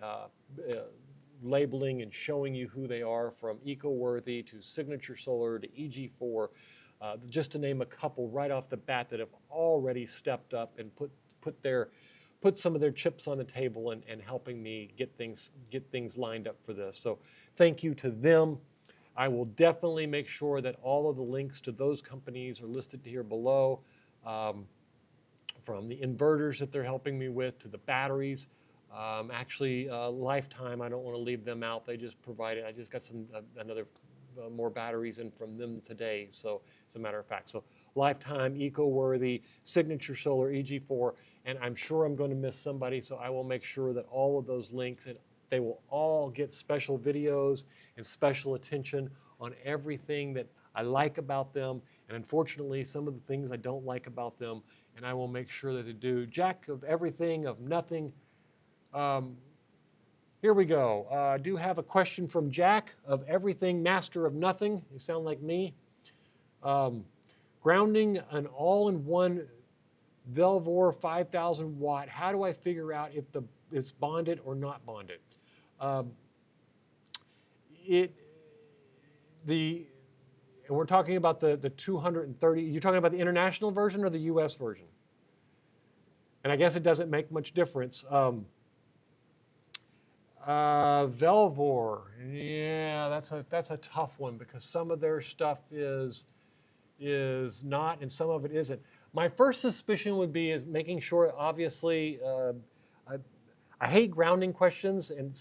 A: labeling and showing you who they are, from EcoWorthy to Signature Solar to EG4, just to name a couple right off the bat that have already stepped up and put some of their chips on the table and helping me get things lined up for this. So thank you to them. I will definitely make sure that all of the links to those companies are listed here below, from the inverters that they're helping me with to the batteries. Actually, Lifetime, I don't want to leave them out. They just provided, I just got another more batteries in from them today. So as a matter of fact, so Lifetime, EcoWorthy, Signature Solar, EG4, and I'm sure I'm going to miss somebody. So I will make sure that all of those links, and they will all get special videos and special attention on everything that I like about them. And unfortunately, some of the things I don't like about them, and I will make sure that they do. Jack of everything, of nothing. Here we go. I do have a question from Jack of everything, master of nothing. You sound like me. Grounding an all-in-one Velvor 5,000 watt. How do I figure out if it's bonded or not bonded? And we're talking about the 230. You're talking about the international version or the U.S. version? And I guess it doesn't make much difference. Velvor, yeah, that's a tough one because some of their stuff is not and some of it isn't. My first suspicion would be is making sure, obviously, I, I hate grounding questions, and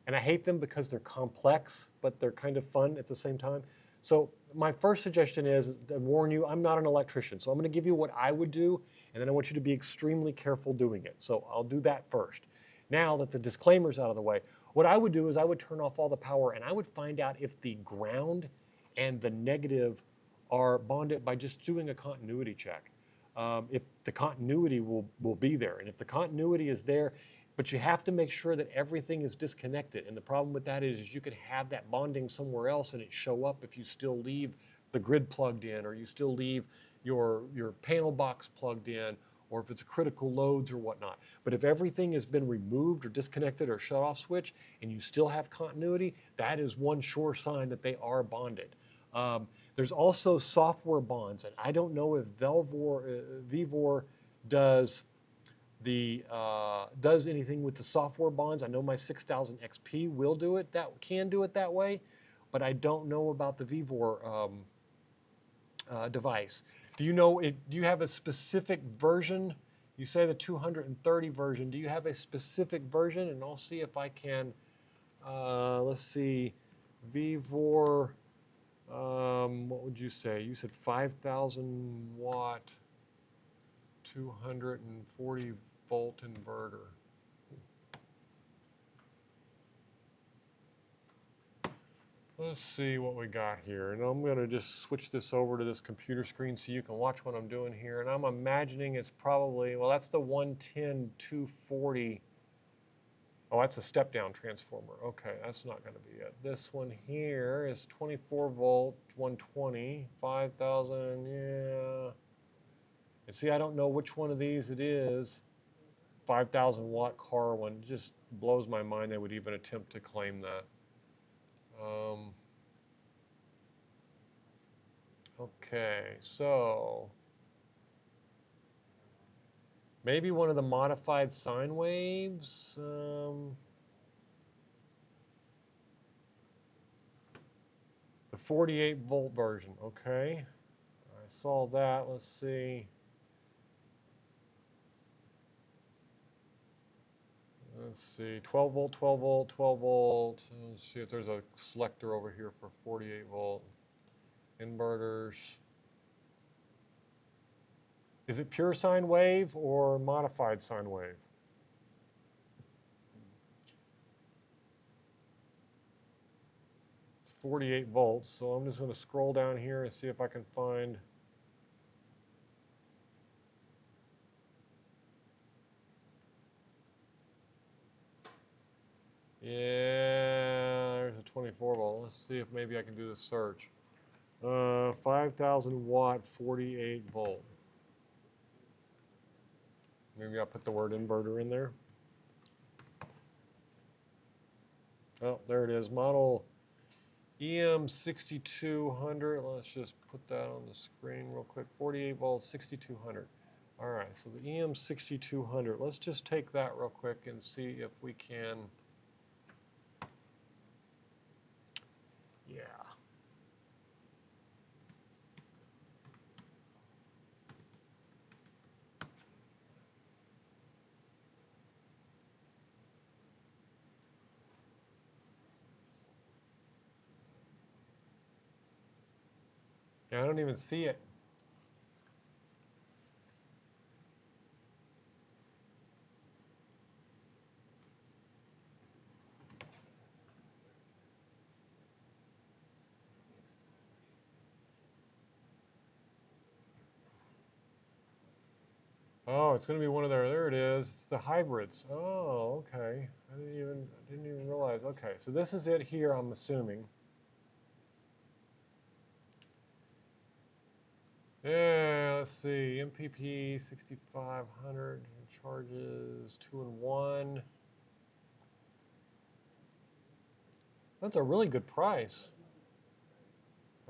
A: I hate them because they're complex, but they're kind of fun at the same time. So my first suggestion is to warn you, I'm not an electrician, so I'm going to give you what I would do, and then I want you to be extremely careful doing it. So I'll do that first. Now that the disclaimer's out of the way, what I would do is I would turn off all the power, and I would find out if the ground and the negative are bonded by just doing a continuity check. If the continuity will be there, and if the continuity is there, but you have to make sure that everything is disconnected. And the problem with that is you can have that bonding somewhere else and it show up if you still leave the grid plugged in, or you still leave your panel box plugged in, or if it's critical loads or whatnot. But if everything has been removed or disconnected or shut off switch and you still have continuity, that is one sure sign that they are bonded. There's also software bonds, and I don't know if Vevor does does anything with the software bonds. I know my 6000 XP will do it, that can do it that way, but I don't know about the Vevor device. Do you know it? Do you have a specific version? You say the 230 version. Do you have a specific version? And I'll see if I can. Let's see, Vevor. What would you say? You said 5,000 watt, 240 volt inverter. Let's see what we got here. And I'm going to just switch this over to this computer screen so you can watch what I'm doing here. And I'm imagining it's probably, well, that's the 110 240. Oh, that's a step down transformer. Okay, that's not going to be it. This one here is 24 volt, 120, 5,000, yeah. And see, I don't know which one of these it is. 5,000 watt car one just blows my mind they would even attempt to claim that. Okay, so maybe one of the modified sine waves. The 48 volt version. Okay, I saw that. Let's see. Let's see. 12 volt, 12 volt, 12 volt. Let's see if there's a selector over here for 48 volt inverters. Is it pure sine wave or modified sine wave? It's 48 volts, so I'm just going to scroll down here and see if I can find. Yeah, there's a 24 volt. Let's see if maybe I can do the search. 5,000 watt, 48 volt. Maybe I'll put the word inverter in there. Oh, there it is. Model EM6200. Let's just put that on the screen real quick. 48 volt, 6200. All right, so the EM6200. Let's just take that real quick and see if we can. Yeah. Yeah, I don't even see it. Oh, it's going to be one of their. There it is. It's the hybrids. Oh, okay. I didn't even realize. Okay, so this is it here. I'm assuming. Yeah, let's see. MPP 6500 charges 2-in-1. That's a really good price.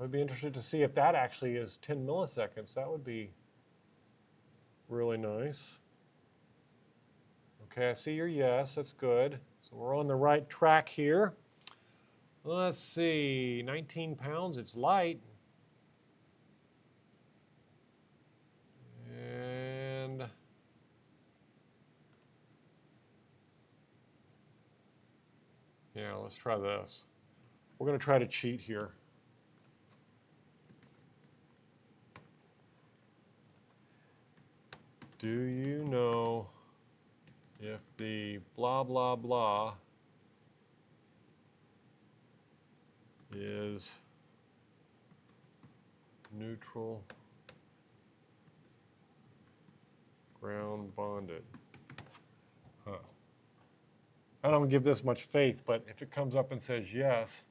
A: I'd be interested to see if that actually is 10 milliseconds. That would be really nice. Okay, I see your yes. That's good. So we're on the right track here. Let's see, 19 pounds. It's light. And yeah, let's try this. We're going to try to cheat here. Do you know if the blah, blah, blah is neutral ground bonded? Huh. I don't give this much faith, but if it comes up and says yes,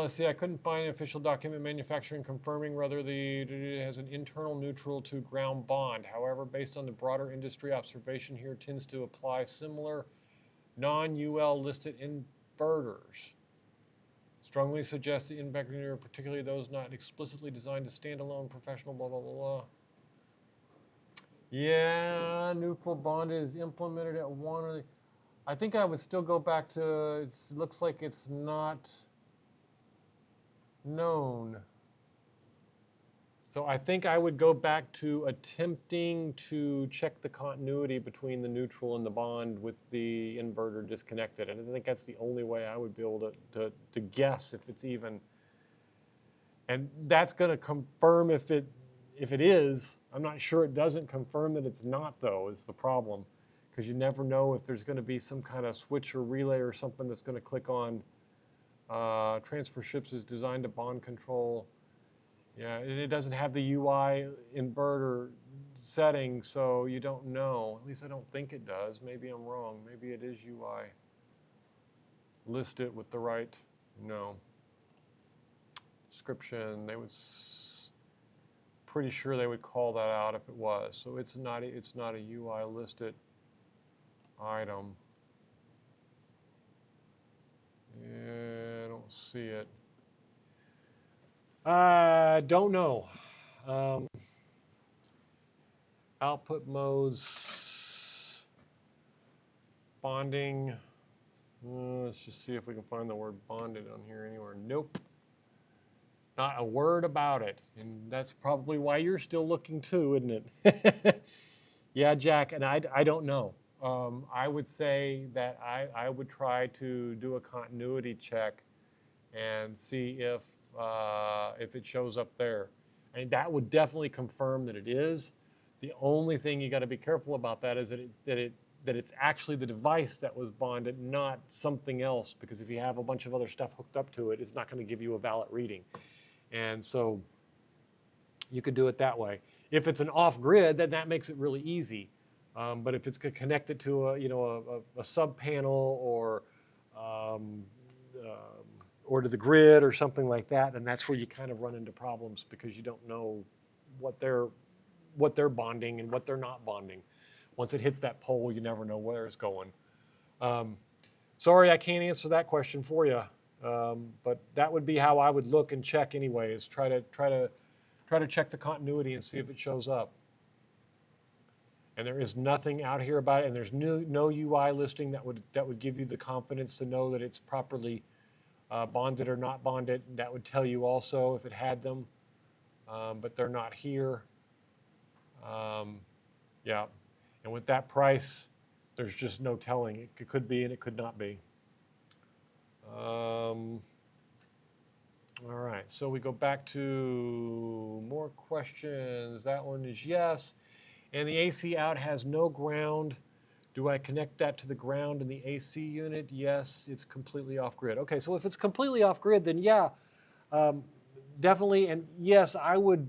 A: let's see, I couldn't find an official document manufacturing confirming whether it has an internal neutral to ground bond. However, based on the broader industry observation here, tends to apply similar non-UL listed inverters. Strongly suggests the inverter, particularly those not explicitly designed to standalone professional blah, blah, blah, blah. Yeah, neutral bond is implemented at one of the, I think I would still go back to, it looks like it's not known. So I think I would go back to attempting to check the continuity between the neutral and the bond with the inverter disconnected. And I think that's the only way I would be able to guess if it's even. And that's going to confirm if it is. I'm not sure it doesn't confirm that it's not, though, is the problem. Because you never know if there's going to be some kind of switch or relay or something that's going to click on. Transfer ships is designed to bond control. Yeah, and it doesn't have the UI inverter setting, so you don't know. At least I don't think it does. Maybe I'm wrong. Maybe it is UI. List it with the right, no. Description, they would, pretty sure they would call that out if it was. So it's not a UI listed item. Yeah, I don't see it. Don't know. Output modes, bonding. Let's just see if we can find the word bonded on here anywhere. Nope. Not a word about it. And that's probably why you're still looking too, isn't it? Yeah, Jack, and I don't know. I would say that I would try to do a continuity check and see if it shows up there. And that would definitely confirm that it is. The only thing you got to be careful about that is that it's actually the device that was bonded, not something else. Because if you have a bunch of other stuff hooked up to it, it's not going to give you a valid reading. And so you could do it that way. If it's an off-grid, then that makes it really easy. But if it's connected to a sub panel um, or to the grid or something like that, then that's where you kind of run into problems because you don't know what they're bonding and what they're not bonding. Once it hits that pole, you never know where it's going. Sorry, I can't answer that question for you, but that would be how I would look and check anyway. Is try to check the continuity and see if it shows up. And there is nothing out here about it, and there's no UI listing that would give you the confidence to know that it's properly bonded or not bonded. That would tell you also if it had them, but they're not here. Yeah, and with that price, there's just no telling. It could be and it could not be. All right, so we go back to more questions. That one is yes. And the AC out has no ground. Do I connect that to the ground in the AC unit? Yes, it's completely off grid. Okay, so if it's completely off grid, then yeah, definitely. And yes, I would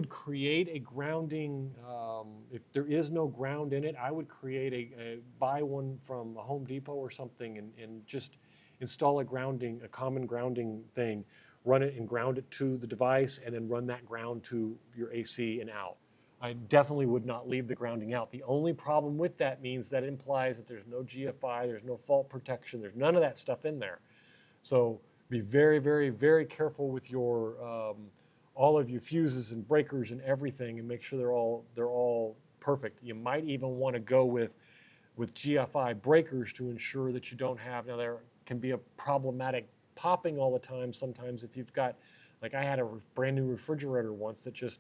A: create a grounding. If there is no ground in it, I would create buy one from a Home Depot or something and just install a common grounding thing, run it and ground it to the device, and then run that ground to your AC and out. I definitely would not leave the grounding out. The only problem with that means that it implies that there's no GFI, there's no fault protection, there's none of that stuff in there. So be very, very, very careful with your all of your fuses and breakers and everything, and make sure they're all perfect. You might even want to go with GFI breakers to ensure that you don't have. Now there can be a problematic popping all the time. Sometimes if you've got, like I had a brand new refrigerator once that just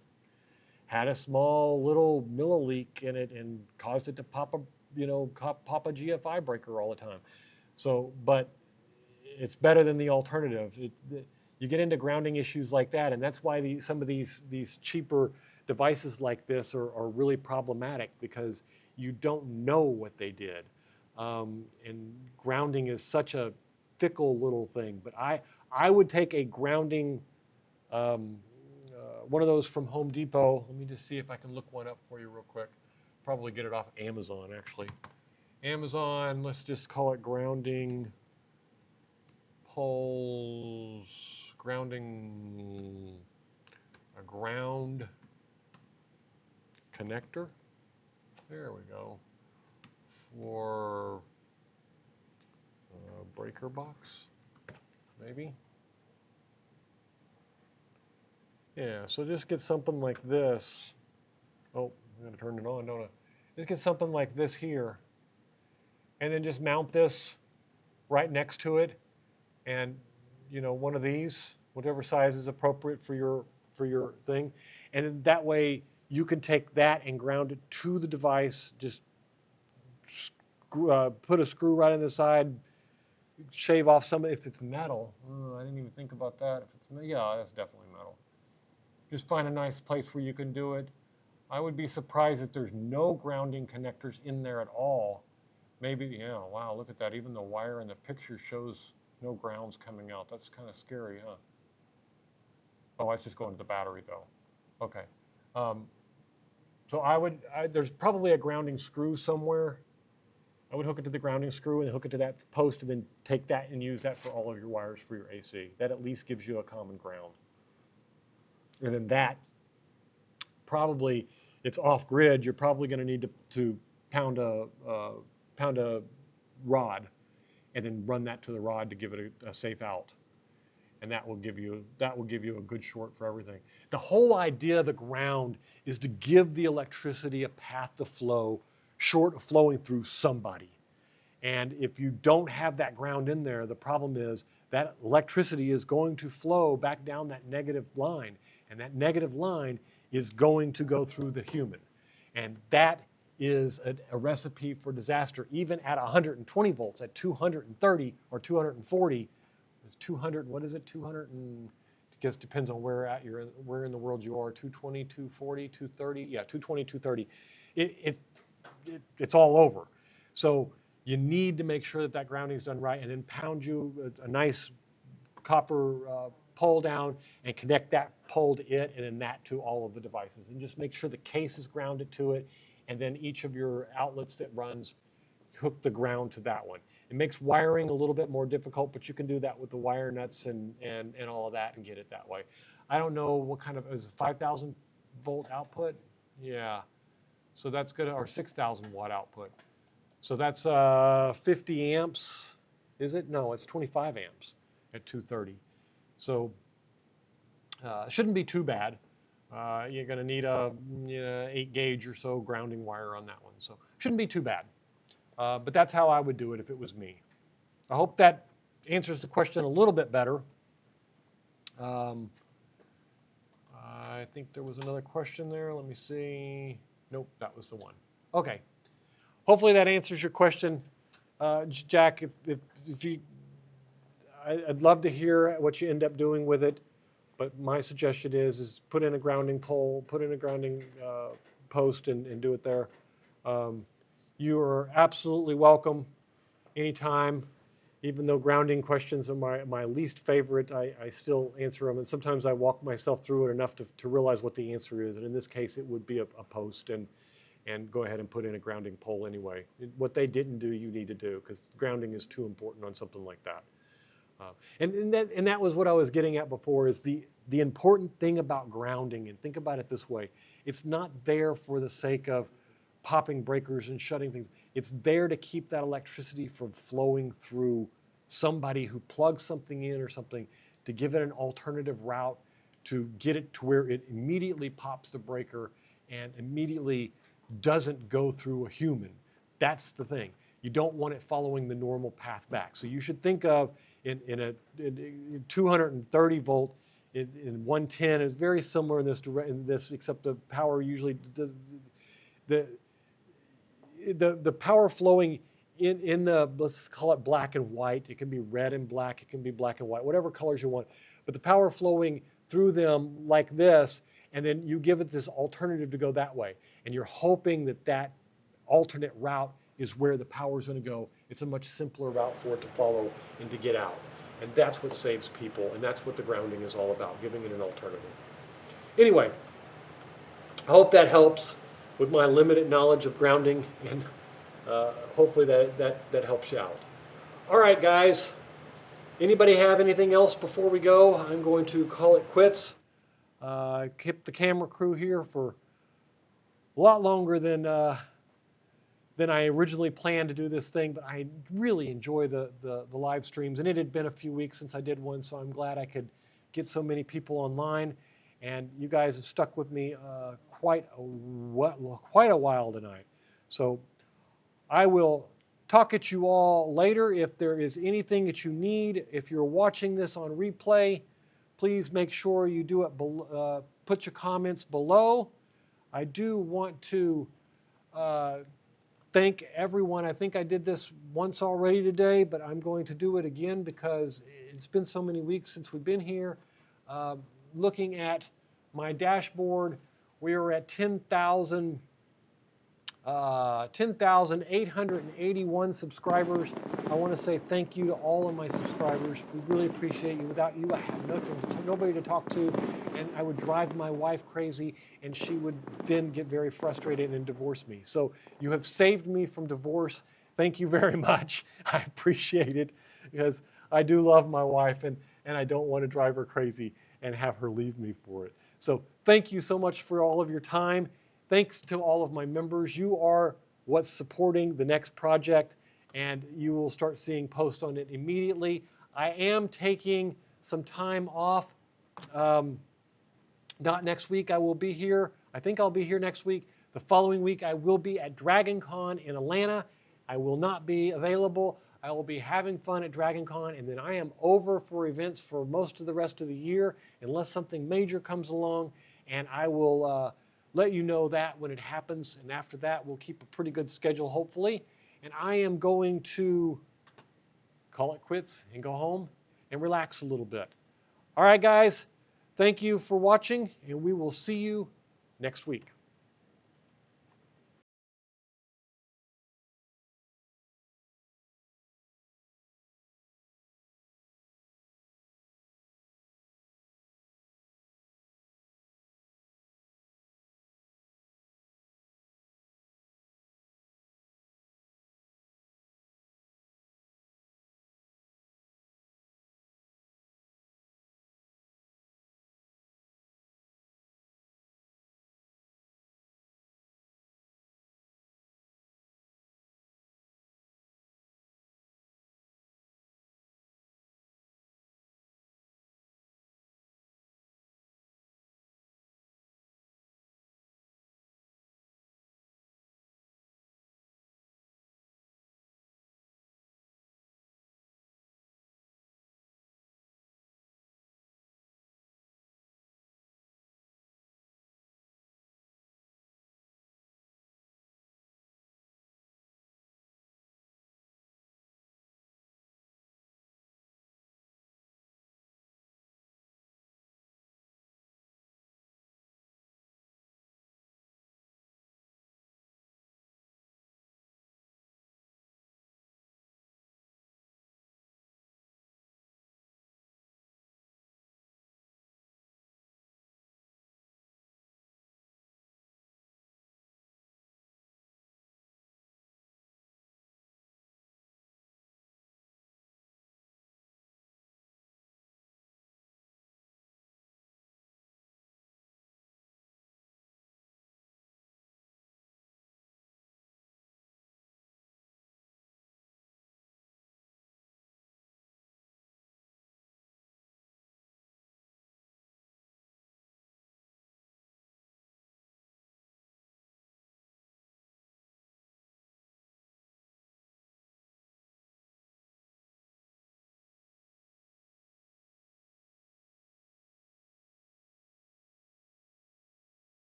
A: had a small little millileak in it and caused it to pop a, pop a GFI breaker all the time. So, but it's better than the alternative. You get into grounding issues like that, and that's why some of these cheaper devices like this are really problematic, because you don't know what they did, and grounding is such a fickle little thing. But I would take a grounding, um, one of those from Home Depot. Let me just see if I can look one up for you real quick. Probably get it off Amazon actually. Amazon. Let's just call it grounding poles, grounding, a ground connector. There we go. For breaker box, maybe. Yeah, so just get something like this. Oh, I'm gonna turn it on, don't I? Just get something like this here, and then just mount this right next to it, and one of these, whatever size is appropriate for your thing, and then that way you can take that and ground it to the device. Just put a screw right in the side, shave off some. If it's metal, I didn't even think about that. If it's, yeah, that's definitely metal. Just find a nice place where you can do it. I would be surprised if there's no grounding connectors in there at all. Maybe, yeah, wow, look at that. Even the wire in the picture shows no grounds coming out. That's kind of scary, huh? Oh, it's just going to the battery though. Okay. Um, so there's probably a grounding screw somewhere. I would hook it to the grounding screw and hook it to that post, and then take that and use that for all of your wires for your AC. That at least gives you a common ground. And then that probably, it's off grid. You're probably going to need to pound a rod, and then run that to the rod to give it a safe out. And that will give you a good short for everything. The whole idea of the ground is to give the electricity a path to flow, short of flowing through somebody. And if you don't have that ground in there, the problem is that electricity is going to flow back down that negative line, and that negative line is going to go through the human. And that is a recipe for disaster. Even at 120 volts, at 230 or 240, it's 200, what is it, 200 and, I guess depends on where in the world you are, 220, 240, 230, yeah, 220, 230. It's all over. So you need to make sure that that grounding is done right, and then pound you a nice copper pole down and connect that pole to it, and then that to all of the devices. And just make sure the case is grounded to it, and then each of your outlets that runs, hook the ground to that one. It makes wiring a little bit more difficult, but you can do that with the wire nuts and all of that and get it that way. I don't know what kind of, is it 5,000 volt output? Yeah. So that's good, or 6,000 watt output. So that's 50 amps, is it? No, it's 25 amps at 230. So shouldn't be too bad. You're going to need a 8 gauge or so grounding wire on that one. So shouldn't be too bad. But that's how I would do it if it was me. I hope that answers the question a little bit better. I think there was another question there. Let me see. Nope, that was the one. Okay. Hopefully that answers your question, Jack. If you, I'd love to hear what you end up doing with it. But my suggestion is put in a grounding pole, put in a grounding post, and do it there. You are absolutely welcome anytime. Even though grounding questions are my least favorite, I still answer them. And sometimes I walk myself through it enough to realize what the answer is. And in this case, it would be a post, and go ahead and put in a grounding pole anyway. What they didn't do, you need to do, because grounding is too important on something like that. And that was what I was getting at before, is the important thing about grounding, and think about it this way. It's not there for the sake of popping breakers and shutting things. It's there to keep that electricity from flowing through somebody who plugs something in or something to give it an alternative route to get it to where it immediately pops the breaker and immediately doesn't go through a human. That's the thing. You don't want it following the normal path back. So you should think of in 230 volt, in 110 is very similar in this, except the power usually does, the the power flowing in the, let's call it black and white. It can be red and black. It can be black and white, whatever colors you want. But the power flowing through them like this, and then you give it this alternative to go that way. And you're hoping that that alternate route is where the power is going to go. It's a much simpler route for it to follow and to get out. And that's what saves people. And that's what the grounding is all about, giving it an alternative. Anyway, I hope that helps with my limited knowledge of grounding, and hopefully that helps you out. All right, guys. Anybody have anything else before we go? I'm going to call it quits. Kept the camera crew here for a lot longer than I originally planned to do this thing, but I really enjoy the live streams, and it had been a few weeks since I did one, so I'm glad I could get so many people online, and you guys have stuck with me quite a while tonight. So I will talk at you all later. If there is anything that you need, if you're watching this on replay, please make sure you do it below, put your comments below. I do want to thank everyone. I think I did this once already today, but I'm going to do it again because it's been so many weeks since we've been here. Looking at my dashboard, we are at 10,881 subscribers. I want to say thank you to all of my subscribers. We really appreciate you. Without you, I have nobody to talk to, and I would drive my wife crazy, and she would then get very frustrated and divorce me. So you have saved me from divorce. Thank you very much. I appreciate it, because I do love my wife, and I don't want to drive her crazy and have her leave me for it. So thank you so much for all of your time. Thanks to all of my members. You are what's supporting the next project, and you will start seeing posts on it immediately. I am taking some time off. Not next week. I will be here. I think I'll be here next week. The following week, I will be at DragonCon in Atlanta. I will not be available. I will be having fun at DragonCon, and then I am over for events for most of the rest of the year, unless something major comes along, and I will let you know that when it happens. And after that, we'll keep a pretty good schedule, hopefully. And I am going to call it quits and go home and relax a little bit. All right, guys. Thank you for watching, and we will see you next week.